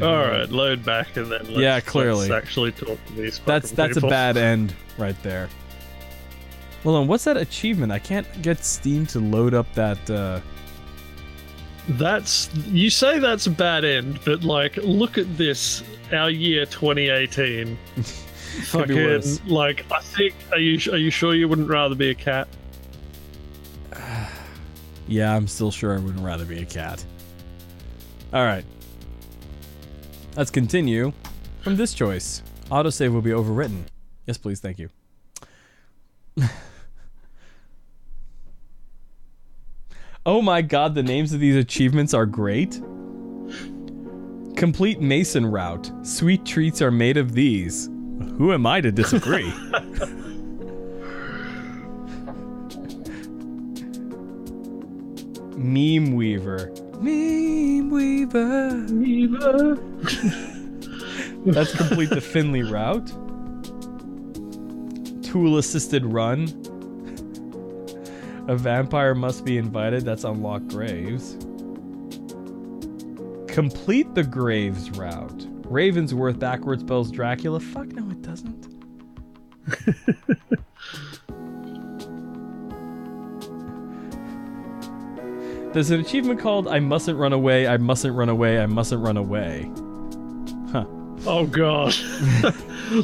Alright, load back and then clearly. let's actually talk to these That's people. a bad end right there. Hold on, what's that achievement? I can't get Steam to load up that You say that's a bad end, but like, look at this. Our year 2018. Fucking, like, I think, are you sure you wouldn't rather be a cat? Yeah, I'm still sure I wouldn't rather be a cat. Alright. Let's continue from this choice. Autosave will be overwritten. Yes, please, thank you. Oh my god, the names of these achievements are great. Complete Mason route. Sweet treats are made of these. Who am I to disagree? Meme Weaver. Meme Weaver. Weaver. That's complete the Finley route. Tool assisted run. A vampire must be invited. That's unlock Graves. Complete the Graves route. Ravensworth backwards spells Dracula. Fuck no, it doesn't. There's an achievement called I mustn't run away, I mustn't run away, I mustn't run away. Huh. Oh god.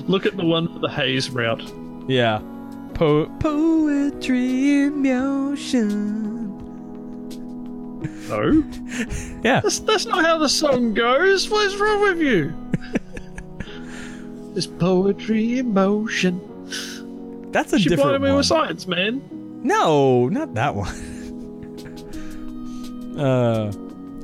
Look at the one for the Haze route. Yeah. Poetry in motion. No? Yeah. That's not how the song goes. What is wrong with you? This poetry in motion. That's a She different blinded me one. with science, man. No, not that one.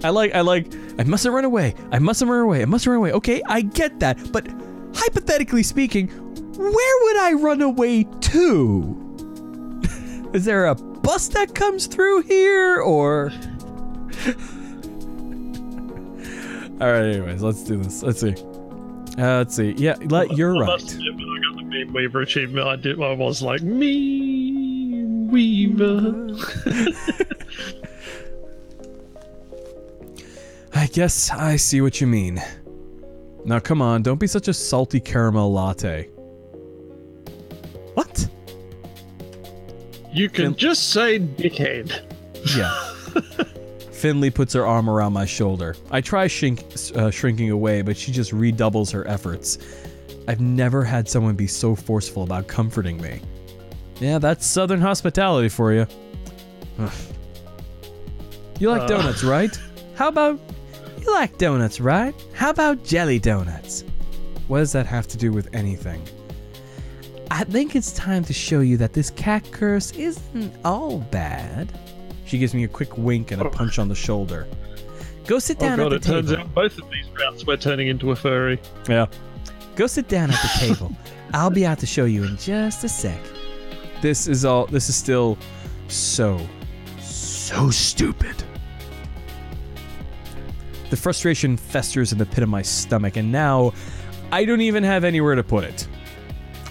I mustn't run away. I mustn't run away. I mustn't run away. Okay, I get that. But hypothetically speaking, where would I run away to? Is there a bus that comes through here, or? All right, anyways, let's do this. Let's see. Yeah, you're right. I got the Meme Weaver achievement. I was like, Meme Weaver. I guess I see what you mean. Now come on, don't be such a salty caramel latte. What? You can just say dickhead. Yeah. Finley puts her arm around my shoulder. I try shrinking away, but she just redoubles her efforts. I've never had someone be so forceful about comforting me. Yeah, that's Southern hospitality for you. You like donuts, right? How about... You like donuts, right? How about jelly donuts? What does that have to do with anything? I think it's time to show you that this cat curse isn't all bad. She gives me a quick wink and a punch on the shoulder. Go sit down at the table. Turns out both of these routes we're turning into a furry. Yeah. Go sit down at the table. I'll be out to show you in just a sec. This is still so stupid. The frustration festers in the pit of my stomach, and now I don't even have anywhere to put it.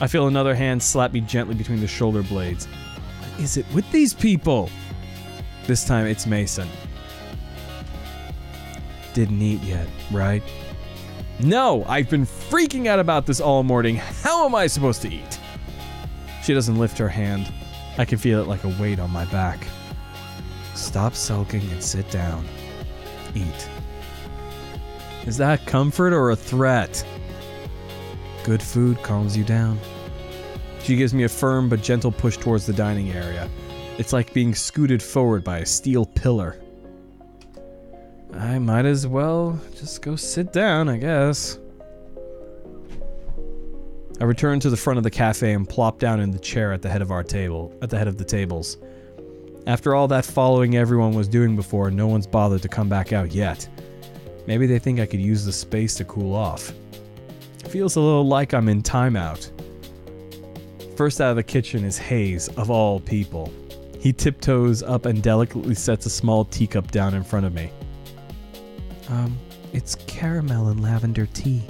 I feel another hand slap me gently between the shoulder blades. What is it with these people? This time it's Mason. Didn't eat yet, right? No, I've been freaking out about this all morning. How am I supposed to eat? She doesn't lift her hand. I can feel it like a weight on my back. Stop sulking and sit down. Eat. Is that comfort or a threat? Good food calms you down. She gives me a firm but gentle push towards the dining area. It's like being scooted forward by a steel pillar. I might as well just go sit down, I guess. I return to the front of the cafe and plop down in the chair at the head of the tables. After all that following everyone was doing before, no one's bothered to come back out yet. Maybe they think I could use the space to cool off. It feels a little like I'm in timeout. First out of the kitchen is Hayes, of all people. He tiptoes up and delicately sets a small teacup down in front of me. It's caramel and lavender tea.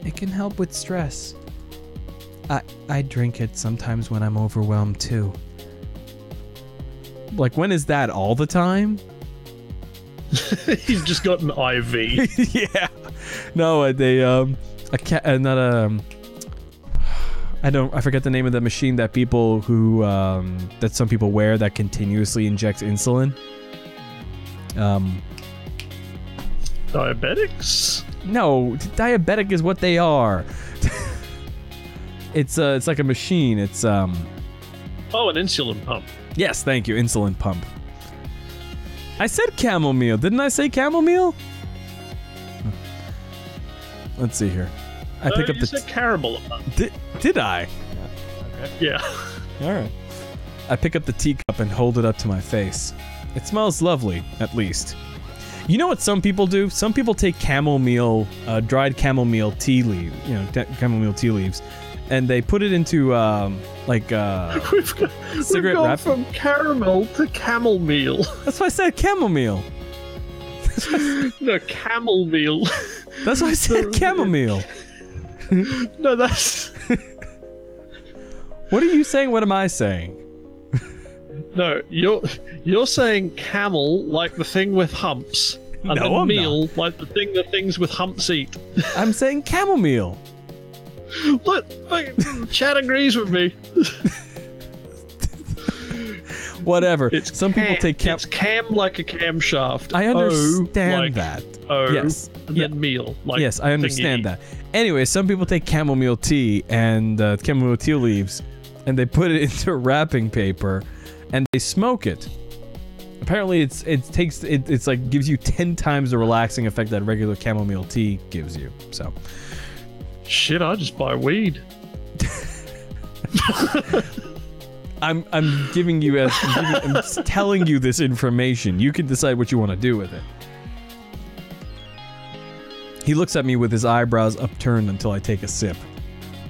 It can help with stress. I drink it sometimes when I'm overwhelmed too. Like, when is that? All the time? He's just got an IV. Yeah. No, I forget the name of the machine that people who, that some people wear that continuously injects insulin. Diabetics? No, diabetic is what they are. It's like a machine. It's Oh, an insulin pump. Yes, thank you, insulin pump. I said chamomile, didn't I say chamomile? Let's see here. I pick up you said caramel pump. Did I? Yeah. All right. I pick up the teacup and hold it up to my face. It smells lovely, at least. You know what some people do? Some people take chamomile, dried chamomile tea leaves, chamomile tea leaves, and they put it into We've cigarette gone wrap. from caramel to camel meal. That's why I said chamomile. No, camel meal. That's why I said chamomile. No, that's... What are you saying? What am I saying? No, you're saying camel like the thing with humps, and No, then I'm meal like the things with humps eat. I'm saying chamomile. Look, Chad agrees with me. Whatever. Some people take It's cam like a camshaft. I understand like that. Yes. And Yeah. then meal. Like Yes, I understand thingy. that. Anyway, some people take chamomile tea and chamomile tea leaves, and they put it into wrapping paper, and they smoke it. Apparently, it's like gives you 10 times the relaxing effect that regular chamomile tea gives you. So, Shit, I just buy weed. I'm telling you this information. You can decide what you want to do with it. He looks at me with his eyebrows upturned until I take a sip.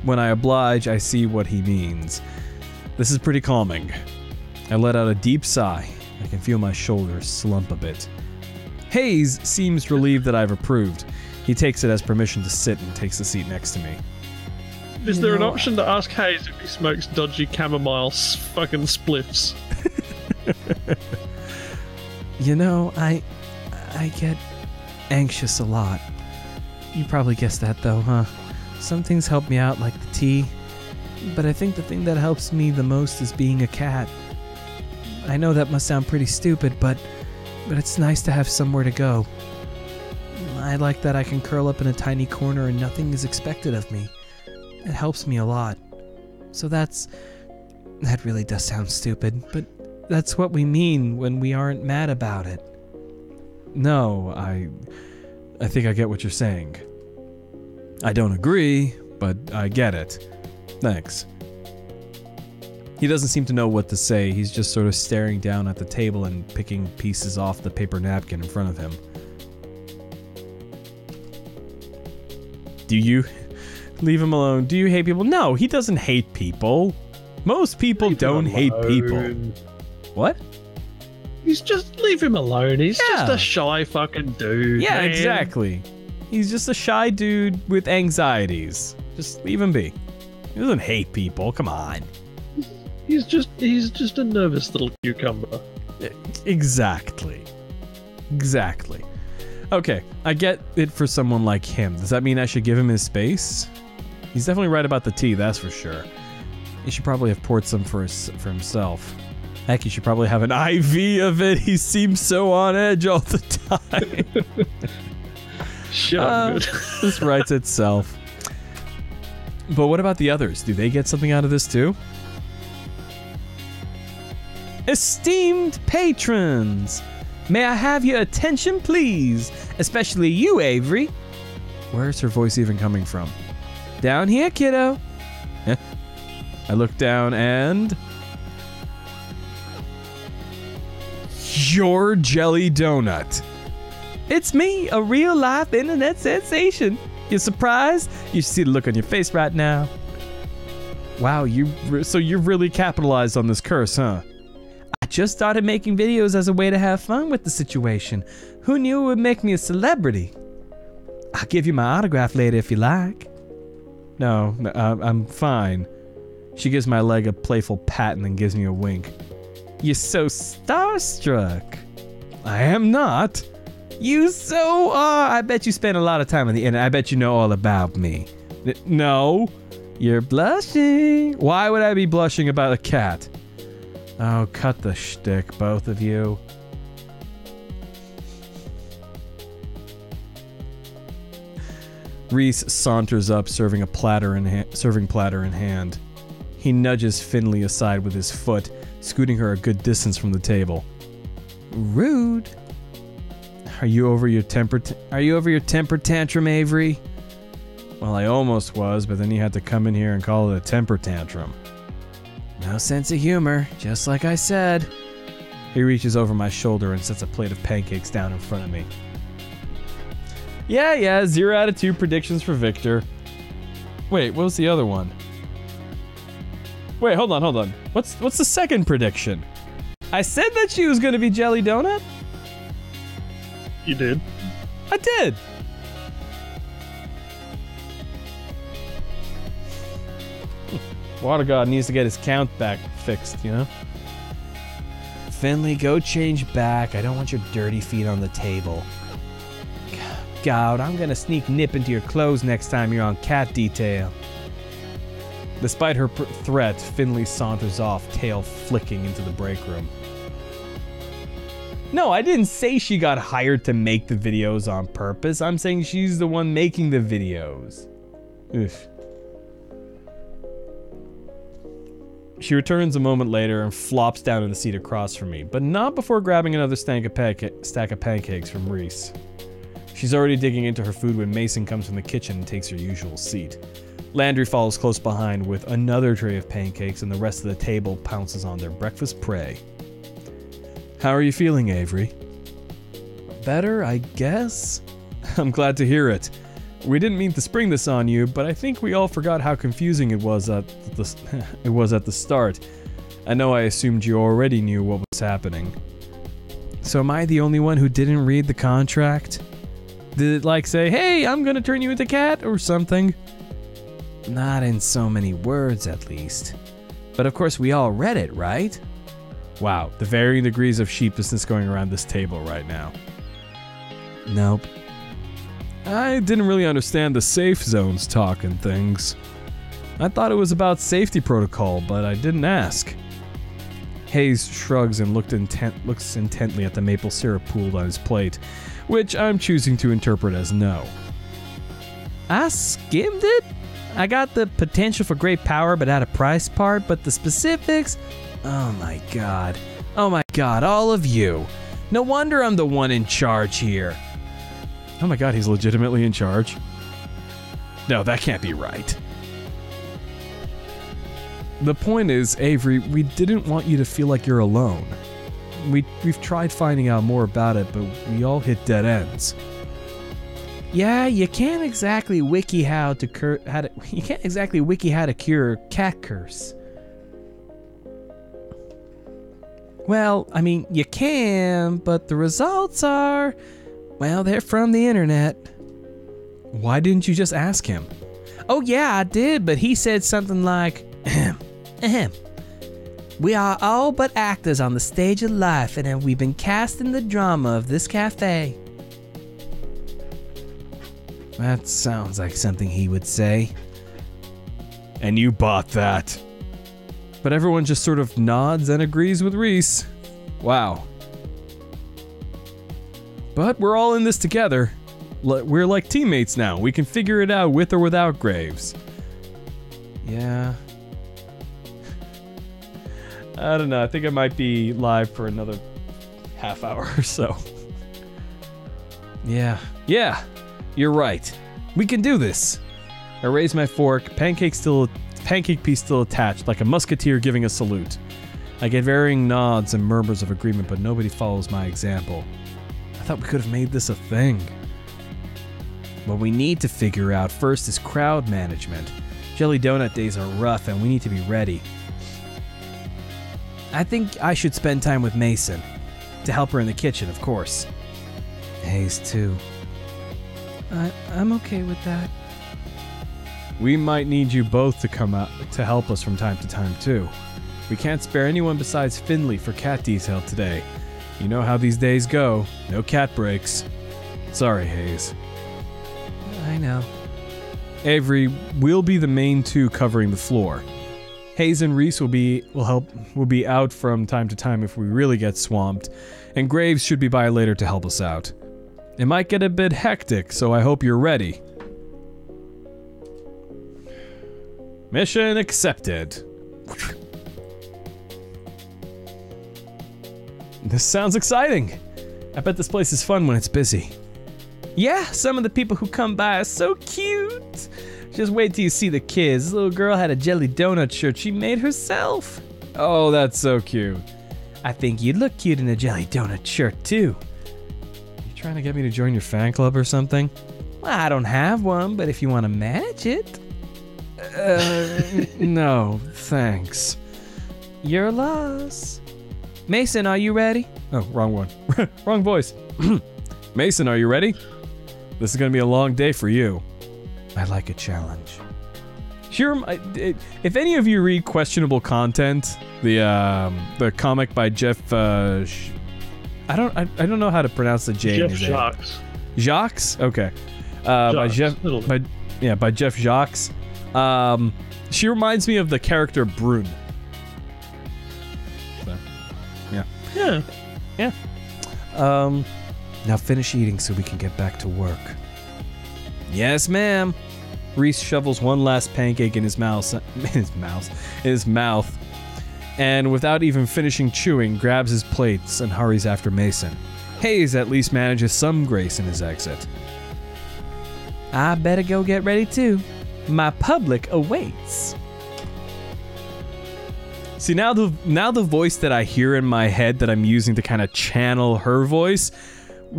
When I oblige, I see what he means. This is pretty calming. I let out a deep sigh. I can feel my shoulders slump a bit. Hayes seems relieved that I've approved. He takes it as permission to sit and takes the seat next to me. Is there an option to ask Hayes if he smokes dodgy chamomile fucking spliffs? You know, I get anxious a lot. You probably guessed that though, huh? Some things help me out like the tea, but I think the thing that helps me the most is being a cat. I know that must sound pretty stupid, but it's nice to have somewhere to go. I like that I can curl up in a tiny corner and nothing is expected of me. It helps me a lot. So that really does sound stupid, but that's what we mean when we aren't mad about it. No, I think I get what you're saying. I don't agree, but I get it. Thanks. He doesn't seem to know what to say. He's just sort of staring down at the table and picking pieces off the paper napkin in front of him. Do you... Leave him alone. Do you hate people? No, he doesn't hate people. Most people don't hate people. What? Leave him alone. He's just a shy fucking dude. Yeah, man. exactly. He's just a shy dude with anxieties. Just leave him be. He doesn't hate people. Come on. He's just a nervous little cucumber. Exactly. Okay, I get it for someone like him. Does that mean I should give him his space? He's definitely right about the tea, that's for sure. He should probably have poured some for himself. Heck, he should probably have an IV of it. He seems so on edge all the time. Shut up, good. This writes itself. But what about the others? Do they get something out of this too? Esteemed patrons, may I have your attention, please? Especially you, Avery. Where's her voice even coming from? Down here, kiddo. I look down and... Your Jelly Donut. It's me, a real-life internet sensation. You surprised? You should see the look on your face right now. Wow, so you've really capitalized on this curse, huh? I just started making videos as a way to have fun with the situation. Who knew it would make me a celebrity? I'll give you my autograph later if you like. No, I'm fine. She gives my leg a playful pat and then gives me a wink. You're so starstruck. I am not. You so are. I bet you spend a lot of time on the internet. I bet you know all about me. No, you're blushing. Why would I be blushing about a cat? Oh, cut the shtick, both of you. Reese saunters up, serving platter in hand. He nudges Finley aside with his foot, scooting her a good distance from the table. Rude. Are you over your temper tantrum, Avery? Well, I almost was, but then you had to come in here and call it a temper tantrum. No sense of humor, just like I said. He reaches over my shoulder and sets a plate of pancakes down in front of me. Yeah, 0 out of 2 predictions for Victor. Wait, what was the other one? Wait, hold on. What's the second prediction? I said that she was going to be Jelly Donut? You did. I did. Water God needs to get his count back fixed, you know? Finley, go change back. I don't want your dirty feet on the table. God, I'm gonna sneak nip into your clothes next time you're on cat detail. Despite her threat, Finley saunters off, tail flicking into the break room. No, I didn't say she got hired to make the videos on purpose. I'm saying she's the one making the videos. Oof. She returns a moment later and flops down in the seat across from me, but not before grabbing another stack of pancakes from Reese. She's already digging into her food when Mason comes from the kitchen and takes her usual seat. Landry follows close behind with another tray of pancakes, and the rest of the table pounces on their breakfast prey. How are you feeling, Avery? Better, I guess? I'm glad to hear it. We didn't mean to spring this on you, but I think we all forgot how confusing it was at the start. I know I assumed you already knew what was happening. So am I the only one who didn't read the contract? Did it say, hey, I'm gonna turn you into cat or something? Not in so many words, at least. But of course we all read it, right? Wow, the varying degrees of sheepishly going around this table right now. Nope. I didn't really understand the safe zones talk and things. I thought it was about safety protocol, but I didn't ask. Hayes shrugs and looks intently at the maple syrup pooled on his plate, which I'm choosing to interpret as no. I skimmed it? I got the potential for great power but at a price part, but the specifics? Oh my god, all of you. No wonder I'm the one in charge here. Oh my god, he's legitimately in charge? No, that can't be right. The point is, Avery, we didn't want you to feel like you're alone. We've tried finding out more about it, but we all hit dead ends. Yeah, you can't exactly wiki how to cure cat curse. Well, I mean, you can, but the results are, well, they're from the internet. Why didn't you just ask him? Oh yeah, I did, but he said something like, ahem. We are all but actors on the stage of life, and we've been cast in the drama of this cafe. That sounds like something he would say. And you bought that. But everyone just sort of nods and agrees with Reese. Wow. But we're all in this together. We're like teammates now. We can figure it out with or without Graves. Yeah. I don't know. I think I might be live for another half hour or so. Yeah. You're right. We can do this. I raise my fork, pancake piece still attached, like a musketeer giving a salute. I get varying nods and murmurs of agreement, but nobody follows my example. I thought we could have made this a thing. What we need to figure out first is crowd management. Jelly Donut days are rough and we need to be ready. I think I should spend time with Mason. To help her in the kitchen, of course. Hayes, too. I'm okay with that. We might need you both to come out to help us from time to time, too. We can't spare anyone besides Finley for cat detail today. You know how these days go. No cat breaks. Sorry, Hayes. I know. Avery, we'll be the main two covering the floor. Hayes and Reese will be out from time to time if we really get swamped, and Graves should be by later to help us out. It might get a bit hectic, so I hope you're ready. Mission accepted. This sounds exciting. I bet this place is fun when it's busy. Yeah, some of the people who come by are so cute. Just wait till you see the kids. This little girl had a Jelly Donut shirt she made herself. Oh, that's so cute. I think you'd look cute in a Jelly Donut shirt, too. You trying to get me to join your fan club or something? Well, I don't have one, but if you want to manage it. No, thanks. Your loss. Mason, are you ready? Oh, wrong one. Wrong voice. Mason, are you ready? This is gonna be a long day for you. I like a challenge. Sure, if any of you read Questionable Content, the comic by Jeff, I don't know how to pronounce the J. Jeff Jacques. Jacques? Okay. By Jeff Jacques. She reminds me of the character Brune. So, yeah. Now finish eating so we can get back to work. Yes, ma'am. Reese shovels one last pancake in his mouth, and without even finishing chewing, grabs his plates and hurries after Mason. Hayes at least manages some grace in his exit. I better go get ready too. My public awaits. See, now the voice that I hear in my head that I'm using to kind of channel her voice,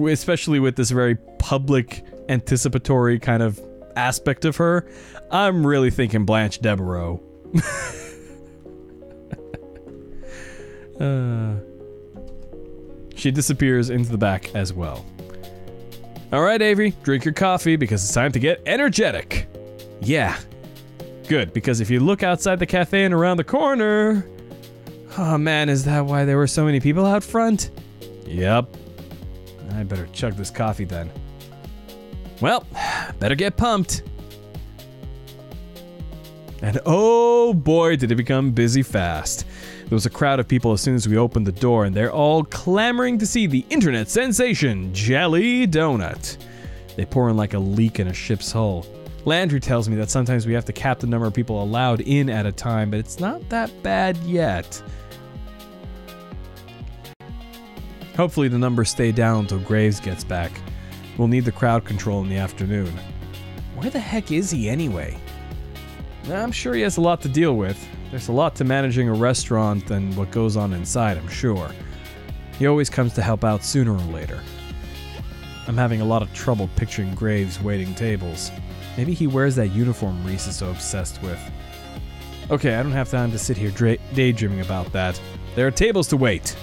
especially with this very public, anticipatory kind of aspect of her, I'm really thinking Blanche Devereaux. She disappears into the back as well. Alright, Avery, drink your coffee because it's time to get energetic. Yeah. Good, because if you look outside the cafe and around the corner... Oh man, is that why there were so many people out front? Yep. I better chug this coffee then. Well, better get pumped. And oh boy, did it become busy fast. There was a crowd of people as soon as we opened the door, and they're all clamoring to see the internet sensation, Jelly Donut. They pour in like a leak in a ship's hull. Landry tells me that sometimes we have to cap the number of people allowed in at a time, but it's not that bad yet. Hopefully the numbers stay down until Graves gets back. We'll need the crowd control in the afternoon. Where the heck is he anyway? I'm sure he has a lot to deal with. There's a lot to managing a restaurant than what goes on inside, I'm sure. He always comes to help out sooner or later. I'm having a lot of trouble picturing Graves waiting tables. Maybe he wears that uniform Reese is so obsessed with. Okay, I don't have time to sit here daydreaming about that. There are tables to wait.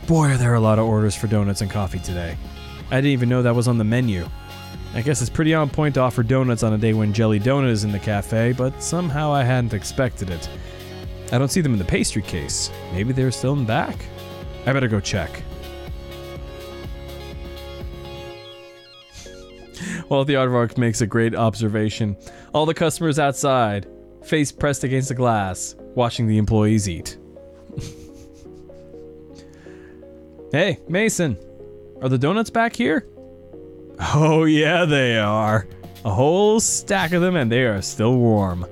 Boy, are there a lot of orders for donuts and coffee today. I didn't even know that was on the menu. I guess it's pretty on point to offer donuts on a day when Jelly Donut is in the cafe, but somehow I hadn't expected it. I don't see them in the pastry case. Maybe they're still in the back? I better go check. Well, the aardvark makes a great observation. All the customers outside, face pressed against the glass, watching the employees eat. Hey, Mason, are the donuts back here? Oh yeah, they are. A whole stack of them, and they are still warm.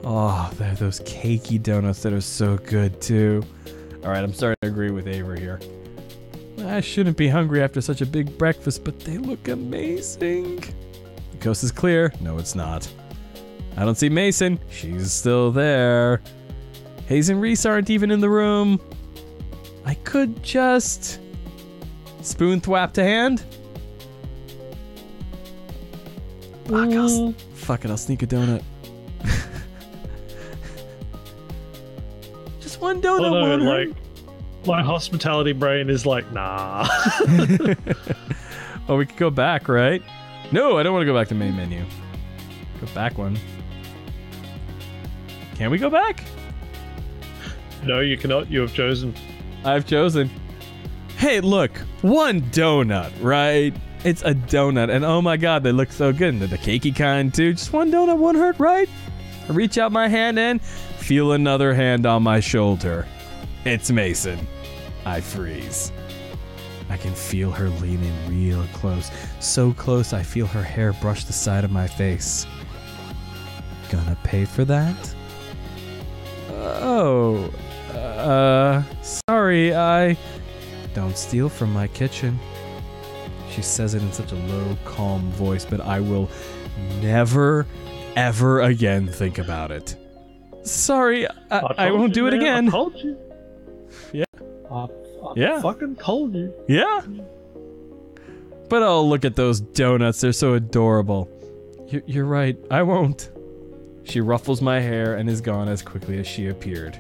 Oh, they're those cakey donuts that are so good too. Alright, I'm starting to agree with Avery here. I shouldn't be hungry after such a big breakfast, but they look amazing. The coast is clear. No, it's not. I don't see Mason. She's still there. Hayes and Reese aren't even in the room. I could just... spoon thwap to hand? Fuck it, I'll sneak a donut. Just one donut, oh, no, like, my hospitality brain is like, nah. Oh, we could go back, right? No, I don't want to go back to main menu. Go back one. Can we go back? No, you cannot. You have chosen. I've chosen. Hey, look, one donut, right? It's a donut, and oh my god, they look so good. And they're the cakey kind, too. Just one donut won't hurt, right? I reach out my hand and feel another hand on my shoulder. It's Mason. I freeze. I can feel her lean in real close. So close, I feel her hair brush the side of my face. Gonna pay for that? Oh, sorry, I... Don't steal from my kitchen. She says it in such a low, calm voice, but I will never, ever again think about it. Sorry, I won't do it again. I told you. Yeah. I fucking told you. Yeah. But oh, look at those donuts. They're so adorable. You're right. I won't. She ruffles my hair and is gone as quickly as she appeared.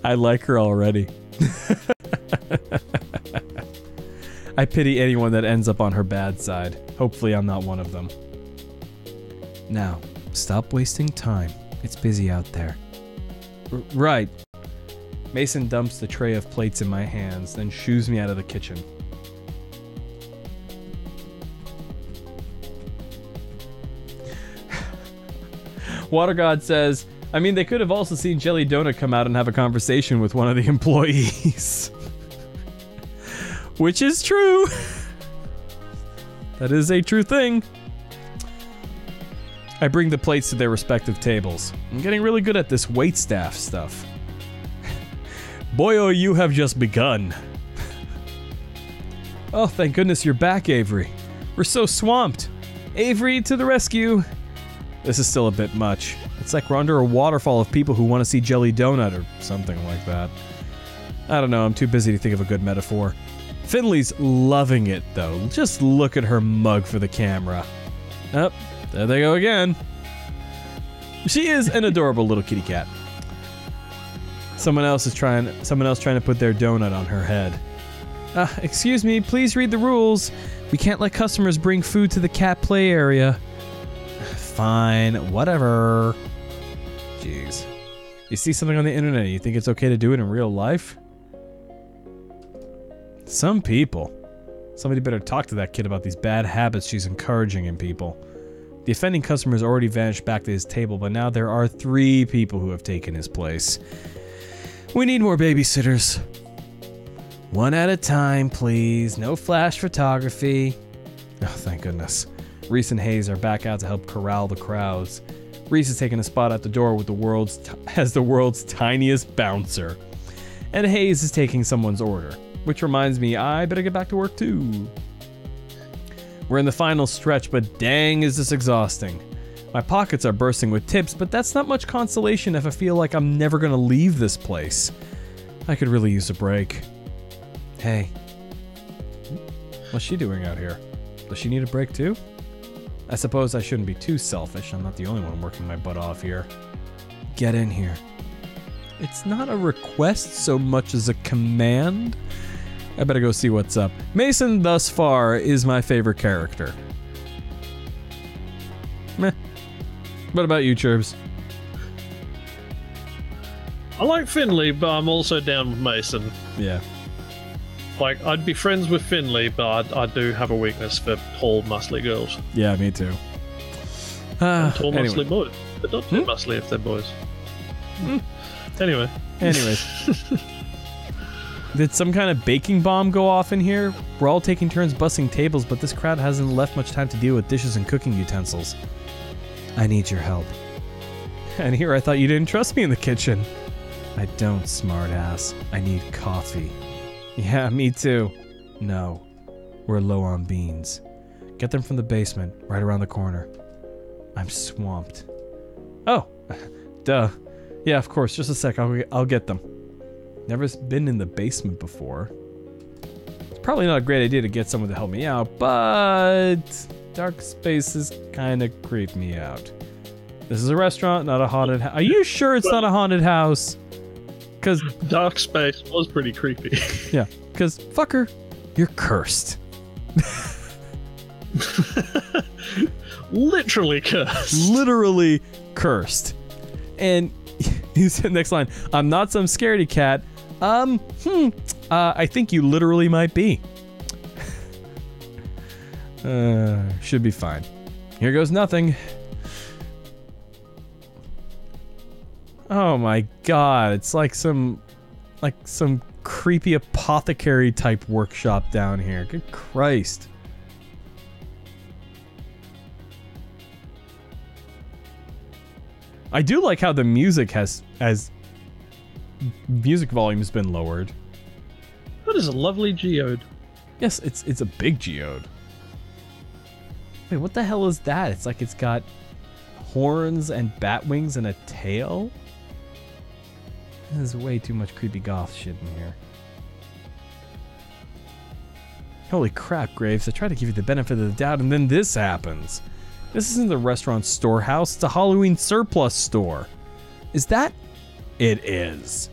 I like her already. I pity anyone that ends up on her bad side. Hopefully I'm not one of them. Now, stop wasting time. It's busy out there. Right. Mason dumps the tray of plates in my hands, then shoos me out of the kitchen. Water God says, I mean, they could have also seen Jelly Donut come out and have a conversation with one of the employees. Which is true. That is a true thing. I bring the plates to their respective tables. I'm getting really good at this waitstaff stuff. Boy, oh, you have just begun. Oh, thank goodness you're back, Avery. We're so swamped. Avery, to the rescue. This is still a bit much. It's like we're under a waterfall of people who want to see Jelly Donut or something like that. I don't know, I'm too busy to think of a good metaphor. Finley's loving it, though. Just look at her mug for the camera. Oh, there they go again. She is an adorable little kitty cat. Someone else trying to put their donut on her head. Excuse me, please read the rules. We can't let customers bring food to the cat play area. Fine, whatever. Jeez. You see something on the internet and you think it's okay to do it in real life? Some people. Somebody better talk to that kid about these bad habits she's encouraging in people. The offending customer's already vanished back to his table, but now there are 3 people who have taken his place. We need more babysitters. One at a time, please. No flash photography. Oh, thank goodness. Reese and Hayes are back out to help corral the crowds. Reese is taking a spot at the door with the world's tiniest bouncer. And Hayes is taking someone's order. Which reminds me, I better get back to work too. We're in the final stretch, but dang is this exhausting. My pockets are bursting with tips, but that's not much consolation if I feel like I'm never gonna leave this place. I could really use a break. Hey. What's she doing out here? Does she need a break too? I suppose I shouldn't be too selfish. I'm not the only one working my butt off here. Get in here. It's not a request so much as a command. I better go see what's up. Mason, thus far, is my favorite character. Meh. What about you, Churbs? I like Finley, but I'm also down with Mason. Yeah. Like, I'd be friends with Finley, but I do have a weakness for tall, muscly girls. Yeah, me too. And tall, muscly boys. But not too muscly if they're boys. Anyway. Anyways. Did some kind of baking bomb go off in here? We're all taking turns bussing tables, but this crowd hasn't left much time to deal with dishes and cooking utensils. I need your help. And here I thought you didn't trust me in the kitchen. I don't, smartass. I need coffee. Yeah, me too. No. We're low on beans. Get them from the basement, right around the corner. I'm swamped. Oh, duh. Yeah, of course. Just a sec. I'll get them. Never been in the basement before. It's probably not a great idea to get someone to help me out, but dark spaces kind of creep me out. This is a restaurant, not a haunted house. Are you sure it's not a haunted house? Because dark space was pretty creepy. Yeah, because fucker, you're cursed. Literally cursed. Literally cursed. And you said next line, I'm not some scaredy cat. I think you literally might be. Should be fine. Here goes nothing. Oh my god, it's like some creepy apothecary type workshop down here. Good Christ. I do like how the music has music volume's been lowered. That is a lovely geode. Yes, it's a big geode. Wait, what the hell is that? It's like it's got horns and bat wings and a tail? There's way too much creepy goth shit in here. Holy crap, Graves. I tried to give you the benefit of the doubt and then this happens. This isn't the restaurant storehouse, it's a Halloween surplus store. Is that? It is.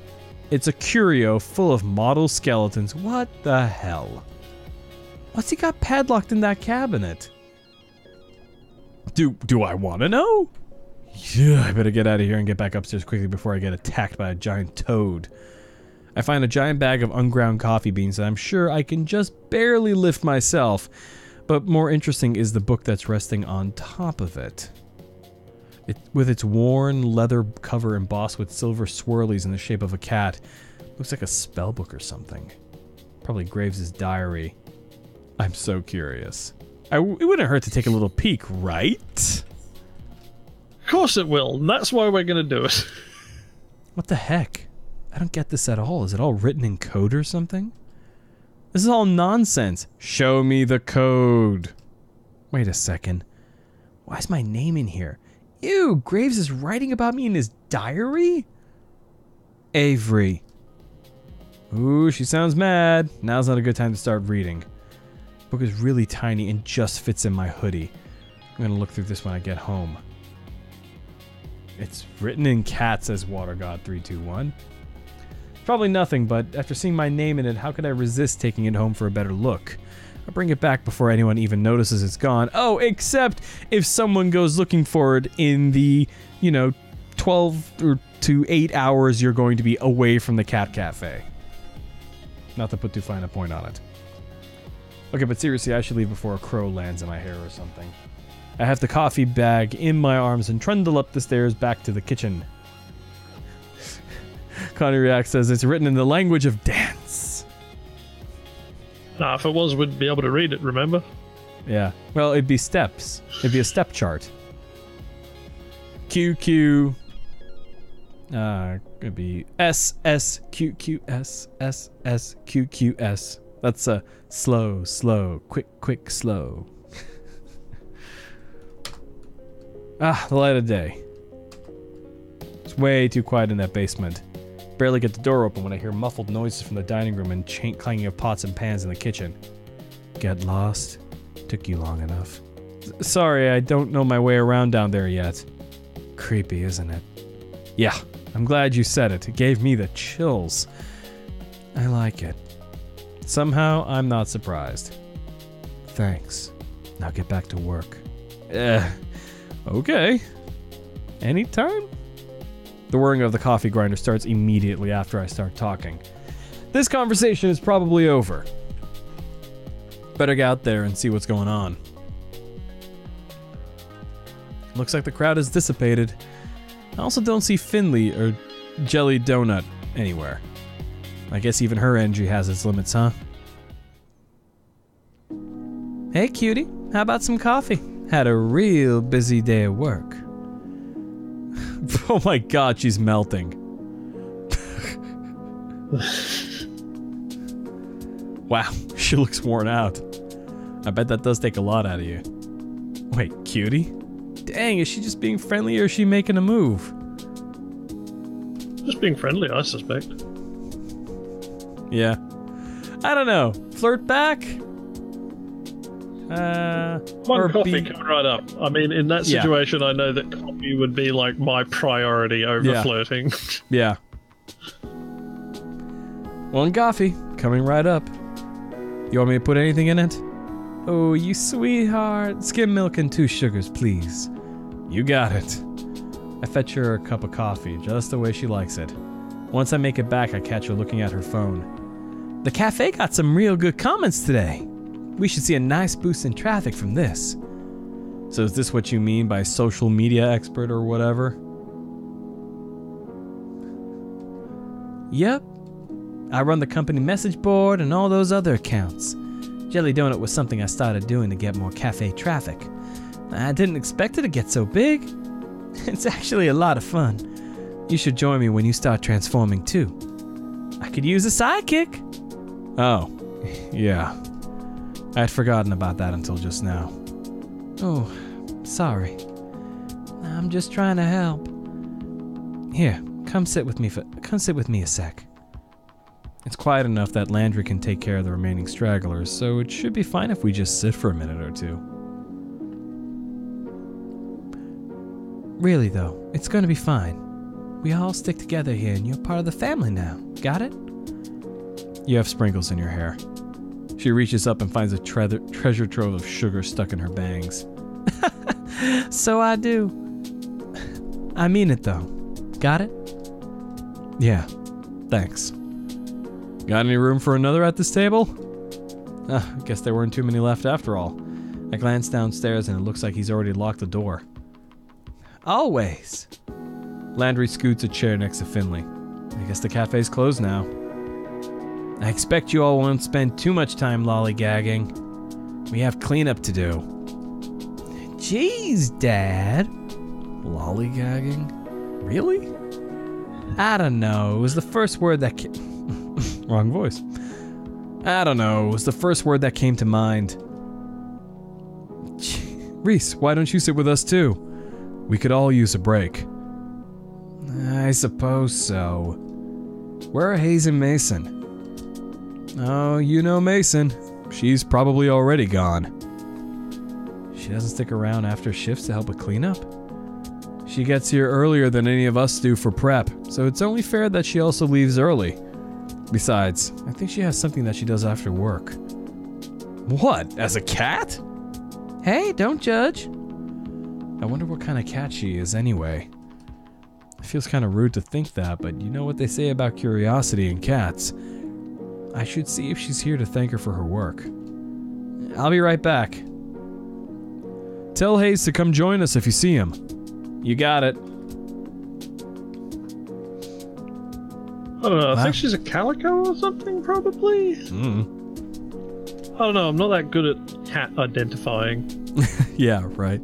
It's a curio full of model skeletons. What the hell? What's he got padlocked in that cabinet? Do I want to know? Yeah, I better get out of here and get back upstairs quickly before I get attacked by a giant toad. I find a giant bag of unground coffee beans that I'm sure I can just barely lift myself. But more interesting is the book that's resting on top of it. With its worn leather cover embossed with silver swirlies in the shape of a cat. Looks like a spell book or something. Probably Graves' diary. I'm so curious. It wouldn't hurt to take a little peek, right? Of course it will. And that's why we're going to do it. What the heck? I don't get this at all. Is it all written in code or something? This is all nonsense. Show me the code. Wait a second. Why is my name in here? Ew, Graves is writing about me in his diary? Avery. Ooh, she sounds mad. Now's not a good time to start reading. The book is really tiny and just fits in my hoodie. I'm gonna look through this when I get home. It's written in cat, says WaterGod321. Probably nothing, but after seeing my name in it, how could I resist taking it home for a better look? I'll bring it back before anyone even notices it's gone. Oh, except if someone goes looking for it in the, 12 to 8 hours you're going to be away from the cat cafe. Not to put too fine a point on it. Okay, but seriously, I should leave before a crow lands in my hair or something. I have the coffee bag in my arms and trundle up the stairs back to the kitchen. Connie React says it's written in the language of dance. Nah, if it was, we'd be able to read it, remember? Yeah. Well, it'd be steps. It'd be a step chart. QQ. It'd be SSQQS. SSQQS. That's a slow, quick, slow. The light of day. It's way too quiet in that basement. Barely get the door open when I hear muffled noises from the dining room and clanging of pots and pans in the kitchen. Get lost? Took you long enough. Sorry, I don't know my way around down there yet. Creepy, isn't it? Yeah, I'm glad you said it. It gave me the chills. I like it. Somehow, I'm not surprised. Thanks. Now get back to work. Okay. Anytime? The whirring of the coffee grinder starts immediately after I start talking. This conversation is probably over. Better get out there and see what's going on. Looks like the crowd has dissipated. I also don't see Finley or Jelly Donut anywhere. I guess even her energy has its limits, huh? Hey, cutie. How about some coffee? Had a real busy day at work. Oh my god, she's melting. Wow, she looks worn out. I bet that does take a lot out of you. Wait, cutie? Dang, is she just being friendly or is she making a move? Just being friendly, I suspect. Yeah. I don't know. Flirt back? One coffee coming right up. I mean, in that situation, I know that coffee would be like my priority over flirting. Yeah. One coffee coming right up. You want me to put anything in it? Oh, you sweetheart. Skim milk and 2 sugars, please. You got it. I fetch her a cup of coffee, just the way she likes it. Once I make it back, I catch her looking at her phone. The cafe got some real good comments today. We should see a nice boost in traffic from this. So is this what you mean by social media expert or whatever? Yep. I run the company message board and all those other accounts. Jelly Donut was something I started doing to get more cafe traffic. I didn't expect it to get so big. It's actually a lot of fun. You should join me when you start transforming too. I could use a sidekick. Oh, yeah. I had forgotten about that until just now. Oh, sorry. I'm just trying to help. Here, come sit with me a sec. It's quiet enough that Landry can take care of the remaining stragglers, so it should be fine if we just sit for a minute or two. Really though, it's gonna be fine. We all stick together here and you're part of the family now. Got it? You have sprinkles in your hair. She reaches up and finds a treasure trove of sugar stuck in her bangs. So I do. I mean it though. Got it? Yeah, thanks. Got any room for another at this table? I guess there weren't too many left after all. I glance downstairs and it looks like he's already locked the door. Always. Landry scoots a chair next to Finley. I guess the cafe's closed now. I expect you all won't spend too much time lollygagging. We have cleanup to do. Jeez, Dad. Lollygagging? Really? I don't know. It was the first word that came... Wrong voice. I don't know. It was the first word that came to mind. Reese, why don't you sit with us too? We could all use a break. I suppose so. Where are Hayes and Mason? Oh, you know Mason. She's probably already gone. She doesn't stick around after shifts to help with cleanup? She gets here earlier than any of us do for prep, so it's only fair that she also leaves early. Besides, I think she has something that she does after work. What? As a cat? Hey, don't judge. I wonder what kind of cat she is anyway. It feels kind of rude to think that, but you know what they say about curiosity and cats. I should see if she's here to thank her for her work. I'll be right back. Tell Hayes to come join us if you see him. You got it. I don't know, I think she's a calico or something, probably? I don't know, I'm not that good at cat identifying. Yeah, right.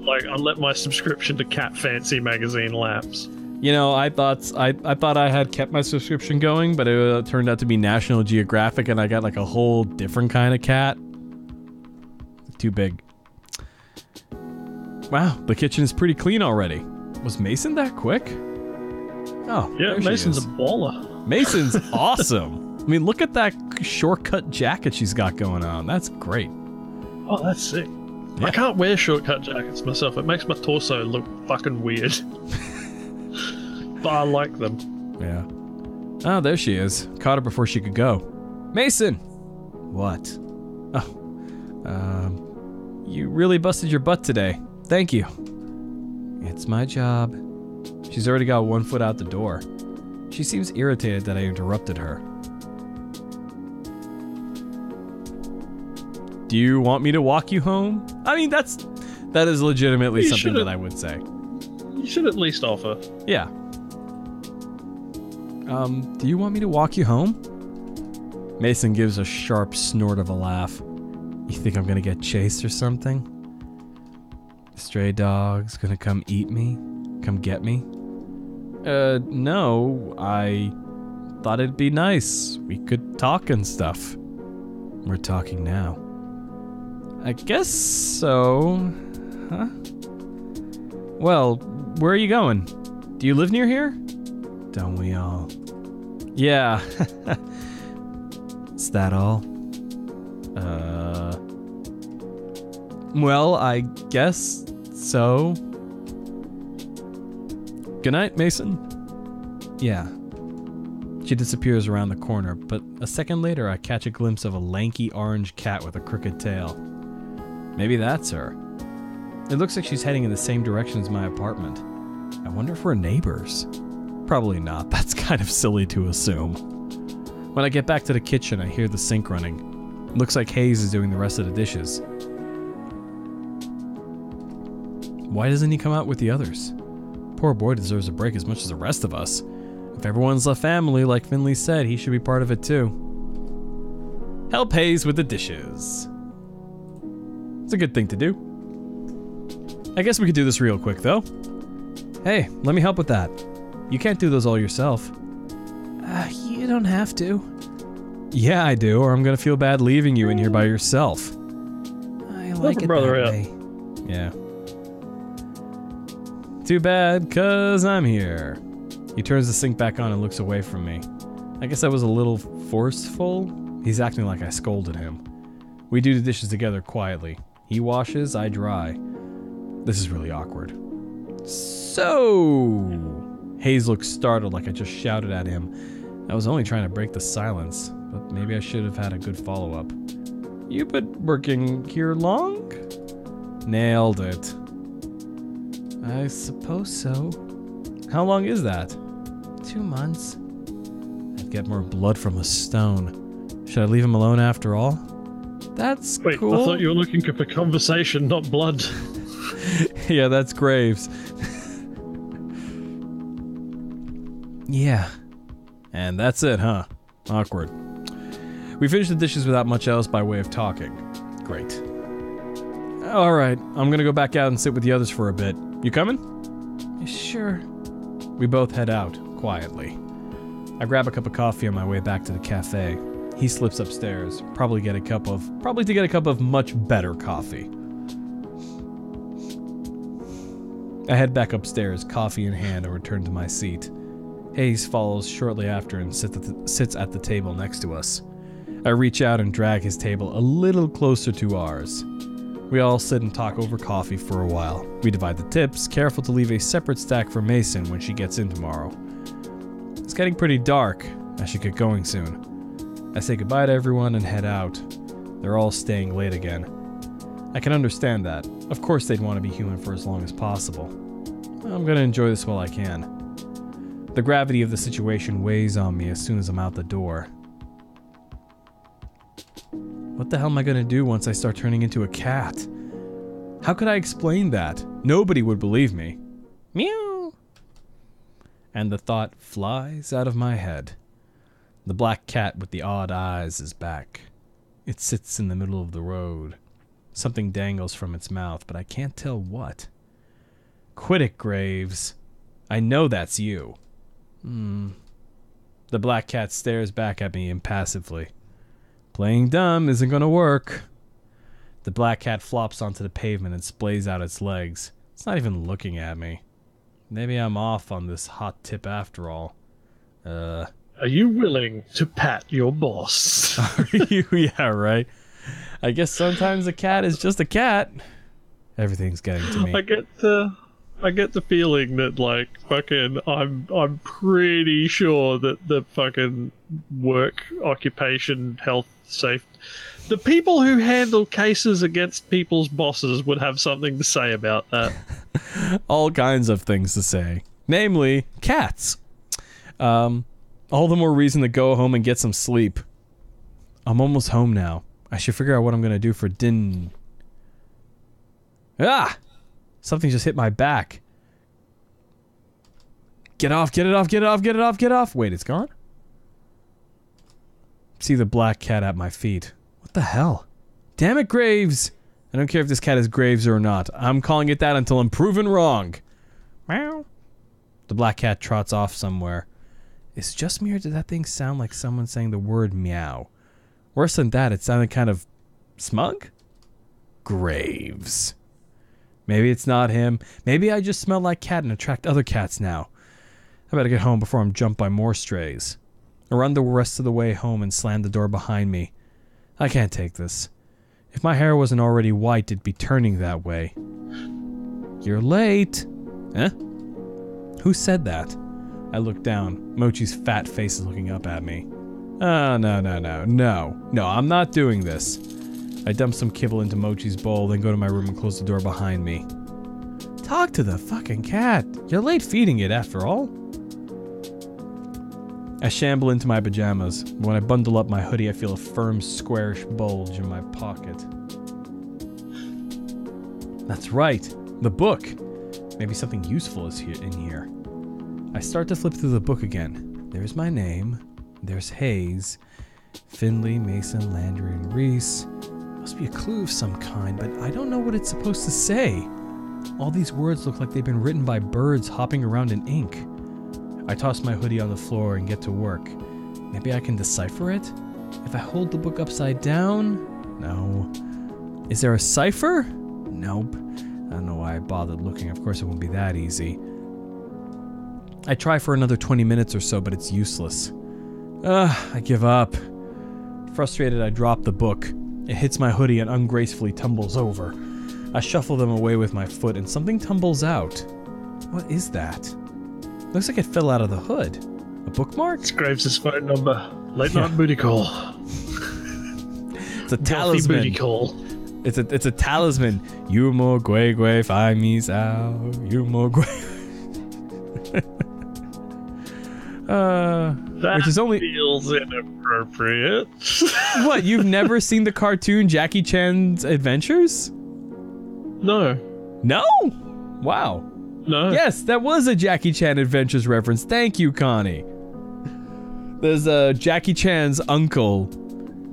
Like, I let my subscription to Cat Fancy magazine lapse. You know, I thought I had kept my subscription going, but it turned out to be National Geographic, and I got like a whole different kind of cat. Too big. Wow, the kitchen is pretty clean already. Was Mason that quick? Oh, yeah, Mason's a baller. Mason's awesome. I mean, look at that shortcut jacket she's got going on. That's great. Oh, that's sick. Yeah. I can't wear shortcut jackets myself. It makes my torso look fucking weird. But I like them. Yeah. Oh, there she is. Caught her before she could go. Mason! What? Oh. You really busted your butt today. Thank you. It's my job. She's already got one foot out the door. She seems irritated that I interrupted her. Do you want me to walk you home? I mean, that is legitimately something that I would say. You should at least offer. Yeah. Do you want me to walk you home? Mason gives a sharp snort of a laugh. You think I'm gonna get chased or something? Stray dog's gonna come eat me? Come get me? No, I thought it'd be nice. We could talk and stuff. We're talking now. I guess so. Huh? Well, where are you going? Do you live near here? Don't we all? Yeah. Is that all? Well, I guess so. Good night, Mason. Yeah. She disappears around the corner, but a second later I catch a glimpse of a lanky orange cat with a crooked tail. Maybe that's her. It looks like she's heading in the same direction as my apartment. I wonder if we're neighbors. Probably not. That's kind of silly to assume. When I get back to the kitchen, I hear the sink running. It looks like Hayes is doing the rest of the dishes. Why doesn't he come out with the others? Poor boy deserves a break as much as the rest of us. If everyone's a family, like Finley said, he should be part of it too. Help Hayes with the dishes. It's a good thing to do. I guess we could do this real quick, though. Hey, let me help with that. You can't do those all yourself. You don't have to. Yeah, I do, or I'm gonna feel bad leaving you in here by yourself. I like it that way. Yeah. Too bad, 'cause I'm here. He turns the sink back on and looks away from me. I guess I was a little forceful. He's acting like I scolded him. We do the dishes together quietly. He washes, I dry. This is really awkward. So... Hayes looks startled like I just shouted at him. I was only trying to break the silence, but maybe I should have had a good follow-up. You been working here long? Nailed it. I suppose so. How long is that? 2 months. I'd get more blood from a stone. Should I leave him alone after all? That's Wait, cool. I thought you were looking for conversation, not blood. Yeah, that's Graves. Yeah. And that's it, huh? Awkward. We finished the dishes without much else by way of talking. Great. Alright, I'm gonna go back out and sit with the others for a bit. You coming? Sure. We both head out, quietly. I grab a cup of coffee on my way back to the cafe. He slips upstairs, probably to get a cup of much better coffee. I head back upstairs, coffee in hand, and return to my seat. Hayes follows shortly after and sits at the table next to us. I reach out and drag his table a little closer to ours. We all sit and talk over coffee for a while. We divide the tips, careful to leave a separate stack for Mason when she gets in tomorrow. It's getting pretty dark. I should get going soon. I say goodbye to everyone and head out. They're all staying late again. I can understand that. Of course they'd want to be human for as long as possible. I'm gonna enjoy this while I can. The gravity of the situation weighs on me as soon as I'm out the door. What the hell am I gonna do once I start turning into a cat? How could I explain that? Nobody would believe me. Meow. And the thought flies out of my head. The black cat with the odd eyes is back. It sits in the middle of the road. Something dangles from its mouth, but I can't tell what. Quit it, Graves. I know that's you. The black cat stares back at me impassively. Playing dumb isn't gonna work. The black cat flops onto the pavement and splays out its legs. It's not even looking at me. Maybe I'm off on this hot tip after all. Are you willing to pat your boss? Are you? Yeah, right. I guess sometimes a cat is just a cat. Everything's getting to me. I get the feeling that, like, fucking, I'm pretty sure that the fucking work, occupation, health, safe, the people who handle cases against people's bosses would have something to say about that. All kinds of things to say. Namely, cats. All the more reason to go home and get some sleep. I'm almost home now. I should figure out what I'm gonna do for Ah! Something just hit my back. Get off, get it off, get it off, get it off, get off. Wait, it's gone? See the black cat at my feet. What the hell? Damn it, Graves! I don't care if this cat is Graves or not. I'm calling it that until I'm proven wrong. Meow. The black cat trots off somewhere. Is it just me or did that thing sound like someone saying the word meow? Worse than that, it sounded kind of smug? Graves. Maybe it's not him. Maybe I just smell like cat and attract other cats now. I better get home before I'm jumped by more strays. I run the rest of the way home and slam the door behind me. I can't take this. If my hair wasn't already white, it'd be turning that way. You're late. Huh? Who said that? I look down. Mochi's fat face is looking up at me. Oh, no, I'm not doing this. I dump some kibble into Mochi's bowl, then go to my room and close the door behind me. Talk to the fucking cat. You're late feeding it, after all. I shamble into my pajamas. When I bundle up my hoodie, I feel a firm, squarish bulge in my pocket. That's right. The book. Maybe something useful is in here. I start to flip through the book again. There's my name. There's Hayes. Finley, Mason, Landry, and Reese. Must be a clue of some kind, but I don't know what it's supposed to say. All these words look like they've been written by birds hopping around in ink. I toss my hoodie on the floor and get to work. Maybe I can decipher it? If I hold the book upside down? No. Is there a cipher? Nope. I don't know why I bothered looking. Of course it won't be that easy. I try for another 20 minutes or so, but it's useless. I give up. Frustrated, I drop the book. It hits my hoodie and ungracefully tumbles over. I shuffle them away with my foot and something tumbles out. What is that? Looks like it fell out of the hood. A bookmark? It's Graves' phone number. Late night booty call. It's a talisman. Booty call. It's a talisman. You mo gui gui fi mi sao. You mo gui. That which is only feels inappropriate. What? You've never seen the cartoon Jackie Chan's Adventures? No. No? Wow. No. Yes, that was a Jackie Chan Adventures reference. Thank you, Connie. There's Jackie Chan's uncle.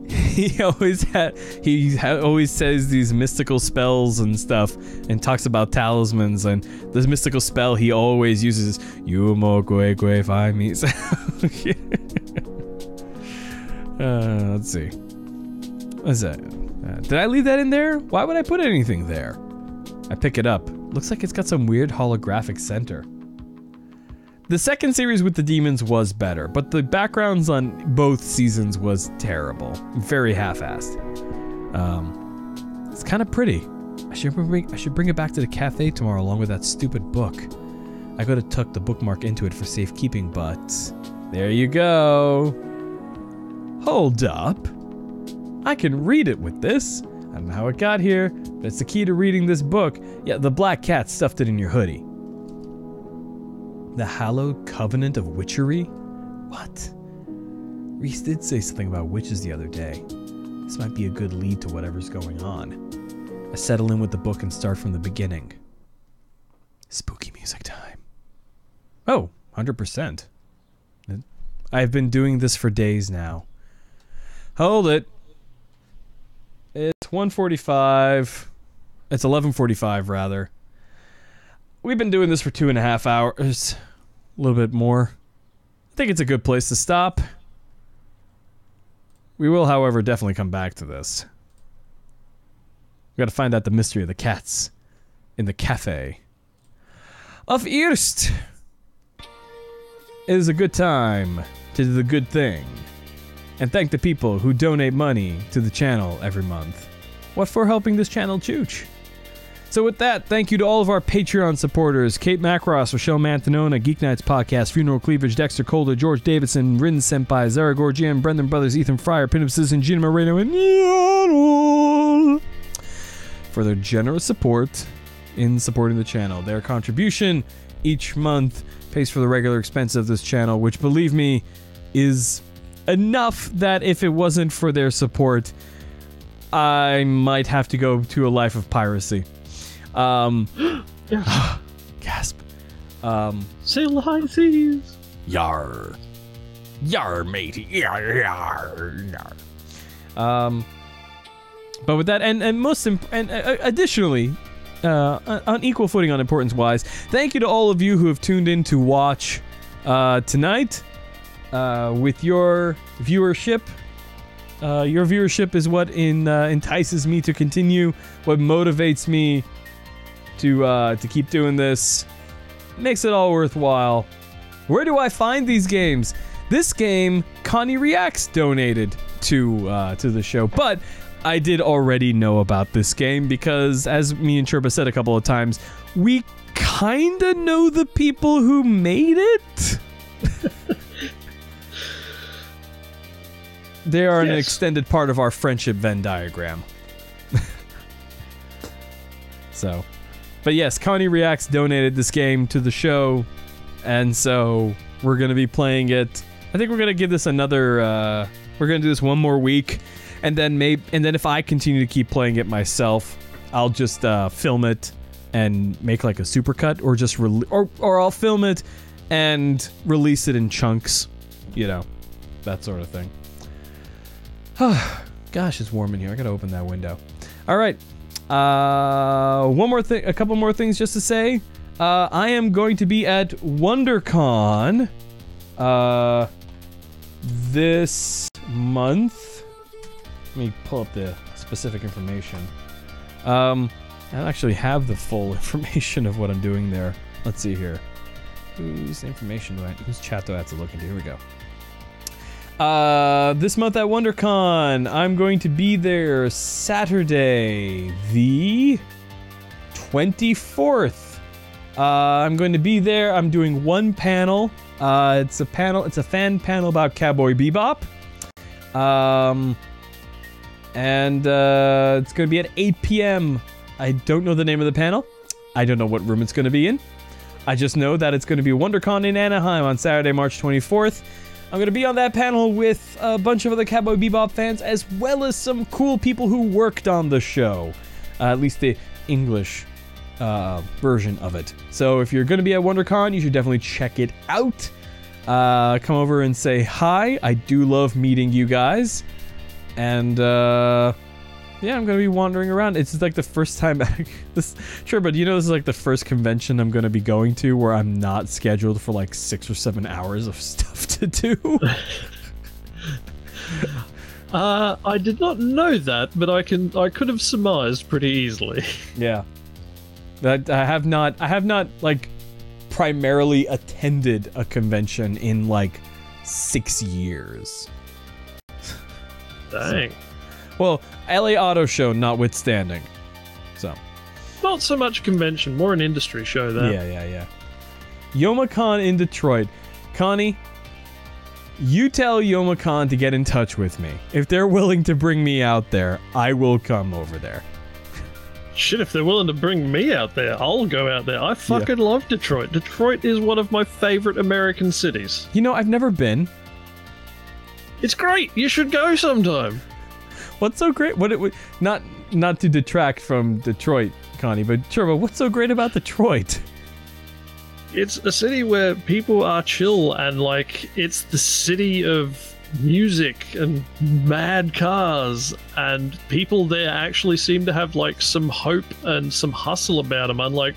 He always always says these mystical spells and stuff, and talks about talismans. And this mystical spell he always uses is "You mo gui gui fi mi." That's let's see. What's that? Did I leave that in there? Why would I put anything there? I pick it up. Looks like it's got some weird holographic center. The second series with the demons was better, but the backgrounds on both seasons was terrible. Very half-assed. It's kind of pretty. I should bring it back to the cafe tomorrow along with that stupid book. I could have tucked the bookmark into it for safekeeping, but there you go. Hold up. I can read it with this. I don't know how it got here, but it's the key to reading this book. Yeah, the black cat stuffed it in your hoodie. The hallowed covenant of witchery? What? Reese did say something about witches the other day. This might be a good lead to whatever's going on. I settle in with the book and start from the beginning. Spooky music time. Oh, 100%. I've been doing this for days now. Hold it. It's 1:45. It's 11:45 rather. We've been doing this for 2.5 hours. A little bit more. I think it's a good place to stop. We will, however, definitely come back to this. We gotta find out the mystery of the cats in the cafe of Eerst. It is a good time to do the good thing and thank the people who donate money to the channel every month. What for helping this channel chooch? So with that, thank you to all of our Patreon supporters: Kate Macross, Rochelle Mantanona, Geek Nights Podcast, Funeral Cleavage, Dexter Calder, George Davidson, Rin Senpai, Zara Gorgian, Brendan Brothers, Ethan Fryer, Pinup Citizen, Gina Moreno, and Yanol for their generous support in supporting the channel. Their contribution each month pays for the regular expense of this channel, which, believe me, is enough that if it wasn't for their support, I might have to go to a life of piracy. Yeah. Gasp. Sail the high seas. Yar. Yar, matey. Yar, yar, yar. But with that, and additionally, on equal footing on importance wise, thank you to all of you who have tuned in to watch tonight. With your viewership. Your viewership is what entices me to continue, what motivates me to keep doing this, makes it all worthwhile. Where do I find these games? This game, Connie Reacts donated to the show, but I did already know about this game because, as me and Sherpa said a couple of times, we kinda know the people who made it. They are an extended part of our friendship Venn diagram. So, but yes, Connie Reacts donated this game to the show, and so we're going to be playing it. I think we're going to give this another, we're going to do this one more week, and then if I continue to keep playing it myself, I'll just film it and make like a supercut, or just or I'll film it and release it in chunks, you know, that sort of thing. Gosh, it's warm in here. I gotta open that window. All right. One more thing, a couple more things just to say. I am going to be at WonderCon this month. Let me pull up the specific information. I don't actually have the full information of what I'm doing there. Let's see here. Whose chat do I have to look into? Here we go. This month at WonderCon, I'm going to be there Saturday, the 24th. I'm going to be there. I'm doing one panel. It's a fan panel about Cowboy Bebop. And it's going to be at 8 p.m. I don't know the name of the panel. I don't know what room it's going to be in. I just know that it's going to be WonderCon in Anaheim on Saturday, March 24th. I'm going to be on that panel with a bunch of other Cowboy Bebop fans, as well as some cool people who worked on the show. At least the English version of it. So if you're going to be at WonderCon, you should definitely check it out. Come over and say hi. I do love meeting you guys. And, yeah, I'm going to be wandering around. It's like the first time... Sure, but you know, this is like the first convention I'm going to be going to where I'm not scheduled for like 6 or 7 hours of stuff to do. I did not know that, but I could have surmised pretty easily. Yeah. That I have not like primarily attended a convention in like 6 years. Dang. Well, LA Auto Show notwithstanding. So. Not so much convention, more an industry show there. Yeah. YomaCon in Detroit. Connie, you tell YomaCon to get in touch with me. If they're willing to bring me out there, I will come over there. Shit, if they're willing to bring me out there, I'll go out there. I fucking love Detroit. Detroit is one of my favorite American cities. You know, I've never been. It's great. You should go sometime. What's so great? Not to detract from Detroit, Connie, but Turbo, what's so great about Detroit? It's a city where people are chill and like it's the city of music and mad cars, and people there actually seem to have like some hope and some hustle about them, unlike,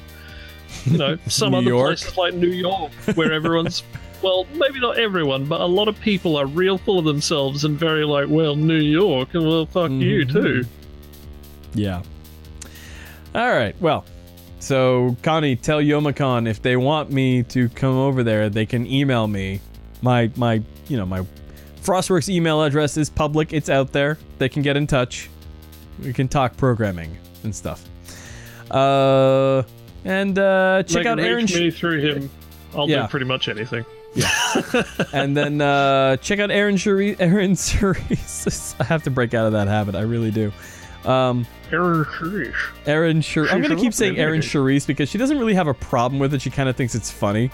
you know, some other places like New York where everyone's well, maybe not everyone, but a lot of people are real full of themselves and very like, well, New York, and well, fuck you too. Yeah. All right. Well, so Connie, tell YomaCon if they want me to come over there, they can email me. My Frostworks email address is public. It's out there. They can get in touch. We can talk programming and stuff. Check out Aaron. Reach me through him. I'll do pretty much anything. Yeah. And then check out Aaron Charisse. I have to break out of that habit. I really do. Aaron Charisse. I'm going to keep saying Aaron Charisse because she doesn't really have a problem with it. She kind of thinks it's funny.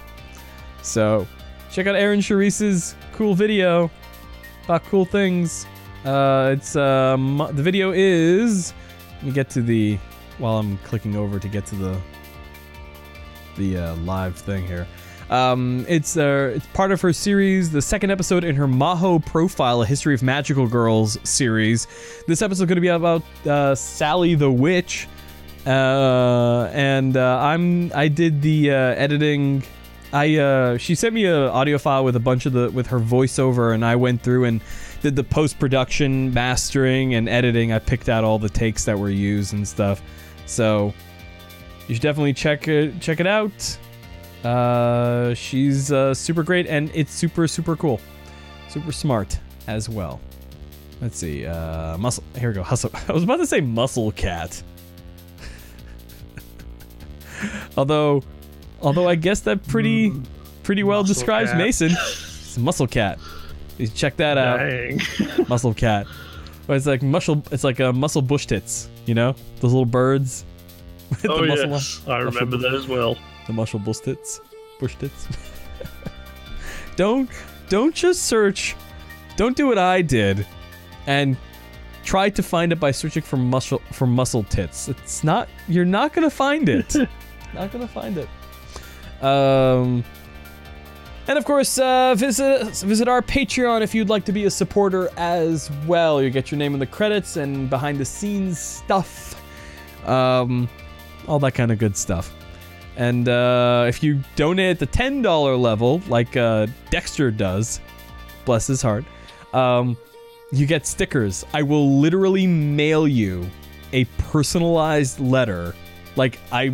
So check out Aaron Charisse's cool video about cool things. The video is... Let me get to the... While I'm clicking over to get to the live thing here. It's part of her series, the second episode in her Maho Profile, A History of Magical Girls series. This episode is going to be about Sally the Witch, I did the editing. She sent me an audio file with a bunch of with her voiceover, and I went through and did the post-production, mastering, and editing. I picked out all the takes that were used and stuff. So you should definitely check it out. She's super great, and it's super cool, super smart as well. Let's see, muscle. Here we go. Hustle. I was about to say Muscle Cat. although I guess that pretty well describes cat. Mason. It's a Muscle Cat. You check that out. Dang. Muscle Cat. But it's like muscle bush tits. You know, those little birds. Oh yes, I remember that as well. The muscle bush tits. Don't just search. Don't do what I did, and try to find it by searching for muscle tits. It's not. You're not gonna find it. Not gonna find it. And of course, visit our Patreon if you'd like to be a supporter as well. You get your name in the credits and behind the scenes stuff. All that kind of good stuff. And if you donate at the $10 level, like Dexter does, bless his heart, you get stickers. I will literally mail you a personalized letter. Like, I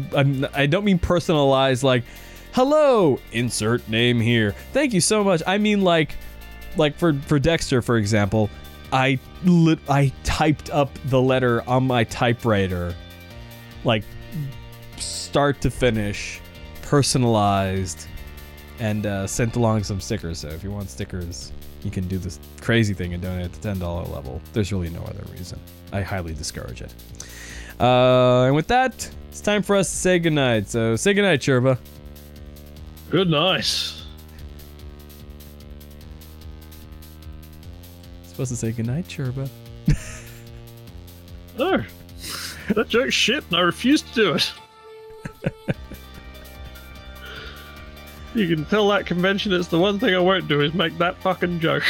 don't mean personalized like, hello, insert name here. Thank you so much. I mean like for Dexter, for example, I typed up the letter on my typewriter, like start to finish, personalized, and sent along some stickers. So if you want stickers, you can do this crazy thing and donate at the $10 level. There's really no other reason. I highly discourage it. And with that, it's time for us to say goodnight. So say goodnight, Chirba. Good night. Supposed to say goodnight, Chirba. No. That joke's shit and I refuse to do it. You can tell that convention it's the one thing I won't do is make that fucking joke.